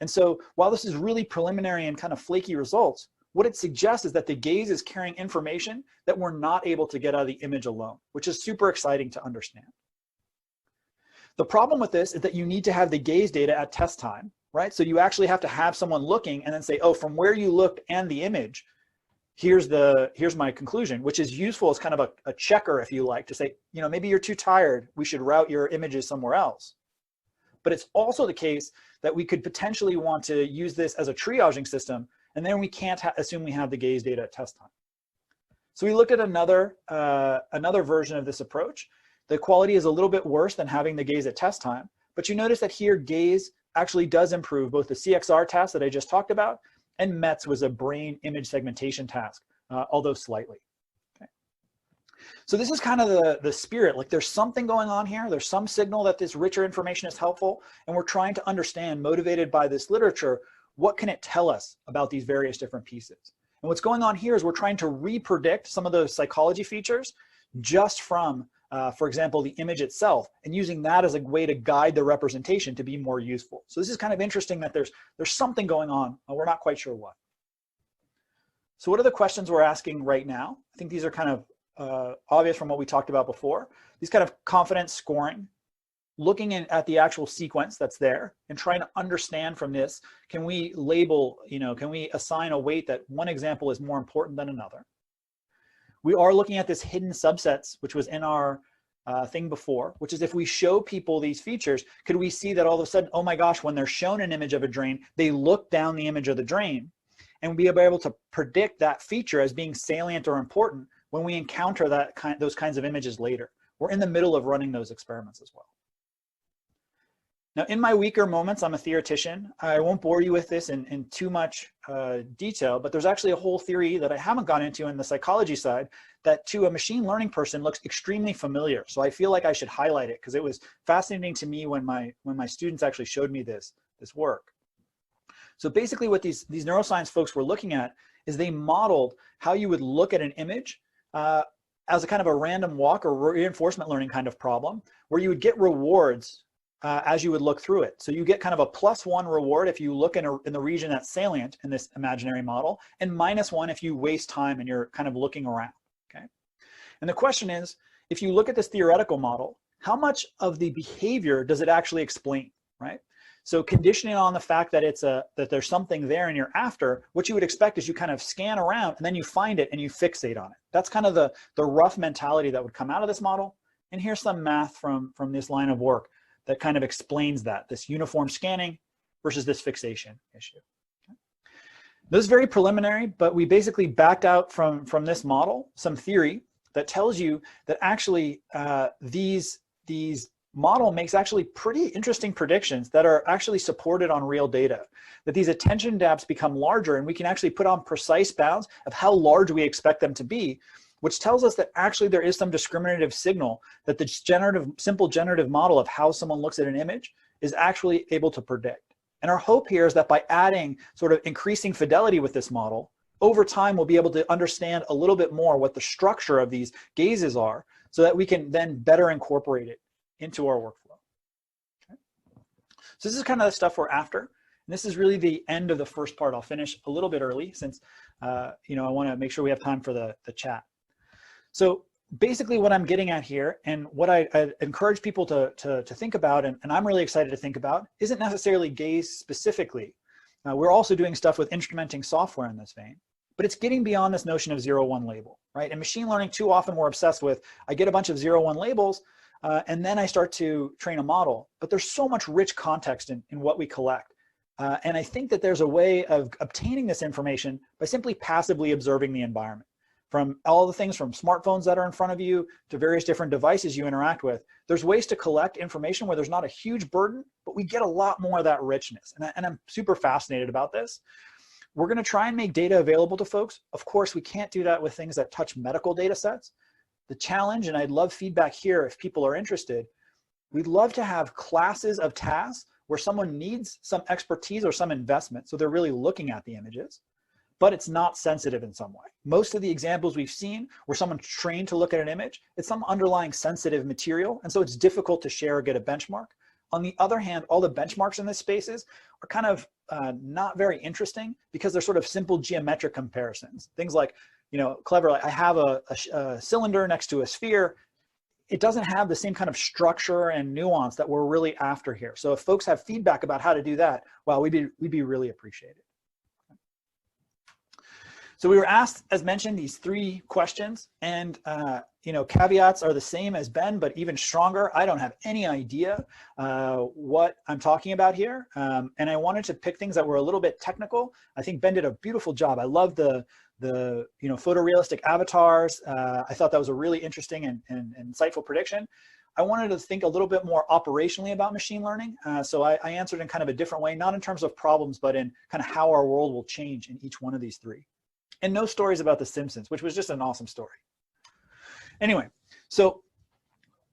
And so while this is really preliminary and kind of flaky results, what it suggests is that the gaze is carrying information that we're not able to get out of the image alone, which is super exciting to understand. The problem with this is that you need to have the gaze data at test time, right? So you actually have to have someone looking and then say, oh, from where you looked and the image, here's my conclusion, which is useful as kind of a checker, if you like, to say, you know, maybe you're too tired, we should route your images somewhere else. But it's also the case that we could potentially want to use this as a triaging system, and then we can't assume we have the gaze data at test time. So we looked at another version of this approach. The quality is a little bit worse than having the gaze at test time, but you notice that here gaze actually does improve both the CXR task that I just talked about, and METS was a brain image segmentation task, although slightly. Okay. So this is kind of the spirit, like there's something going on here, there's some signal that this richer information is helpful, and we're trying to understand, motivated by this literature, what can it tell us about these various different pieces. And what's going on here is we're trying to repredict some of those psychology features just from, for example, the image itself, and using that as a way to guide the representation to be more useful. So this is kind of interesting that there's something going on. We're not quite sure what. So what are the questions we're asking right now? I think these are kind of obvious from what we talked about before. These kind of confidence scoring, looking at the actual sequence that's there and trying to understand from this, can we label, can we assign a weight that one example is more important than another? We are looking at this hidden subsets, which was in our thing before, which is if we show people these features, could we see that all of a sudden, oh my gosh, when they're shown an image of a drain, they look down the image of the drain, and be able to predict that feature as being salient or important when we encounter those kinds of images later. We're in the middle of running those experiments as well. Now, in my weaker moments, I'm a theoretician. I won't bore you with this in too much detail, but there's actually a whole theory that I haven't gone into in the psychology side that to a machine learning person looks extremely familiar. So I feel like I should highlight it because it was fascinating to me when my students actually showed me this work. So basically what these neuroscience folks were looking at is they modeled how you would look at an image as a kind of a random walk or reinforcement learning kind of problem, where you would get rewards as you would look through it. So you get kind of a +1 reward if you look in the region that's salient in this imaginary model, and -1 if you waste time and you're kind of looking around, okay? And the question is, if you look at this theoretical model, how much of the behavior does it actually explain, right? So conditioning on the fact that that there's something there and you're after, what you would expect is you kind of scan around and then you find it and you fixate on it. That's kind of the rough mentality that would come out of this model. And here's some math from this line of work that kind of explains that, this uniform scanning versus this fixation issue. Okay. This is very preliminary, but we basically backed out from this model some theory that tells you that actually these model makes actually pretty interesting predictions that are actually supported on real data, that these attention depths become larger and we can actually put on precise bounds of how large we expect them to be, which tells us that actually there is some discriminative signal that the simple generative model of how someone looks at an image is actually able to predict. And our hope here is that by adding sort of increasing fidelity with this model, over time we'll be able to understand a little bit more what the structure of these gazes are so that we can then better incorporate it into our workflow. Okay. So this is kind of the stuff we're after. And this is really the end of the first part. I'll finish a little bit early since I want to make sure we have time for the chat. So basically what I'm getting at here and what I encourage people to think about, and I'm really excited to think about, isn't necessarily gaze specifically. We're also doing stuff with instrumenting software in this vein, but it's getting beyond this notion of 0-1 label, right? In machine learning, too often we're obsessed with, I get a bunch of 0-1 labels, and then I start to train a model, but there's so much rich context in what we collect. And I think that there's a way of obtaining this information by simply passively observing the environment. From all the things from smartphones that are in front of you to various different devices you interact with, there's ways to collect information where there's not a huge burden, but we get a lot more of that richness. And I'm super fascinated about this. We're going to try and make data available to folks. Of course, we can't do that with things that touch medical data sets. The challenge, and I'd love feedback here if people are interested, we'd love to have classes of tasks where someone needs some expertise or some investment, so they're really looking at the images, but it's not sensitive in some way. Most of the examples we've seen where someone's trained to look at an image, it's some underlying sensitive material, and so it's difficult to share or get a benchmark. On the other hand, all the benchmarks in this spaces are kind of not very interesting because they're sort of simple geometric comparisons. Things like, clever, like I have a cylinder next to a sphere. It doesn't have the same kind of structure and nuance that we're really after here. So if folks have feedback about how to do that, well, we'd be really appreciated. So we were asked, as mentioned, these 3 questions, and caveats are the same as Ben, but even stronger. I don't have any idea what I'm talking about here, and I wanted to pick things that were a little bit technical. I think Ben did a beautiful job. I love the photorealistic avatars. I thought that was a really interesting and insightful prediction. I wanted to think a little bit more operationally about machine learning. So I answered in kind of a different way, not in terms of problems, but in kind of how our world will change in each one of these 3. And no stories about The Simpsons, which was just an awesome story. Anyway, so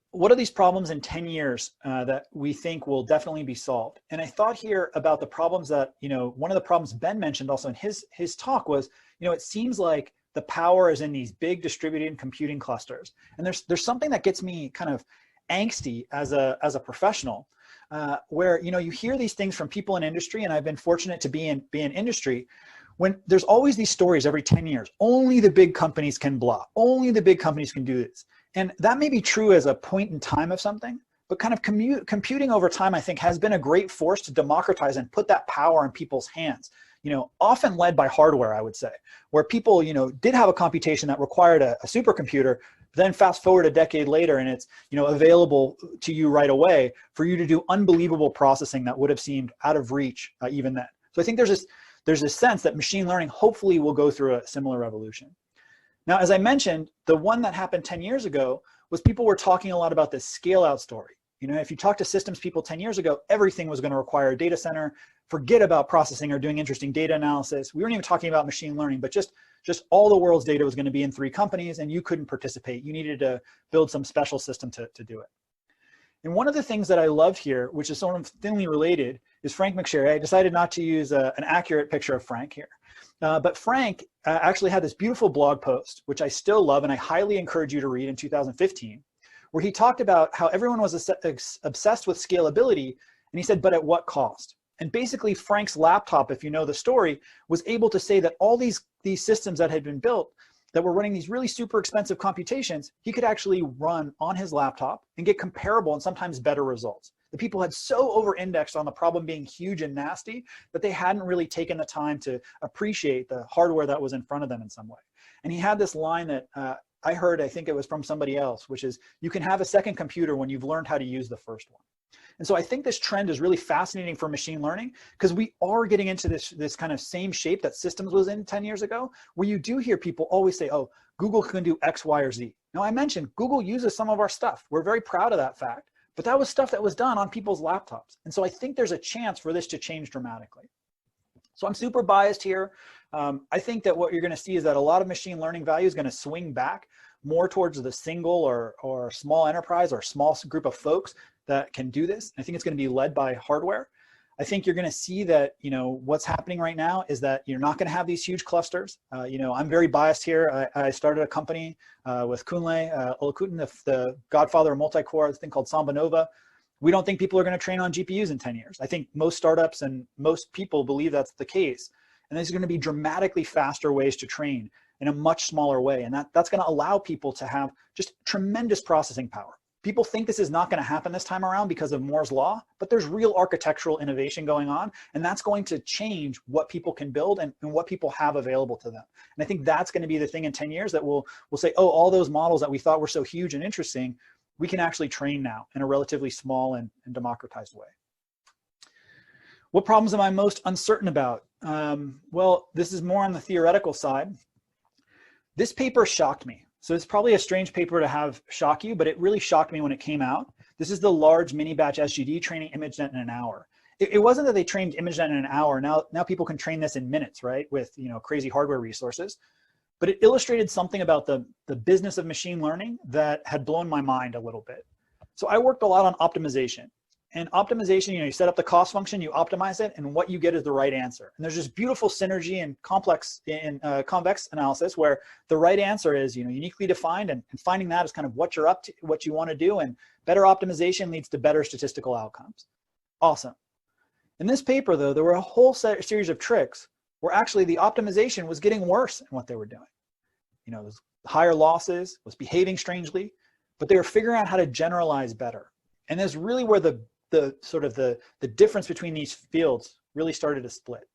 what are these problems in 10 years that we think will definitely be solved? And I thought here about the problems that, one of the problems Ben mentioned also in his talk was, it seems like the power is in these big distributed computing clusters. And there's something that gets me kind of angsty as a professional, where, you hear these things from people in industry, and I've been fortunate to be in industry, when there's always these stories every 10 years, only the big companies can blah, only the big companies can do this. And that may be true as a point in time of something, but kind of computing over time, I think, has been a great force to democratize and put that power in people's hands, often led by hardware, I would say, where people, did have a computation that required a supercomputer, but then fast forward a decade later and it's, available to you right away for you to do unbelievable processing that would have seemed out of reach even then. So I think there's this sense that machine learning hopefully will go through a similar revolution. Now, as I mentioned, the one that happened 10 years ago was people were talking a lot about this scale out story. If you talk to systems people 10 years ago, everything was going to require a data center. Forget about processing or doing interesting data analysis. We weren't even talking about machine learning, but just all the world's data was going to be in 3 companies and you couldn't participate. You needed to build some special system to do it. And one of the things that I love here, which is sort of thinly related, is Frank McSherry. I decided not to use an accurate picture of Frank here. But Frank actually had this beautiful blog post, which I still love and I highly encourage you to read, in 2015, where he talked about how everyone was obsessed with scalability, and he said, but at what cost? And basically Frank's laptop, if you know the story, was able to say that all these systems that had been built that were running these really super expensive computations, he could actually run on his laptop and get comparable and sometimes better results. The people had so over-indexed on the problem being huge and nasty that they hadn't really taken the time to appreciate the hardware that was in front of them in some way. And he had this line that I heard, I think it was from somebody else, which is, you can have a second computer when you've learned how to use the first one. And so I think this trend is really fascinating for machine learning, because we are getting into this kind of same shape that systems was in 10 years ago, where you do hear people always say, oh, Google can do X, Y, or Z. Now, I mentioned Google uses some of our stuff. We're very proud of that fact, but that was stuff that was done on people's laptops. And so I think there's a chance for this to change dramatically. So I'm super biased here. I think that what you're going to see is that a lot of machine learning value is going to swing back more towards the single or small enterprise or small group of folks that can do this. I think it's going to be led by hardware. I think you're going to see that, what's happening right now is that you're not going to have these huge clusters. I'm very biased here. I started a company with Kunle Olakutin, the godfather of multi-core, this thing called Samba Nova. We don't think people are going to train on GPUs in 10 years. I think most startups and most people believe that's the case. And there's going to be dramatically faster ways to train in a much smaller way. And that's going to allow people to have just tremendous processing power. People think this is not going to happen this time around because of Moore's law, but there's real architectural innovation going on, and that's going to change what people can build and what people have available to them. And I think that's going to be the thing in 10 years that we'll say, oh, all those models that we thought were so huge and interesting, we can actually train now in a relatively small and democratized way. What problems am I most uncertain about? Well, this is more on the theoretical side. This paper shocked me. So it's probably a strange paper to have shock you, but it really shocked me when it came out. This is the large mini batch SGD training ImageNet in an hour. It wasn't that they trained ImageNet in an hour. Now people can train this in minutes, right? With crazy hardware resources. But it illustrated something about the business of machine learning that had blown my mind a little bit. So I worked a lot on optimization. And optimization, you set up the cost function, you optimize it, and what you get is the right answer. And there's this beautiful synergy and convex analysis where the right answer is uniquely defined, and finding that is kind of what you're up to, what you want to do, and better optimization leads to better statistical outcomes. Awesome. In this paper, though, there were a whole series of tricks where actually the optimization was getting worse in what they were doing. You know, it was higher losses, was behaving strangely, but they were figuring out how to generalize better. And that's really where the difference between these fields really started to split.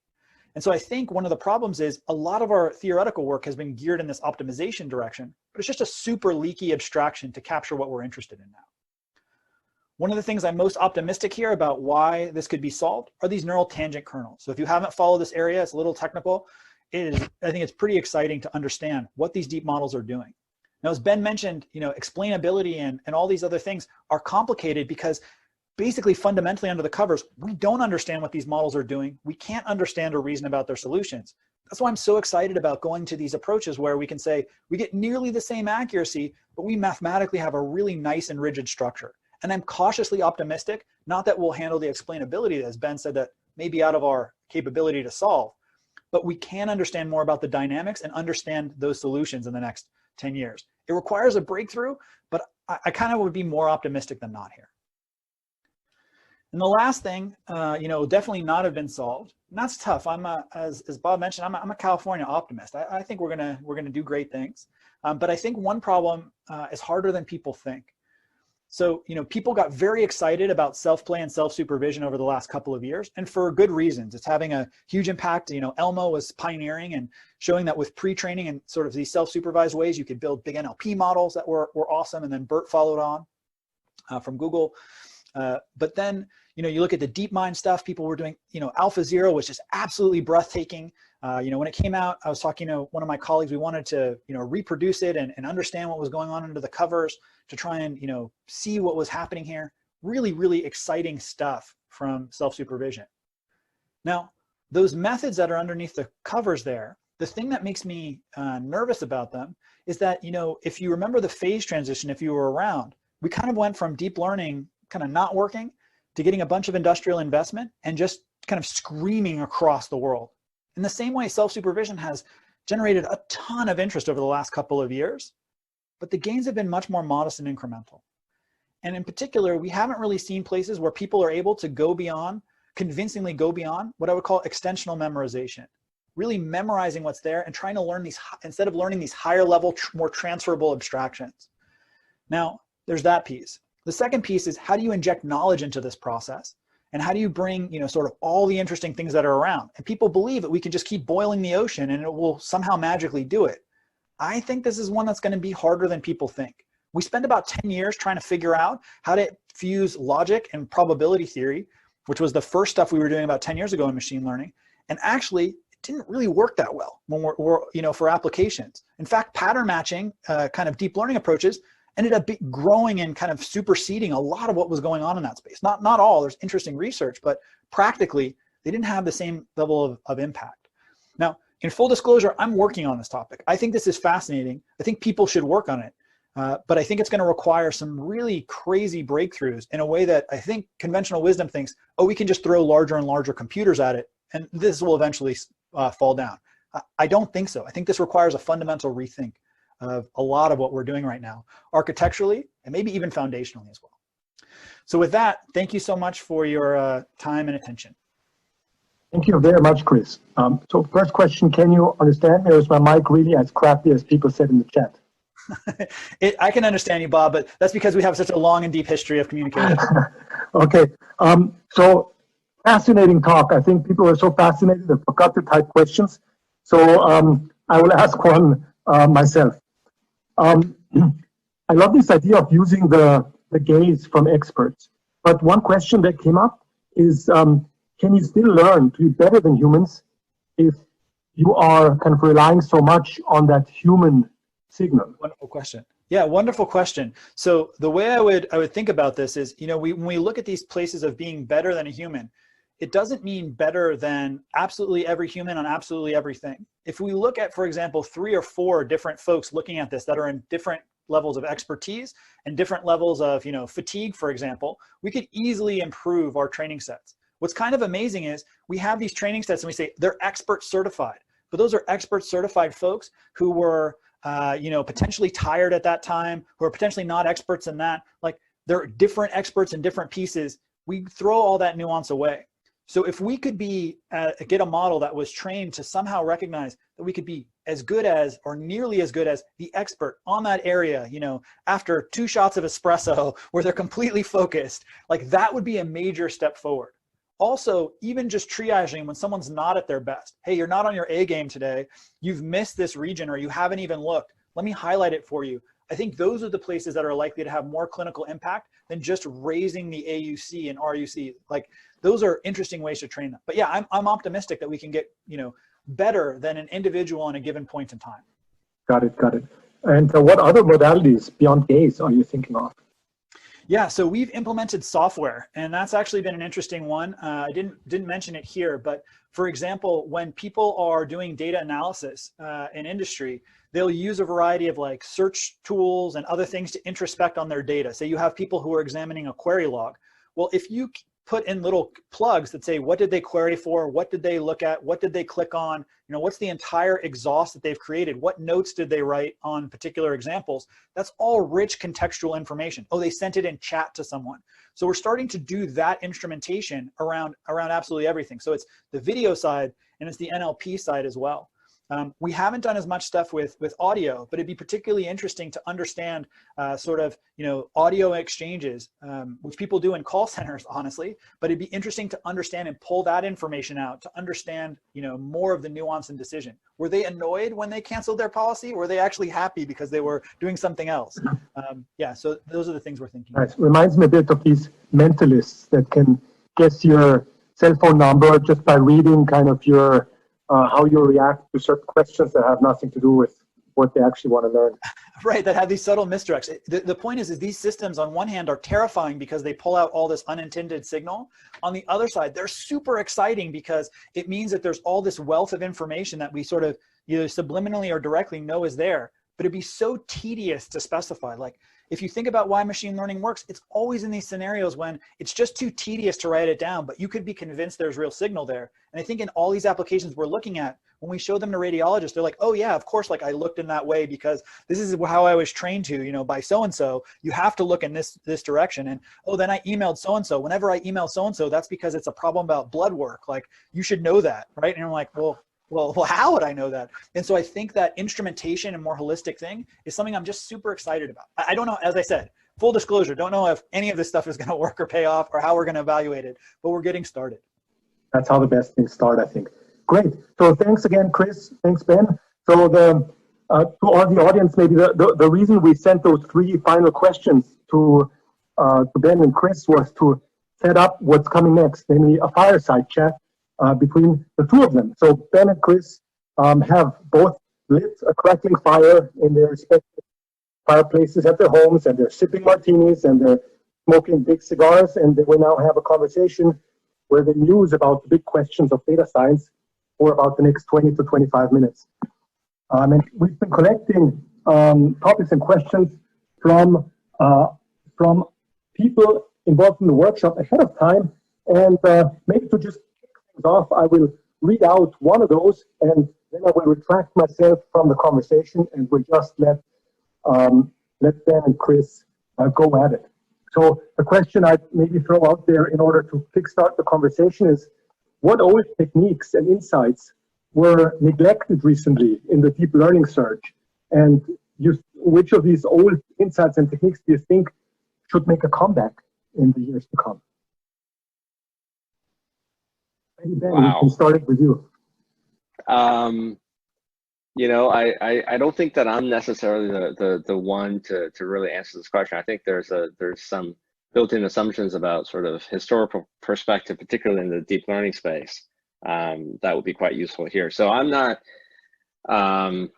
And so I think one of the problems is a lot of our theoretical work has been geared in this optimization direction, but it's just a super leaky abstraction to capture what we're interested in now. One of the things I'm most optimistic here about why this could be solved are these neural tangent kernels. So if you haven't followed this area, it's a little technical. I think it's pretty exciting to understand what these deep models are doing. Now, as Ben mentioned, you know, explainability and all these other things are complicated because basically fundamentally under the covers, we don't understand what these models are doing. We can't understand or reason about their solutions. That's why I'm so excited about going to these approaches where we can say we get nearly the same accuracy, but we mathematically have a really nice and rigid structure. And I'm cautiously optimistic, not that we'll handle the explainability, as Ben said, that may be out of our capability to solve, but we can understand more about the dynamics and understand those solutions in the next 10 years. It requires a breakthrough, but I kind of would be more optimistic than not here. And the last thing, you know, definitely not have been solved. And that's tough. As Bob mentioned, I'm a California optimist. I think we're gonna do great things. But I think one problem is harder than people think. So, you know, people got very excited about self-play and self-supervision over the last couple of years, and for good reasons. It's having a huge impact. You know, Elmo was pioneering and showing that with pre-training and sort of these self-supervised ways, you could build big NLP models that were awesome. And then BERT followed on from Google. But then, you know, you look at the DeepMind stuff, people were doing, you know, AlphaZero, which is absolutely breathtaking. You know, when it came out, I was talking to one of my colleagues, we wanted to, you know, reproduce it and understand what was going on under the covers to try and, you know, see what was happening here. Really, really exciting stuff from self-supervision. Now, those methods that are underneath the covers there, the thing that makes me nervous about them is that, you know, if you remember the phase transition, if you were around, we kind of went from deep learning kind of not working to getting a bunch of industrial investment and just kind of screaming across the world. In the same way, self-supervision has generated a ton of interest over the last couple of years, but the gains have been much more modest and incremental. And in particular, we haven't really seen places where people are able to go beyond, convincingly go beyond what I would call extensional memorization, really memorizing what's there and trying to learn these, instead of learning these higher level, more transferable abstractions. Now, there's that piece. The second piece is how do you inject knowledge into this process? And how do you bring, you know, sort of all the interesting things that are around? And people believe that we can just keep boiling the ocean and it will somehow magically do it. I think this is one that's going to be harder than people think. We spent about 10 years trying to figure out how to fuse logic and probability theory, which was the first stuff we were doing about 10 years ago in machine learning. And actually, it didn't really work that well when we're you know, for applications. In fact, pattern matching kind of deep learning approaches ended up growing and kind of superseding a lot of what was going on in that space. Not all, there's interesting research, but practically, they didn't have the same level of impact. Now, in full disclosure, I'm working on this topic. I think this is fascinating. I think people should work on it. But I think it's going to require some really crazy breakthroughs in a way that I think conventional wisdom thinks, oh, we can just throw larger and larger computers at it, and this will eventually fall down. I don't think so. I think this requires a fundamental rethink of a lot of what we're doing right now, architecturally, and maybe even foundationally as well. So with that, thank you so much for your time and attention. Thank you very much, Chris. So first question, can you understand me, or is my mic really as crappy as people said in the chat? I can understand you, Bob, but that's because we have such a long and deep history of communication. Okay, so fascinating talk. I think people are so fascinated they forgot to type questions. So I will ask one myself. I love this idea of using the gaze from experts. But one question that came up is, can you still learn to be better than humans if you are kind of relying so much on that human signal? Wonderful question. Yeah, wonderful question. So the way I would think about this is, you know, when we look at these places of being better than a human, it doesn't mean better than absolutely every human on absolutely everything. If we look at, for example, 3 or 4 different folks looking at this that are in different levels of expertise and different levels of, you know, fatigue, for example, we could easily improve our training sets. What's kind of amazing is we have these training sets and we say they're expert certified, but those are expert certified folks who were, you know, potentially tired at that time, who are potentially not experts in that. Like, they're different experts in different pieces. We throw all that nuance away. So if we could get a model that was trained to somehow recognize that we could be as good as or nearly as good as the expert on that area, after 2 shots of espresso where they're completely focused, like that would be a major step forward. Also, even just triaging when someone's not at their best. Hey, you're not on your A game today. You've missed this region or you haven't even looked. Let me highlight it for you. I think those are the places that are likely to have more clinical impact than just raising the AUC and RUC. Like those are interesting ways to train them. But yeah, I'm optimistic that we can get, better than an individual on a given point in time. Got it. And what other modalities beyond gaze are you thinking of? Yeah, so we've implemented software, and that's actually been an interesting one. I didn't mention it here, but for example, when people are doing data analysis in industry, they'll use a variety of like search tools and other things to introspect on their data. Say you have people who are examining a query log. Well, if you put in little plugs that say, what did they query for? What did they look at? What did they click on? What's the entire exhaust that they've created? What notes did they write on particular examples? That's all rich contextual information. Oh, they sent it in chat to someone. So we're starting to do that instrumentation around absolutely everything. So it's the video side and it's the NLP side as well. We haven't done as much stuff with audio, but it'd be particularly interesting to understand audio exchanges, which people do in call centers, honestly, but it'd be interesting to understand and pull that information out to understand, more of the nuance and decision. Were they annoyed when they canceled their policy? Or were they actually happy because they were doing something else? Yeah, so those are the things we're thinking. Nice. Reminds me a bit of these mentalists that can guess your cell phone number just by reading kind of your how you react to certain questions that have nothing to do with what they actually want to learn. Right, that have these subtle misdirects. The point is these systems on one hand are terrifying because they pull out all this unintended signal. On the other side, they're super exciting because it means that there's all this wealth of information that we sort of either subliminally or directly know is there, but it'd be so tedious to specify. Like if you think about why machine learning works, it's always in these scenarios when it's just too tedious to write it down, but you could be convinced there's real signal there. And I think in all these applications we're looking at, when we show them to radiologists, they're like, oh yeah, of course, like I looked in that way because this is how I was trained to, by so-and-so, you have to look in this direction. And oh, then I emailed so-and-so. Whenever I email so-and-so, that's because it's a problem about blood work. Like you should know that, right? And I'm like, well, how would I know that? And so I think that instrumentation and more holistic thing is something I'm just super excited about. I don't know, as I said, full disclosure, don't know if any of this stuff is going to work or pay off or how we're going to evaluate it, but we're getting started. That's how the best things start, I think. Great. So thanks again, Chris. Thanks, Ben. So to all the audience, maybe the reason we sent those 3 final questions to Ben and Chris was to set up what's coming next, namely a fireside chat between the 2 of them. So Ben and Chris have both lit a crackling fire in their respective fireplaces at their homes, and they're sipping martinis and they're smoking big cigars, and they will now have a conversation where they muse about the big questions of data science for about the next 20 to 25 minutes. And we've been collecting topics and questions from people involved in the workshop ahead of time. And maybe to just kick things off, I will read out one of those, and then I will retract myself from the conversation, and we'll just let Ben and Chris go at it. So the question I'd maybe throw out there in order to kickstart the conversation is, what old techniques and insights were neglected recently in the deep learning search? And which of these old insights and techniques do you think should make a comeback in the years to come? Maybe Ben, we can start it with you. I don't think that I'm necessarily the one to really answer this question. I think there's some built-in assumptions about sort of historical perspective, particularly in the deep learning space, that would be quite useful here. So I'm not, I'm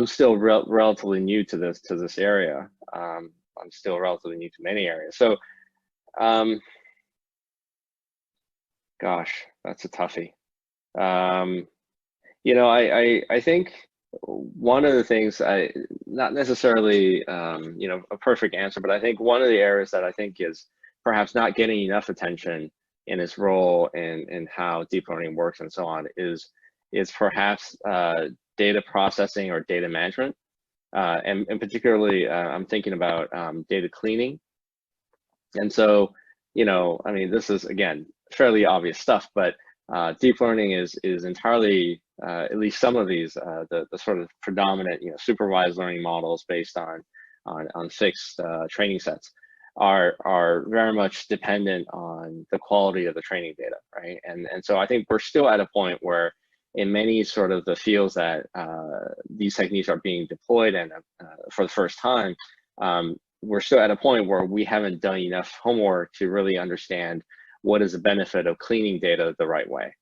still relatively new to this area. I'm still relatively new to many areas. So, gosh, that's a toughie. I think one of the things not necessarily, a perfect answer, but I think one of the areas that I think is perhaps not getting enough attention in its role in how deep learning works and so on is perhaps data processing or data management. And particularly, I'm thinking about data cleaning. And so, this is, again, fairly obvious stuff, but deep learning is entirely, at least some of these, the sort of predominant, supervised learning models based on fixed training sets are very much dependent on the quality of the training data, right? And so I think we're still at a point where in many sort of the fields that these techniques are being deployed and for the first time, we're still at a point where we haven't done enough homework to really understand what is the benefit of cleaning data the right way.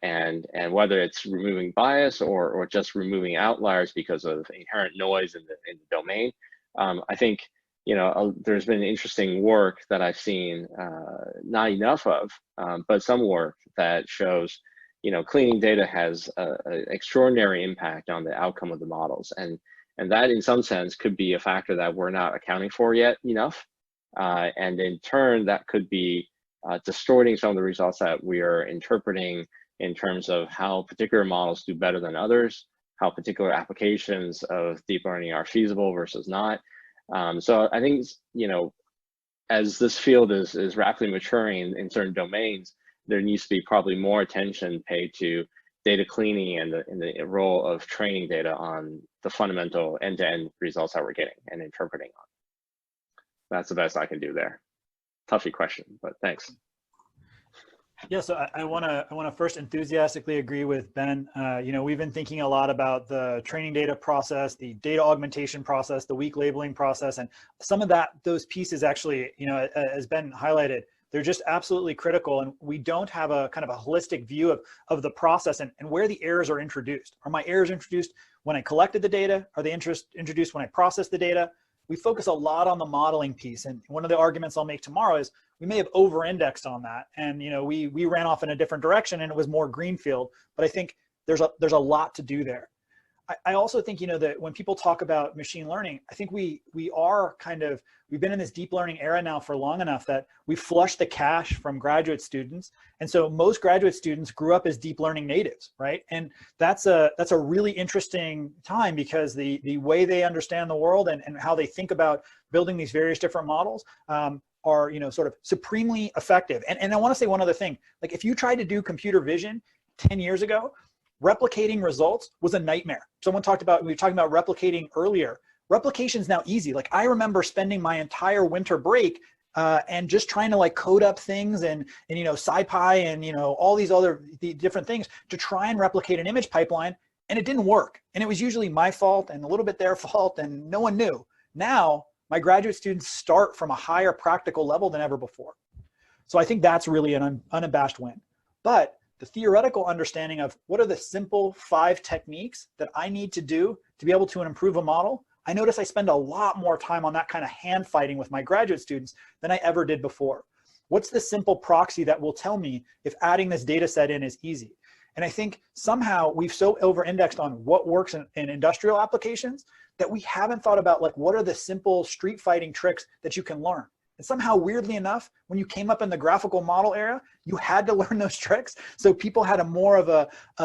And whether it's removing bias or just removing outliers because of inherent noise in the domain. I think, there's been interesting work that I've seen, not enough of, but some work that shows, cleaning data has an extraordinary impact on the outcome of the models. And that in some sense could be a factor that we're not accounting for yet enough. And in turn, that could be distorting some of the results that we are interpreting in terms of how particular models do better than others, how particular applications of deep learning are feasible versus not. So I think, as this field is rapidly maturing in certain domains, there needs to be probably more attention paid to data cleaning and the role of training data on the fundamental end-to-end results that we're getting and interpreting on. That's the best I can do there. Toughy question, but thanks. Yeah, so I want to first enthusiastically agree with Ben. We've been thinking a lot about the training data process, the data augmentation process, the weak labeling process, and some of those pieces actually, as Ben highlighted, they're just absolutely critical. And we don't have a kind of a holistic view of the process and where the errors are introduced. Are my errors introduced when I collected the data? Are they introduced when I processed the data? We focus a lot on the modeling piece. And one of the arguments I'll make tomorrow is we may have over-indexed on that. And we ran off in a different direction and it was more greenfield. But I think there's a lot to do there. I also think, that when people talk about machine learning, I think we've been in this deep learning era now for long enough that we flushed the cache from graduate students. And so most graduate students grew up as deep learning natives, right? And that's a really interesting time because the way they understand the world and how they think about building these various different models are, sort of supremely effective. And I want to say one other thing, like if you tried to do computer vision 10 years ago, replicating results was a nightmare. We were talking about replicating earlier. Replication is now easy. Like I remember spending my entire winter break and just trying to code up things and SciPy and all these other different things to try and replicate an image pipeline, and it didn't work. And it was usually my fault and a little bit their fault, and no one knew. Now my graduate students start from a higher practical level than ever before. So I think that's really an unabashed win. But the theoretical understanding of what are the simple 5 techniques that I need to do to be able to improve a model, I notice I spend a lot more time on that kind of hand fighting with my graduate students than I ever did before. What's the simple proxy that will tell me if adding this data set in is easy? And I think somehow we've so over-indexed on what works in industrial applications that we haven't thought about what are the simple street fighting tricks that you can learn. And somehow, weirdly enough, when you came up in the graphical model era, you had to learn those tricks. So people had a more of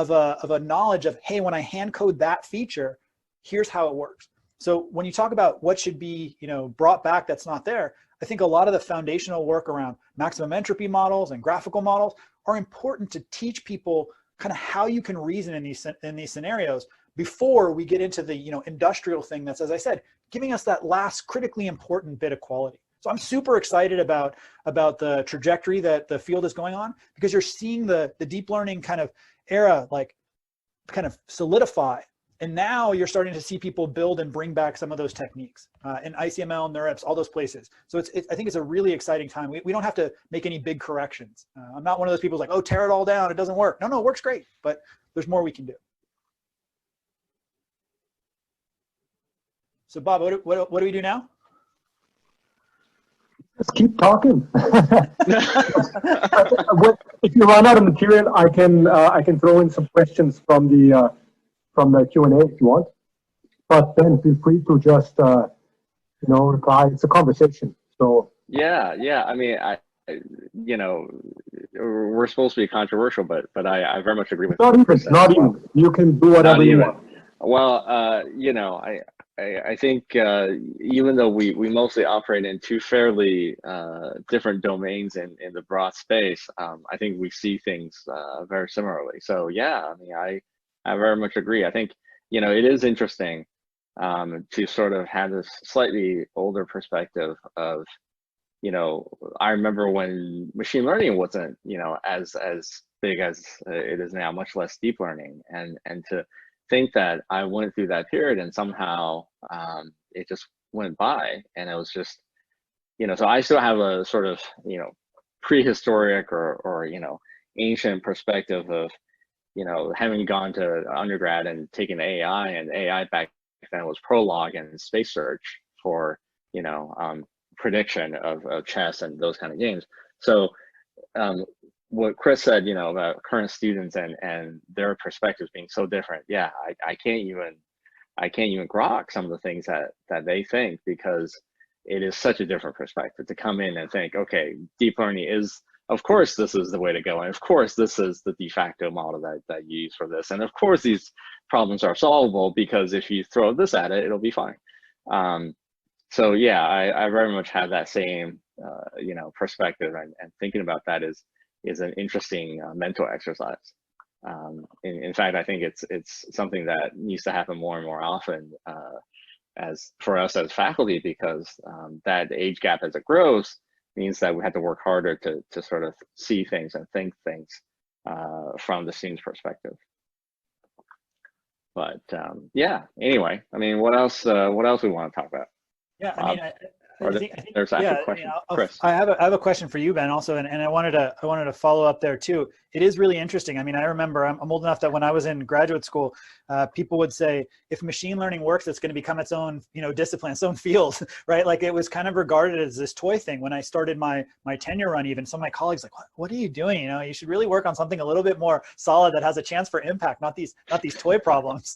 a knowledge of, hey, when I hand code that feature, here's how it works. So when you talk about what should be, brought back that's not there, I think a lot of the foundational work around maximum entropy models and graphical models are important to teach people kind of how you can reason in these scenarios before we get into the industrial thing that's, as I said, giving us that last critically important bit of quality. So I'm super excited about the trajectory that the field is going on, because you're seeing the deep learning kind of era kind of solidify. And now you're starting to see people build and bring back some of those techniques in ICML, NeurIPS, all those places. So I think it's a really exciting time. We don't have to make any big corrections. I'm not one of those people who's like, oh, tear it all down, it doesn't work. No, it works great, but there's more we can do. So Bob, what do we do now? Just keep talking. If you run out of material, I can throw in some questions from the Q&A if you want. But then feel free to just reply. It's a conversation. So yeah. I mean, we're supposed to be controversial, but I very much agree with. Not even. You can do whatever you want. Well, I think even though we mostly operate in two fairly different domains in the broad space, I think we see things very similarly. So yeah, I mean, I very much agree. I think, it is interesting to sort of have this slightly older perspective of, I remember when machine learning wasn't, as big as it is now, much less deep learning, and to think that I went through that period and somehow it just went by, and it was just, so I still have a sort of, prehistoric or ancient perspective of, having gone to undergrad and taken AI, and AI back then was Prolog and Space Search for, prediction of chess and those kind of games. So what Chris said, about current students and their perspectives being so different. Yeah, I can't even grok some of the things that they think, because it is such a different perspective to come in and think, okay, deep learning is, of course, this is the way to go. And of course, this is the de facto model that you use for this. And of course, these problems are solvable, because if you throw this at it, it'll be fine. So yeah, I very much have that same, perspective, and thinking about that is an interesting mental exercise. In fact, I think it's something that needs to happen more and more often as for us as faculty, because that age gap as it grows means that we have to work harder to sort of see things and think things from the student's perspective. But yeah, anyway, I mean, what else we want to talk about? Yeah, I mean, I think there's actually a question. Chris. I have a question for you, Ben, also, and I wanted to follow up there too. It is really interesting. I mean, I remember I'm old enough that when I was in graduate school, people would say, if machine learning works, it's going to become its own, discipline, its own field, right? Like, it was kind of regarded as this toy thing. When I started my tenure run, even some of my colleagues like, what are you doing? You should really work on something a little bit more solid that has a chance for impact, not these toy problems,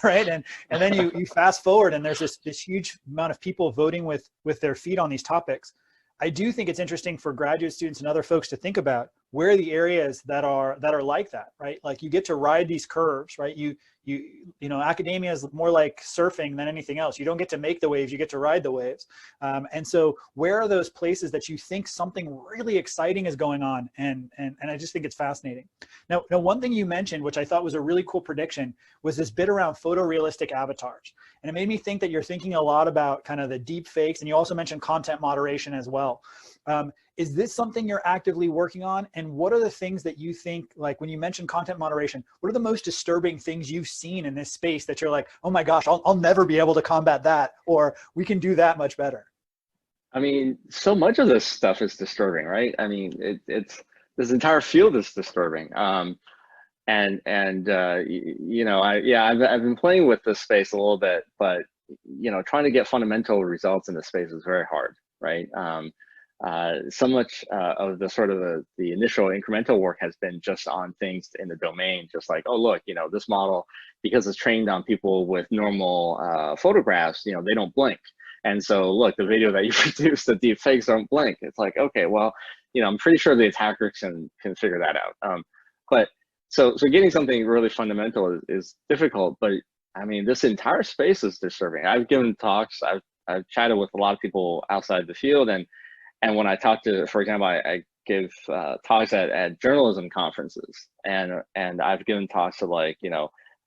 right? And then you fast forward, and there's this huge amount of people voting with their feet on these topics. I do think it's interesting for graduate students and other folks to think about where are the areas that are like that, right? Like, you get to ride these curves, right? Academia is more like surfing than anything else. You don't get to make the waves, you get to ride the waves. And so where are those places that you think something really exciting is going on? And I just think it's fascinating. Now, one thing you mentioned, which I thought was a really cool prediction, was this bit around photorealistic avatars. And it made me think that you're thinking a lot about kind of the deep fakes, and you also mentioned content moderation as well. Is this something you're actively working on? And what are the things that you think, like when you mentioned content moderation, what are the most disturbing things you've seen in this space that you're like, oh my gosh, I'll never be able to combat that, or we can do that much better? I mean, so much of this stuff is disturbing, right? I mean, it's this entire field is disturbing. I've been playing with this space a little bit, but trying to get fundamental results in the space is very hard, right? So much of the sort of the initial incremental work has been just on things in the domain, just like, oh, look, this model, because it's trained on people with normal photographs, they don't blink. And so, look, the video that you produce, the deep fakes don't blink. It's like, okay, well, I'm pretty sure the attacker can figure that out. But so getting something really fundamental is difficult. But I mean, this entire space is disturbing. I've given talks. I've chatted with a lot of people outside the field, and when I talk to, for example, I give talks at journalism conferences, and I've given talks to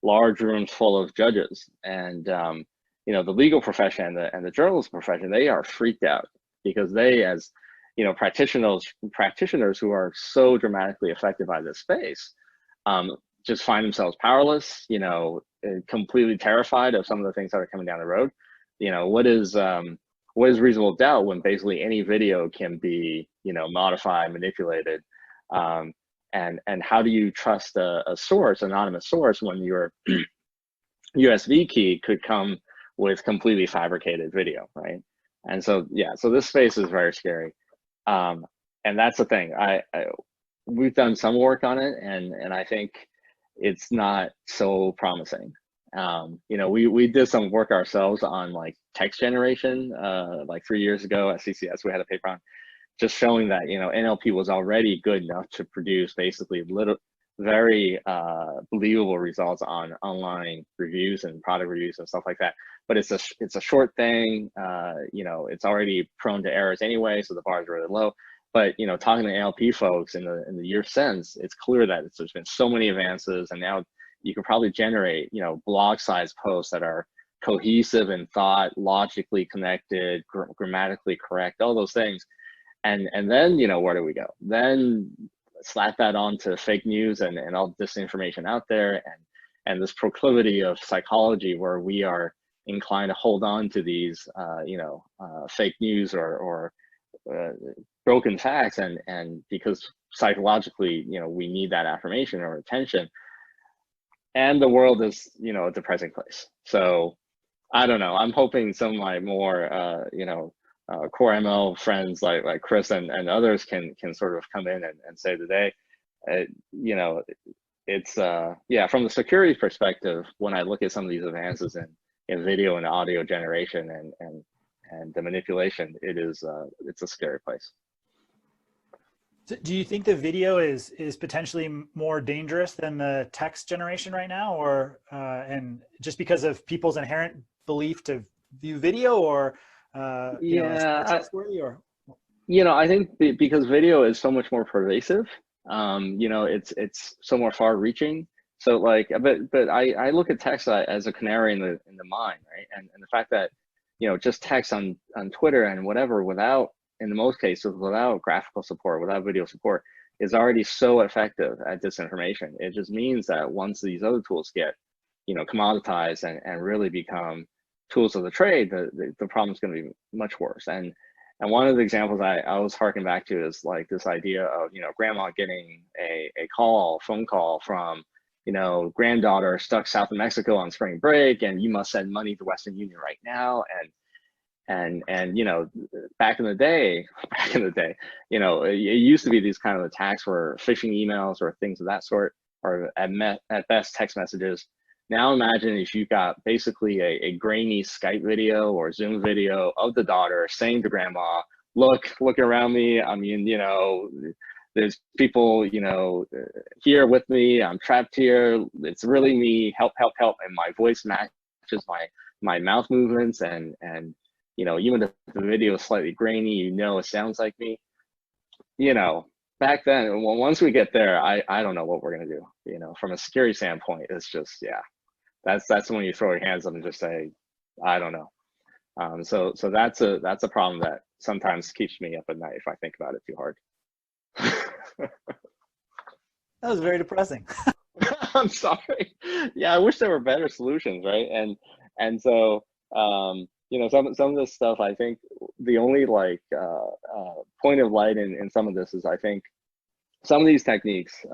large rooms full of judges, and the legal profession and the journalism profession, they are freaked out, because they, as practitioners who are so dramatically affected by this space, just find themselves powerless, completely terrified of some of the things that are coming down the road. What is reasonable doubt when basically any video can be, modified, manipulated, and how do you trust a source, anonymous source, when your USB key could come with completely fabricated video, right? And so, yeah, so this space is very scary, and that's the thing. We've done some work on it, and I think it's not so promising. We did some work ourselves on text generation, 3 years ago at CCS. We had a paper on just showing that, NLP was already good enough to produce basically very believable results on online reviews and product reviews and stuff like that. But it's a short thing. You know, it's already prone to errors anyway, so the bar is really low. But you know, talking to ALP folks in the year since, it's clear that there's been so many advances, and now you can probably generate, you know, blog-sized posts that are cohesive in thought, logically connected, grammatically correct, all those things. And then, you know, where do we go? Then slap that onto fake news and all this information out there, and this proclivity of psychology where we are inclined to hold on to these, you know, fake news or broken facts, and because psychologically, you know, we need that affirmation or attention, and the world is, you know, a depressing place. So I don't know. I'm hoping some of my more, you know, core ML friends like Chris and others can sort of come in and say today, you know, it's yeah, from the security perspective, when I look at some of these advances in video and audio generation and the manipulation, it's a scary place. Do you think the video is potentially more dangerous than the text generation right now, or and just because of people's inherent belief to view video, or you know, it's trustworthy, or? You know, I think because video is so much more pervasive, you know, it's so more far-reaching. So like, but I look at text as a canary in the mine, right? And the fact that, you know, just text on Twitter and whatever, without, in most cases, without graphical support, without video support, is already so effective at disinformation. It just means that once these other tools get, you know, commoditized and really become tools of the trade, the problem is going to be much worse. And one of the examples I always harken back to is like this idea of, you know, grandma getting a phone call from, you know, granddaughter stuck south of Mexico on spring break, and you must send money to Western Union right now. And you know, back in the day, you know, it used to be these kind of attacks were phishing emails or things of that sort, or at best text messages. Now imagine if you got basically a grainy Skype video or Zoom video of the daughter saying to grandma, look around me. I mean, you know, there's people, you know, here with me. I'm trapped here. It's really me. Help. And my voice matches my mouth movements, and you know, even if the video is slightly grainy, you know, it sounds like me. You know, back then, once we get there, I don't know what we're gonna do. You know, from a security standpoint, it's just, yeah, that's when you throw your hands up and just say, I don't know. So that's a problem that sometimes keeps me up at night if I think about it too hard. That was very depressing. I'm sorry. Yeah, I wish there were better solutions, right? And so you know, some of this stuff, I think the only like point of light in some of this is, I think some of these techniques,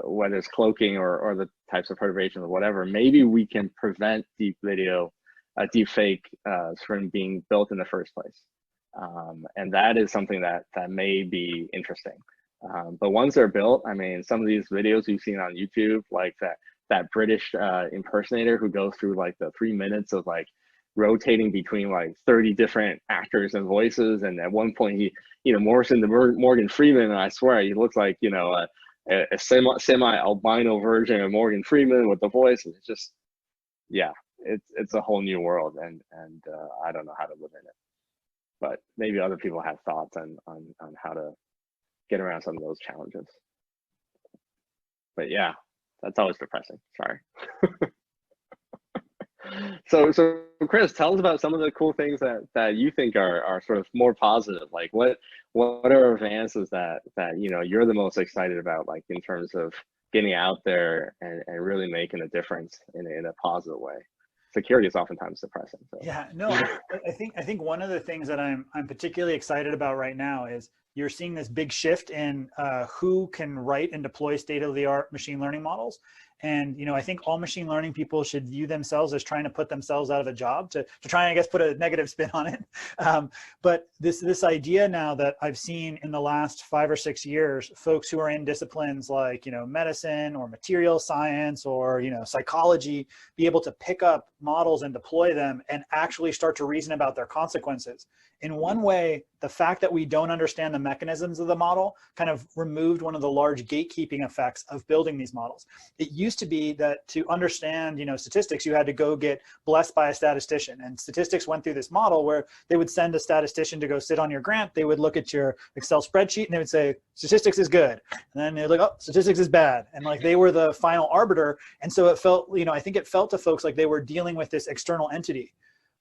whether it's cloaking or the types of perturbations or whatever, maybe we can prevent deep fake from being built in the first place. And that is something that may be interesting. But once they're built, I mean, some of these videos you've seen on YouTube, like that British impersonator who goes through like the 3 minutes of like rotating between like 30 different actors and voices, and at one point he, you know, morphs into Morgan Freeman, and I swear he looks like, you know, a semi albino version of Morgan Freeman with the voice. It's just, yeah, it's a whole new world, and I don't know how to live in it, but maybe other people have thoughts on how to get around some of those challenges. But yeah, that's always depressing. Sorry. So Chris, tell us about some of the cool things that you think are sort of more positive. Like what are advances that you know you're the most excited about, like in terms of getting out there and really making a difference in a positive way? Security is oftentimes depressing. So. Yeah, no, I think one of the things that I'm particularly excited about right now is you're seeing this big shift in who can write and deploy state-of-the-art machine learning models. And, you know, I think all machine learning people should view themselves as trying to put themselves out of a job to try and, I guess, put a negative spin on it. But this idea now that I've seen in the last 5 or 6 years, folks who are in disciplines like, you know, medicine or material science or, you know, psychology, be able to pick up models and deploy them and actually start to reason about their consequences. In one way, the fact that we don't understand the mechanisms of the model kind of removed one of the large gatekeeping effects of building these models. It used to be that to understand, statistics, you had to go get blessed by a statistician, and statistics went through this model where they would send a statistician to go sit on your grant. They would look at your Excel spreadsheet and they would say, statistics is good. And then they're like, oh, statistics is bad. And like they were the final arbiter. And so it felt, I think it felt to folks like they were dealing with this external entity.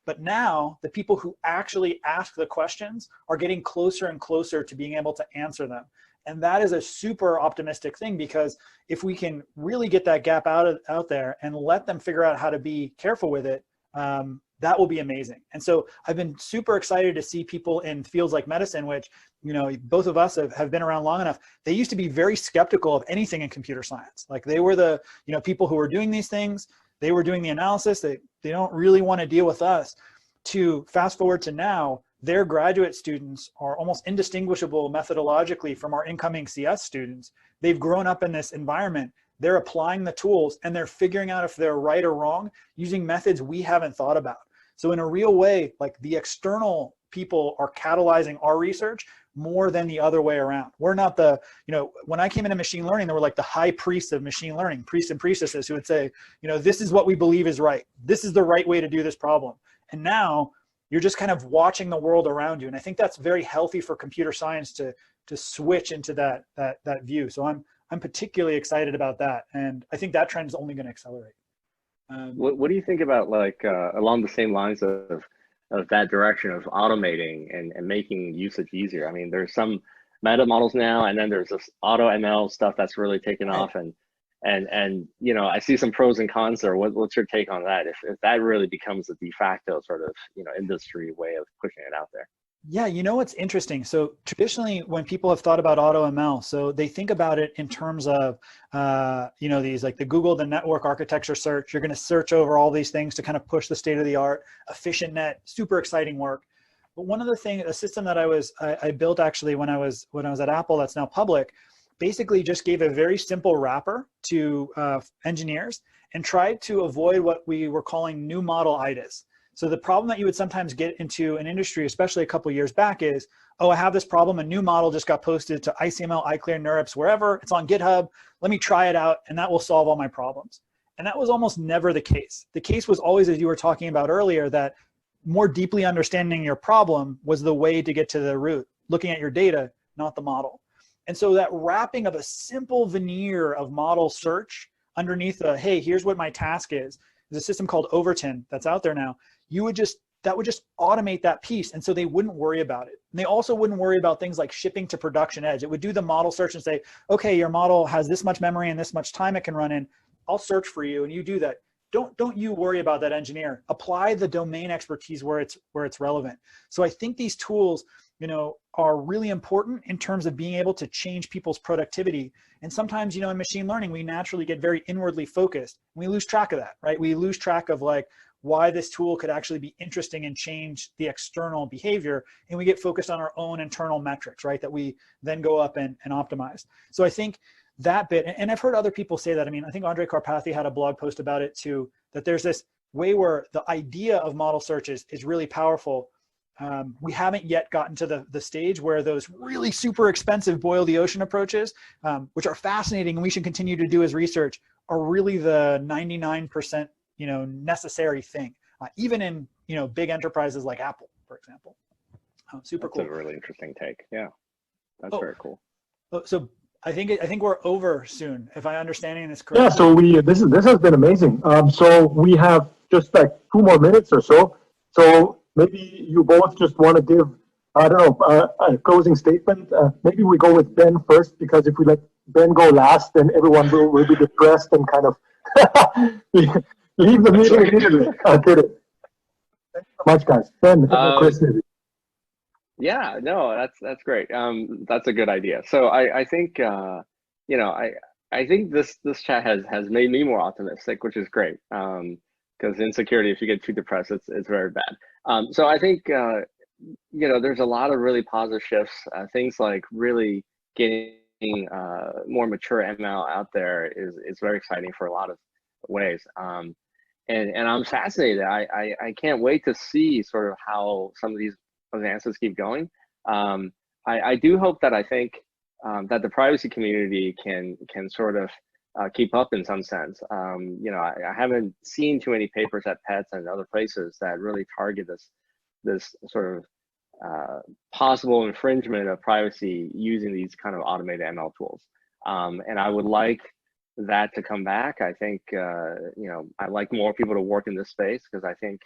But now the people who actually ask the questions are getting closer and closer to being able to answer them. And that is a super optimistic thing, because if we can really get that gap out there and let them figure out how to be careful with it, that will be amazing. And so I've been super excited to see people in fields like medicine, which, both of us have been around long enough. They used to be very skeptical of anything in computer science. Like they were the, people who were doing these things. They were doing the analysis. They don't really want to deal with us. To fast forward to now, their graduate students are almost indistinguishable methodologically from our incoming CS students. They've grown up in this environment. They're applying the tools and they're figuring out if they're right or wrong using methods we haven't thought about. So in a real way, like the external people are catalyzing our research more than the other way around. We're not the, when I came into machine learning, there were like the high priests of machine learning, priests and priestesses who would say, this is what we believe is right. This is the right way to do this problem. And now you're just kind of watching the world around you. And I think that's very healthy for computer science to switch into that view. So I'm particularly excited about that. And I think that trend is only going to accelerate. What do you think about like along the same lines of that direction of automating and making usage easier? I mean, there's some meta models now, and then there's this auto ML stuff that's really taken off, and I see some pros and cons there. What's your take on that? If that really becomes a de facto sort of industry way of pushing it out there? Yeah, what's interesting. So traditionally, when people have thought about auto ML, so they think about it in terms of these like the Google, the network architecture search. You're going to search over all these things to kind of push the state of the art. Efficient net, super exciting work. But one of the things, a system that I built actually when I was at Apple, that's now public, basically just gave a very simple wrapper to engineers and tried to avoid what we were calling new model IIDs. So the problem that you would sometimes get into an industry, especially a couple of years back, is, oh, I have this problem. A new model just got posted to ICML, iClear, NeurIPS, wherever. It's on GitHub. Let me try it out, and that will solve all my problems. And that was almost never the case. The case was always, as you were talking about earlier, that more deeply understanding your problem was the way to get to the root, looking at your data, not the model. And so that wrapping of a simple veneer of model search underneath hey, here's what my task is. There's a system called Overton that's out there now. That would just automate that piece. And so they wouldn't worry about it. And they also wouldn't worry about things like shipping to production edge. It would do the model search and say, okay, your model has this much memory and this much time it can run in. I'll search for you and you do that. Don't you worry about that engineer. Apply the domain expertise where it's relevant. So I think these tools, are really important in terms of being able to change people's productivity. And sometimes, in machine learning, we naturally get very inwardly focused. We lose track of that, right? We lose track of like why this tool could actually be interesting and change the external behavior. And we get focused on our own internal metrics, right? That we then go up and optimize. So I think that bit, and I've heard other people say that. I mean, I think Andre Karpathy had a blog post about it too, that there's this way where the idea of model search is really powerful. We haven't yet gotten to the stage where those really super expensive boil the ocean approaches, which are fascinating and we should continue to do as research, are really the 99% necessary thing, even in big enterprises like Apple, for example. Super cool. That's a really interesting take. Yeah, that's very cool. So I think we're over soon, if I'm understanding this correctly. Yeah. So this has been amazing. So we have just like 2 more minutes or so. So maybe you both just want to give, I don't know, a closing statement. Maybe we go with Ben first, because if we let Ben go last, then everyone will be depressed and kind of leave the meeting immediately. I'm kidding. Thanks so much, guys. Ben, Chris. Yeah, no, that's great. That's a good idea. So I think I think this chat has made me more optimistic, which is great. Because insecurity, if you get too depressed, it's very bad. So I think there's a lot of really positive shifts. Things like really getting more mature ML out there is very exciting for a lot of ways. And I'm fascinated. I can't wait to see sort of how some of these advances keep going. I do hope that that the privacy community can sort of keep up in some sense. I haven't seen too many papers at PETS and other places that really target this sort of possible infringement of privacy using these kind of automated ML tools. And I would like that to come back. I think, I'd like more people to work in this space, because I think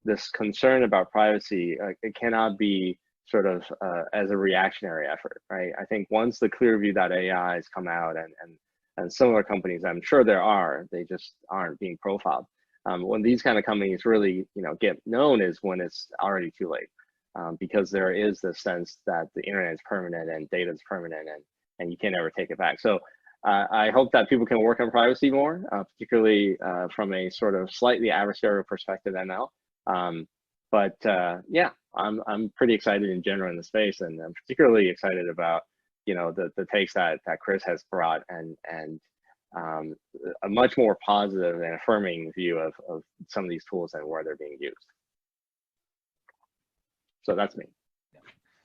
this concern about privacy, it cannot be sort of as a reactionary effort, right? I think once the Clearview.ai has come out, and similar companies, I'm sure there are, they just aren't being profiled. When these kind of companies really, get known is when it's already too late, because there is this sense that the internet is permanent and data is permanent, and you can never take it back. So I hope that people can work on privacy more, particularly from a sort of slightly adversarial perspective ML. Yeah, I'm pretty excited in general in the space, and I'm particularly excited about the takes that Chris has brought, and a much more positive and affirming view of some of these tools and where they're being used. So that's me.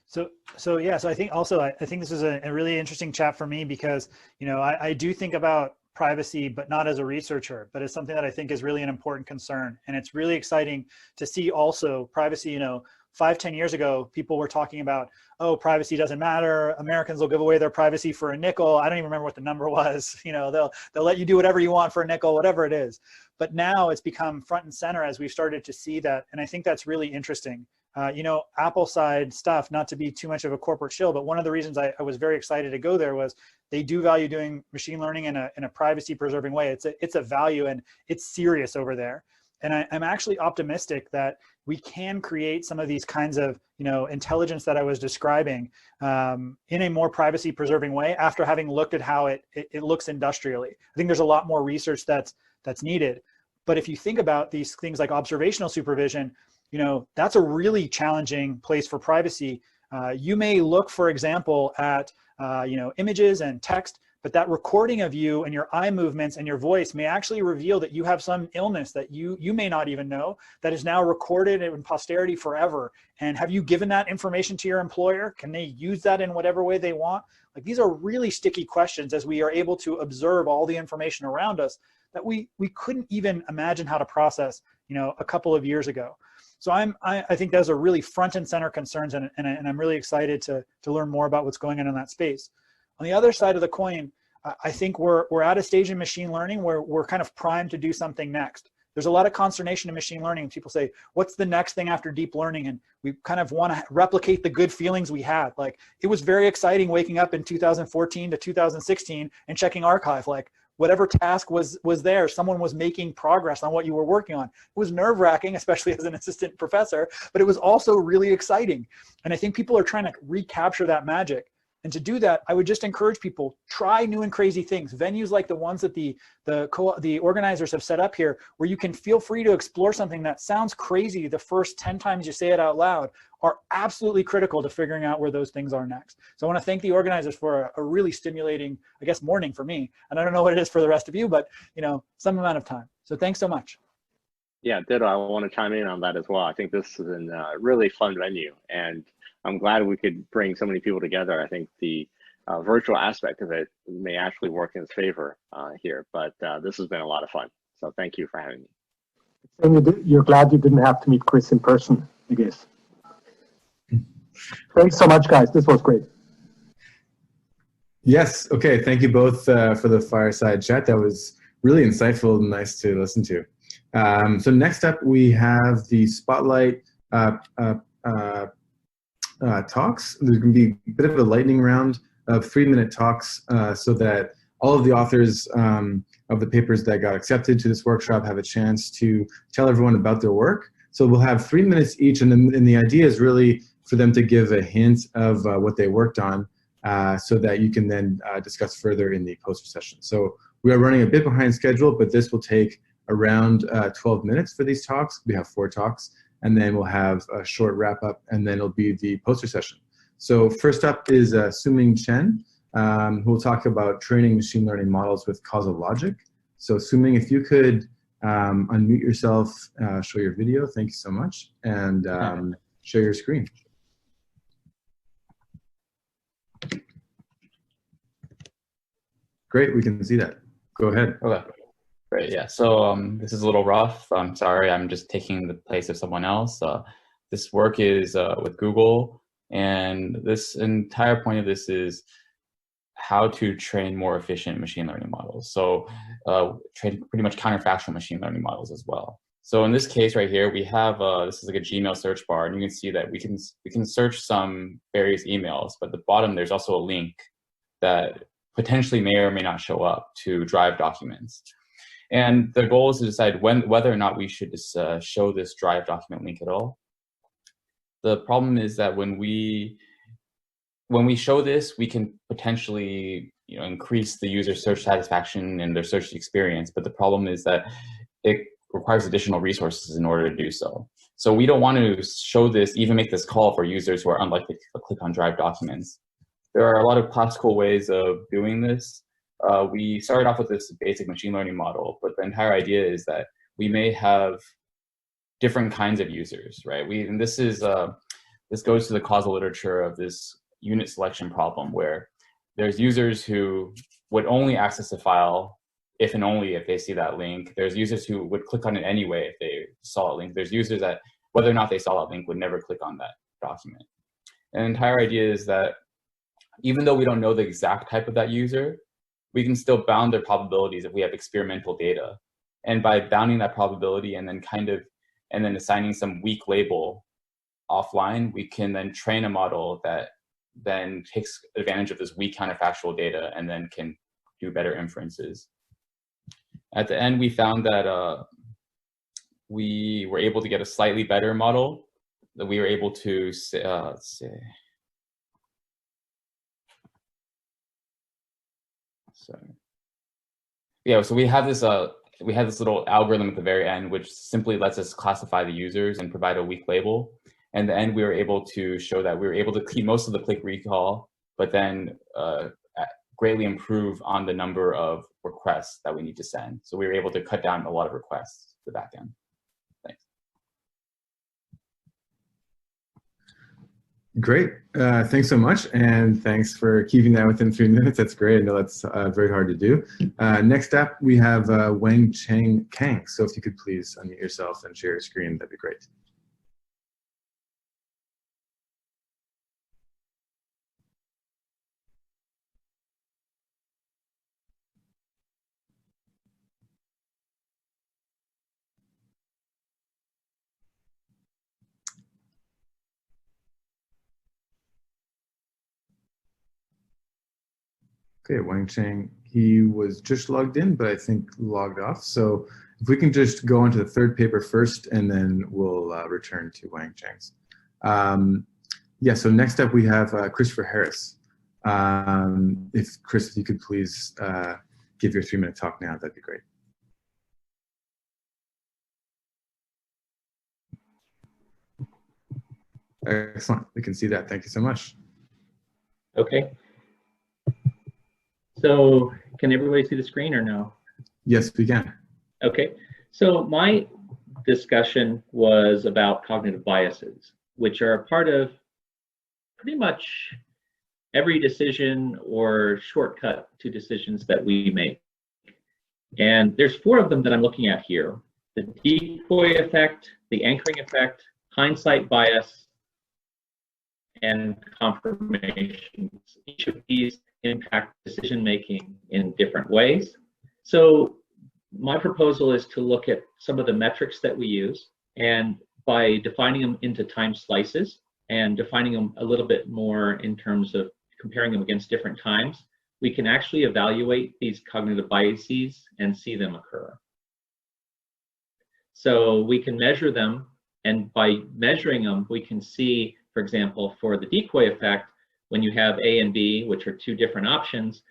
So I think also, I think this is a really interesting chat for me, because, I do think about privacy, but not as a researcher, but as something that I think is really an important concern. And it's really exciting to see also privacy, 5-10 years ago, people were talking about, oh, privacy doesn't matter. Americans will give away their privacy for a nickel. I don't even remember what the number was. They'll let you do whatever you want for a nickel, whatever it is. But now it's become front and center as we've started to see that. And I think that's really interesting. Apple side stuff, not to be too much of a corporate shill, but one of the reasons I was very excited to go there was they do value doing machine learning in a privacy preserving way. It's a value, and it's serious over there. And I'm actually optimistic that we can create some of these kinds of, intelligence that I was describing in a more privacy preserving way after having looked at how it looks industrially. I think there's a lot more research that's needed. But if you think about these things like observational supervision, that's a really challenging place for privacy. You may look, for example, at images and text, but that recording of you and your eye movements and your voice may actually reveal that you have some illness that you may not even know, that is now recorded in posterity forever. And have you given that information to your employer? Can they use that in whatever way they want? Like, these are really sticky questions as we are able to observe all the information around us that we couldn't even imagine how to process, a couple of years ago. So I think those are really front and center concerns, and I'm really excited to learn more about what's going on in that space. On the other side of the coin, I think we're at a stage in machine learning where we're kind of primed to do something next. There's a lot of consternation in machine learning. People say, what's the next thing after deep learning? And we kind of want to replicate the good feelings we had. Like, it was very exciting waking up in 2014 to 2016 and checking archive. Like, whatever task was there, someone was making progress on what you were working on. It was nerve-wracking, especially as an assistant professor, but it was also really exciting. And I think people are trying to recapture that magic. And to do that, I would just encourage people, try new and crazy things. Venues like the ones that the organizers have set up here, where you can feel free to explore something that sounds crazy the first 10 times you say it out loud, are absolutely critical to figuring out where those things are next. So I want to thank the organizers for a really stimulating, I guess, morning for me. And I don't know what it is for the rest of you, but some amount of time. So thanks so much. Yeah, ditto. I want to chime in on that as well. I think this is a really fun venue, and I'm glad we could bring so many people together. I think the virtual aspect of it may actually work in its favor here, but this has been a lot of fun. So thank you for having me. And you're glad you didn't have to meet Chris in person, I guess. Thanks so much, guys. This was great. Yes. Okay. Thank you both for the fireside chat. That was really insightful and nice to listen to. So next up, we have the Spotlight talks. There's going to be a bit of a lightning round of 3-minute talks so that all of the authors of the papers that got accepted to this workshop have a chance to tell everyone about their work. So we'll have 3 minutes each, and the idea is really for them to give a hint of what they worked on so that you can then discuss further in the poster session. So we are running a bit behind schedule, but this will take around 12 minutes for these talks. We have 4 talks, and then we'll have a short wrap up, and then it'll be the poster session. So first up is Suming Chen, who will talk about training machine learning models with causal logic. So Suming, if you could unmute yourself, show your video, thank you so much, and share your screen. Great, we can see that. Go ahead. Okay, great. Yeah, so this is a little rough. I'm sorry, I'm just taking the place of someone else. This work is with Google, and this entire point of this is how to train more efficient machine learning models. So train pretty much counterfactual machine learning models as well. So in this case right here, we have, this is like a Gmail search bar, and you can see that we can search some various emails, but at the bottom there's also a link that potentially may or may not show up to Drive documents. And the goal is to decide whether or not we should just, show this Drive document link at all. The problem is that when we show this, we can potentially increase the user search satisfaction and their search experience. But the problem is that it requires additional resources in order to do so. So we don't want to show this, even make this call for users who are unlikely to click on Drive documents. There are a lot of classical ways of doing this. We started off with this basic machine learning model, but the entire idea is that we may have different kinds of users, right? And this goes to the causal literature of this unit selection problem, where there's users who would only access a file if and only if they see that link. There's users who would click on it anyway if they saw a link. There's users that, whether or not they saw that link, would never click on that document. And the entire idea is that even though we don't know the exact type of that user, we can still bound their probabilities if we have experimental data. And by bounding that probability and then assigning some weak label offline, we can then train a model that then takes advantage of this weak counterfactual data and then can do better inferences. At the end, we found that we were able to get a slightly better model, that we were able to say, let's see. Yeah, so we have this little algorithm at the very end, which simply lets us classify the users and provide a weak label. And at the end, we were able to show that we were able to keep most of the click recall, but then greatly improve on the number of requests that we need to send. So we were able to cut down a lot of requests to the back end. Thanks. Great. Thanks so much. And thanks for keeping that within 3 minutes. That's great. I know that's very hard to do. Next up, we have Wang-Cheng Kang. So if you could please unmute yourself and share your screen, that'd be great. Okay, Wang Cheng, he was just logged in, but I think logged off. So if we can just go on to the third paper first, and then we'll return to Wang Cheng's. Yeah, so next up we have Christopher Harris. If Chris, if you could please give your 3-minute talk now, that'd be great. Excellent, we can see that. Thank you so much. Okay. So can everybody see the screen or no? Yes, we can. Okay. So my discussion was about cognitive biases, which are a part of pretty much every decision or shortcut to decisions that we make. And there's 4 of them that I'm looking at here: the decoy effect, the anchoring effect, hindsight bias, and confirmations. Each of these impact decision-making in different ways. So my proposal is to look at some of the metrics that we use, and by defining them into time slices and defining them a little bit more in terms of comparing them against different times, we can actually evaluate these cognitive biases and see them occur. So we can measure them, and by measuring them, we can see, for example, for the decoy effect, when you have A and B, which are 2 different options,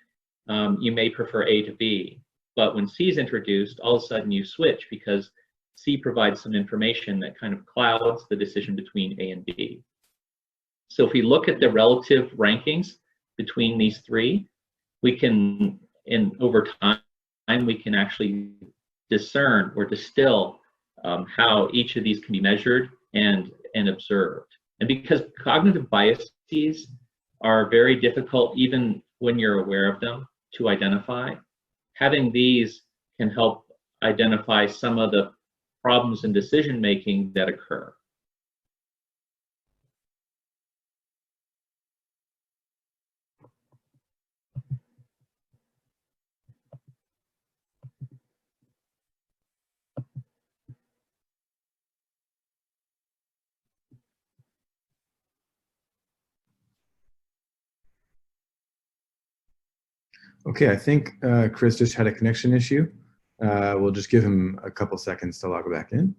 you may prefer A to B. But when C is introduced, all of a sudden you switch because C provides some information that kind of clouds the decision between A and B. So if we look at the relative rankings between these 3, we can, over time, we can actually discern or distill how each of these can be measured and observed. And because cognitive biases are very difficult, even when you're aware of them, to identify. Having these can help identify some of the problems in decision making that occur. Okay, I think Chris just had a connection issue. We'll just give him a couple seconds to log back in.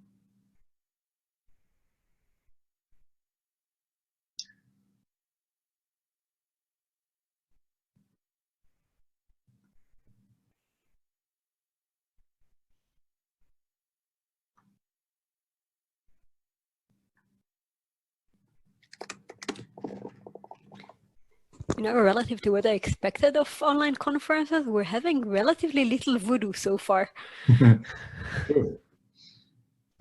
You know, relative to what I expected of online conferences, we're having relatively little voodoo so far.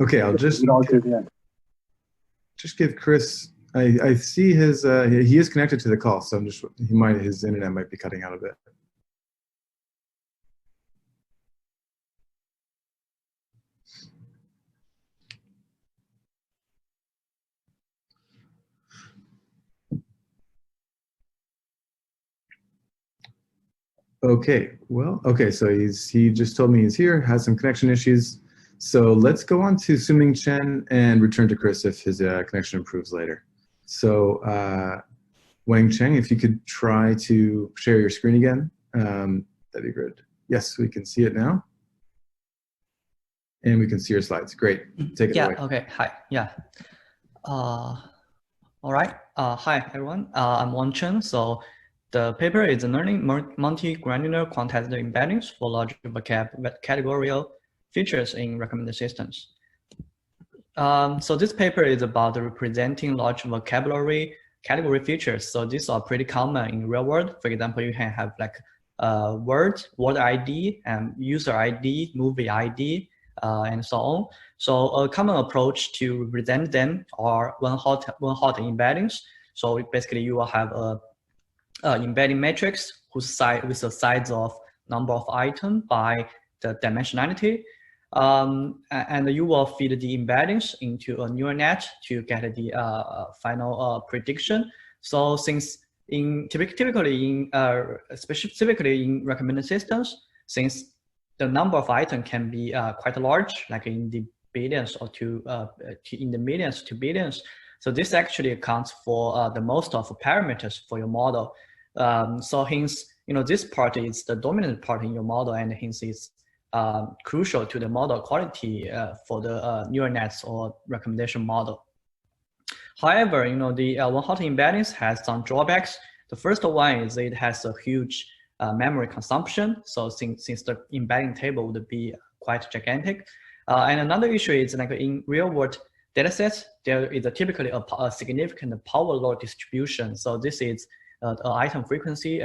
Okay, I'll just give Chris. I see his. He is connected to the call, so I'm just. His internet might be cutting out a bit. Okay, well, okay, so he just told me he's here, has some connection issues. So let's go on to Suming Chen and return to Chris if his connection improves later. So Wang Cheng, if you could try to share your screen again, that'd be good. Yes, we can see it now. And we can see your slides. Great, take it away. Yeah, okay, hi, yeah. All right, hi everyone, I'm Wang Chen. So the paper is learning multi-granular quantized embeddings for large categorical features in recommender systems. So this paper is about representing large vocabulary category features. So these are pretty common in real world. For example, you can have like word ID, and user ID, movie ID, and so on. So a common approach to represent them are one-hot embeddings. So basically you will have a embedding matrix whose size with the size of number of items by the dimensionality. And you will feed the embeddings into a neural net to get the final prediction. So since typically in specifically in recommender systems, since the number of items can be quite large, like in the billions or in the millions to billions. So this actually accounts for the most of the parameters for your model. So hence, this part is the dominant part in your model, and hence it's crucial to the model quality for the neural nets or recommendation model. However, the one-hot embeddings has some drawbacks. The first one is it has a huge memory consumption. So since the embedding table would be quite gigantic. And another issue is like in real-world datasets, there is typically a significant power law distribution. So this is an item frequency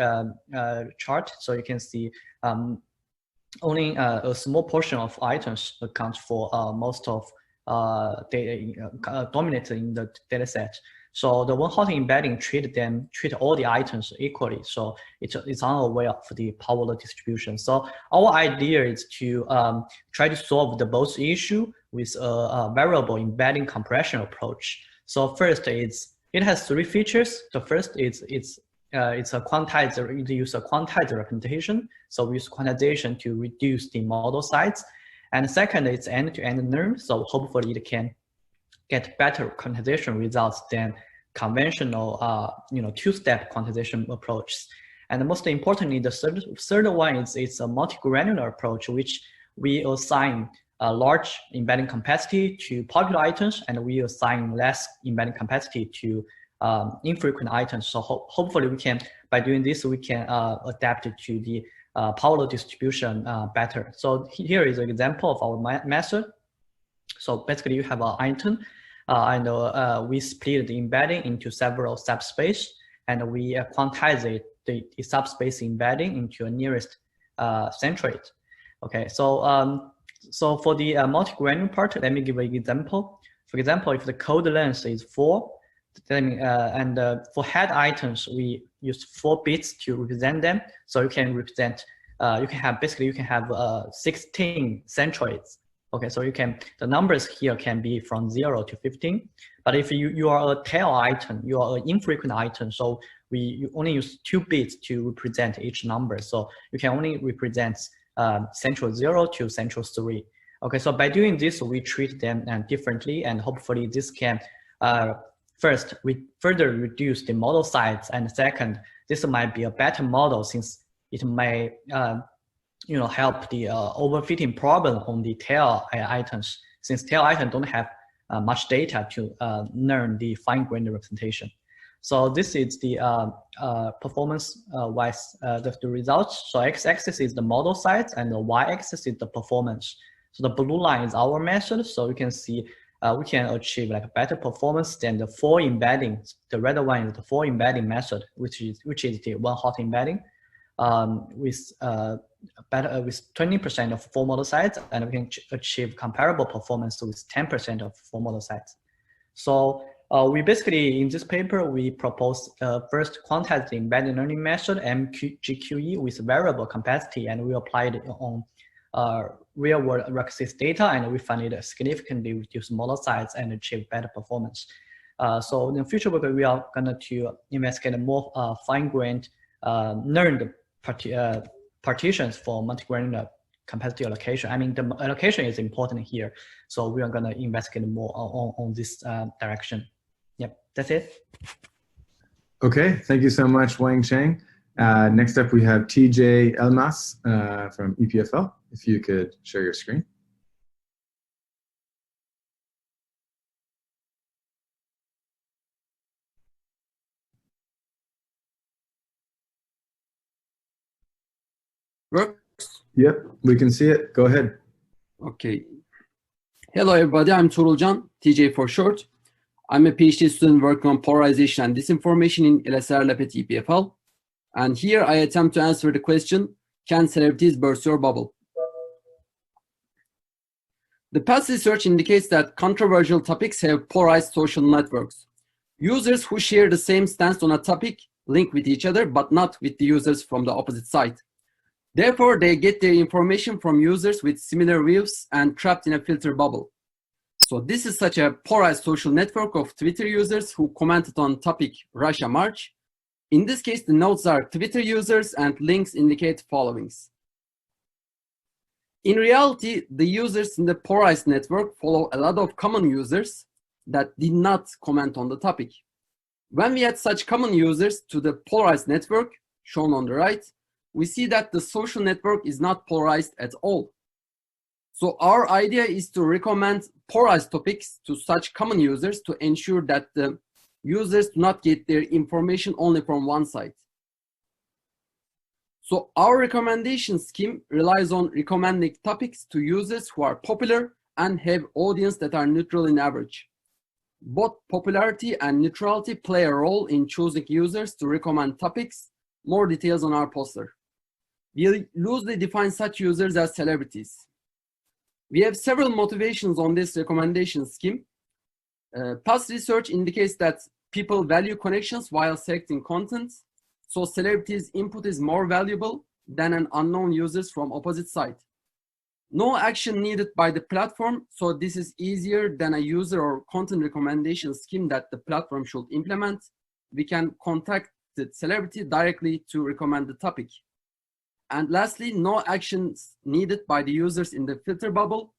chart. So you can see only a small portion of items accounts for most of data dominated in the data set. So the one-hot embedding treat all the items equally. So it's unaware of the power law distribution. So our idea is to try to solve the both issue with a variable embedding compression approach. So first, it has three features. The first is it's a quantizer. It uses a quantizer representation. So we use quantization to reduce the model size. And second, it's end-to-end learn. So hopefully it can get better quantization results than conventional, two-step quantization approaches. And most importantly, the third one is it's a multi-granular approach, which we assign a large embedding capacity to popular items, and we assign less embedding capacity to infrequent items. So hopefully we can, by doing this, we can adapt it to the power law distribution better. So here is an example of our method. So basically you have an item, and we split the embedding into several subspace, and we quantize the subspace embedding into a nearest centroid. Okay, so so for the multi-granular part, let me give an example. For example, if the code length is 4, For head items, we use 4 bits to represent them. So you can represent, you can have 16 centroids. Okay, so the numbers here can be from 0 to 15. But if you are a tail item, you are an infrequent item, so you only use 2 bits to represent each number. So you can only represent central 0 to central 3. Okay, so by doing this, we treat them differently, and hopefully this can, first, we further reduce the model size, and second, this might be a better model since it may help the overfitting problem on the tail items, since tail items don't have much data to learn the fine-grained representation. So this is the performance-wise, the results. So x-axis is the model size, and the y-axis is the performance. So the blue line is our method. So you can see we can achieve like a better performance than the 4 embedding. The red one is the 4 embedding method, which is the 1-hot embedding, with 20% of 4 model sites, and we can achieve comparable performance with 10% of 4 model sites. So we basically, in this paper, we proposed first quantized embedded learning method, MGQE, with variable complexity, and we applied it on real-world RACSys data, and we found it significantly reduced model size and achieve better performance. So in the future, we are going to investigate more fine-grained learned partitions for multi-granular capacity allocation. I mean, the allocation is important here, so we are going to investigate more on this direction. Yep, that's it. Okay, thank you so much, Wang Cheng. Next up, we have TJ Elmas from EPFL. If you could share your screen. Works? Yep, we can see it. Go ahead. Okay. Hello, everybody. I'm Turulcan, TJ for short. I'm a PhD student working on polarization and disinformation in LSR Lab at EPFL. And here I attempt to answer the question, can celebrities burst your bubble? The past research indicates that controversial topics have polarized social networks. Users who share the same stance on a topic link with each other, but not with the users from the opposite side. Therefore, they get their information from users with similar views and trapped in a filter bubble. So this is such a polarized social network of Twitter users who commented on topic Russia March. In this case, the nodes are Twitter users and links indicate followings. In reality, the users in the polarized network follow a lot of common users that did not comment on the topic. When we add such common users to the polarized network, shown on the right, we see that the social network is not polarized at all. So our idea is to recommend polarized topics to such common users to ensure that the users do not get their information only from one side. So our recommendation scheme relies on recommending topics to users who are popular and have audience that are neutral in average. Both popularity and neutrality play a role in choosing users to recommend topics. More details on our poster. We loosely define such users as celebrities. We have several motivations on this recommendation scheme. Past research indicates that people value connections while selecting content. So celebrities' input is more valuable than an unknown users from opposite side. No action needed by the platform, so this is easier than a user or content recommendation scheme that the platform should implement. We can contact the celebrity directly to recommend the topic. And lastly, no actions needed by the users in the filter bubble.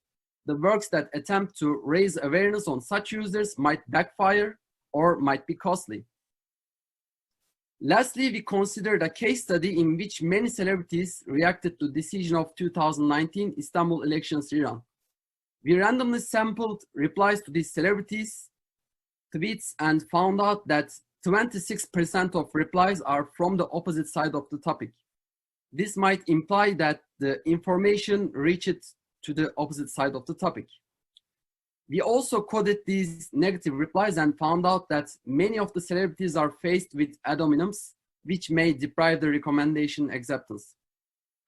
The works that attempt to raise awareness on such users might backfire or might be costly. Lastly, we considered a case study in which many celebrities reacted to the decision of 2019 Istanbul elections rerun. We randomly sampled replies to these celebrities' tweets and found out that 26% of replies are from the opposite side of the topic. This might imply that the information reached to the opposite side of the topic. We also coded these negative replies and found out that many of the celebrities are faced with ad hominems, which may deprive the recommendation acceptance.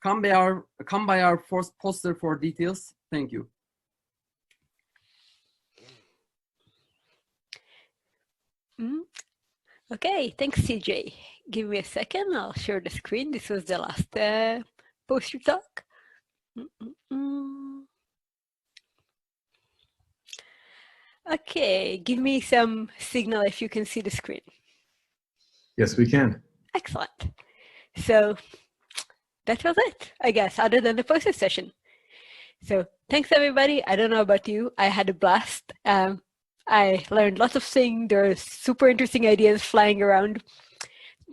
Come by our first poster for details. Thank you. Okay, thanks, CJ. Give me a second. I'll share the screen. This was the last poster talk. Okay, give me some signal if you can see the screen. Yes, we can. Excellent. So that was it, I guess, other than the poster session. So thanks, everybody. I don't know about you. I had a blast. I learned lots of things. There are super interesting ideas flying around.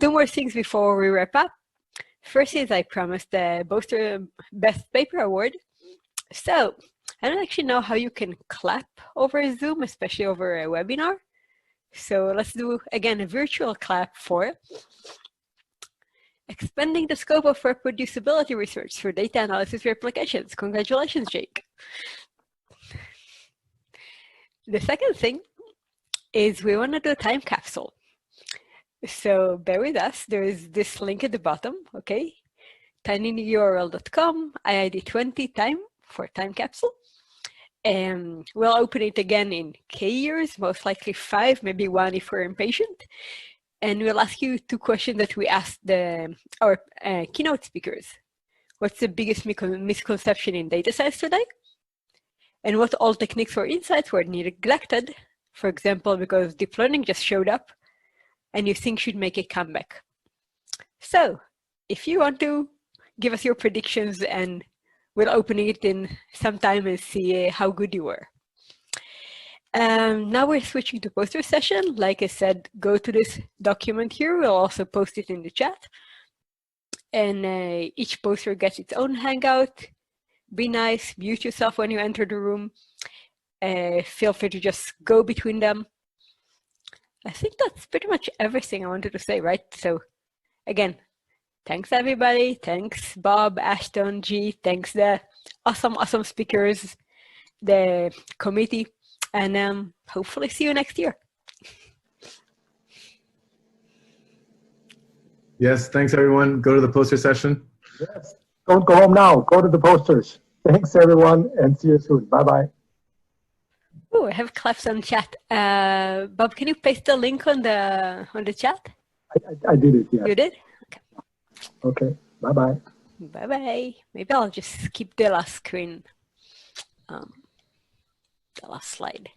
Two more things before we wrap up. First is I promised the Poster Best Paper Award. So I don't actually know how you can clap over Zoom, especially over a webinar. So let's do, again, a virtual clap for expanding the scope of reproducibility research for data analysis for applications. Congratulations, Jake. The second thing is we want to do a time capsule. So bear with us. There is this link at the bottom, okay? tinyurl.com, IID'20 time for time capsule. And we'll open it again in K years, most likely 5, maybe 1 if we're impatient. And we'll ask you 2 questions that we asked our keynote speakers. What's the biggest misconception in data science today? And what all techniques or insights were neglected, for example, because deep learning just showed up and you think should make a comeback. So if you want to give us your predictions, and we'll open it in some time and see how good you were. Now we're switching to poster session. Like I said, go to this document here. We'll also post it in the chat. And each poster gets its own hangout. Be nice, mute yourself when you enter the room. Feel free to just go between them. I think that's pretty much everything I wanted to say, right? So again, thanks everybody. Thanks Bob, Ashton, G. Thanks the awesome speakers, the committee, and hopefully see you next year. Yes, thanks everyone. Go to the poster session. Yes, don't go home now. Go to the posters. Thanks everyone, and see you soon. Bye-bye. Oh, I have claps on chat. Bob, can you paste the link on the chat? I did it, yes. You did? Okay. Okay, bye-bye. Bye-bye. Maybe I'll just skip the last screen, the last slide.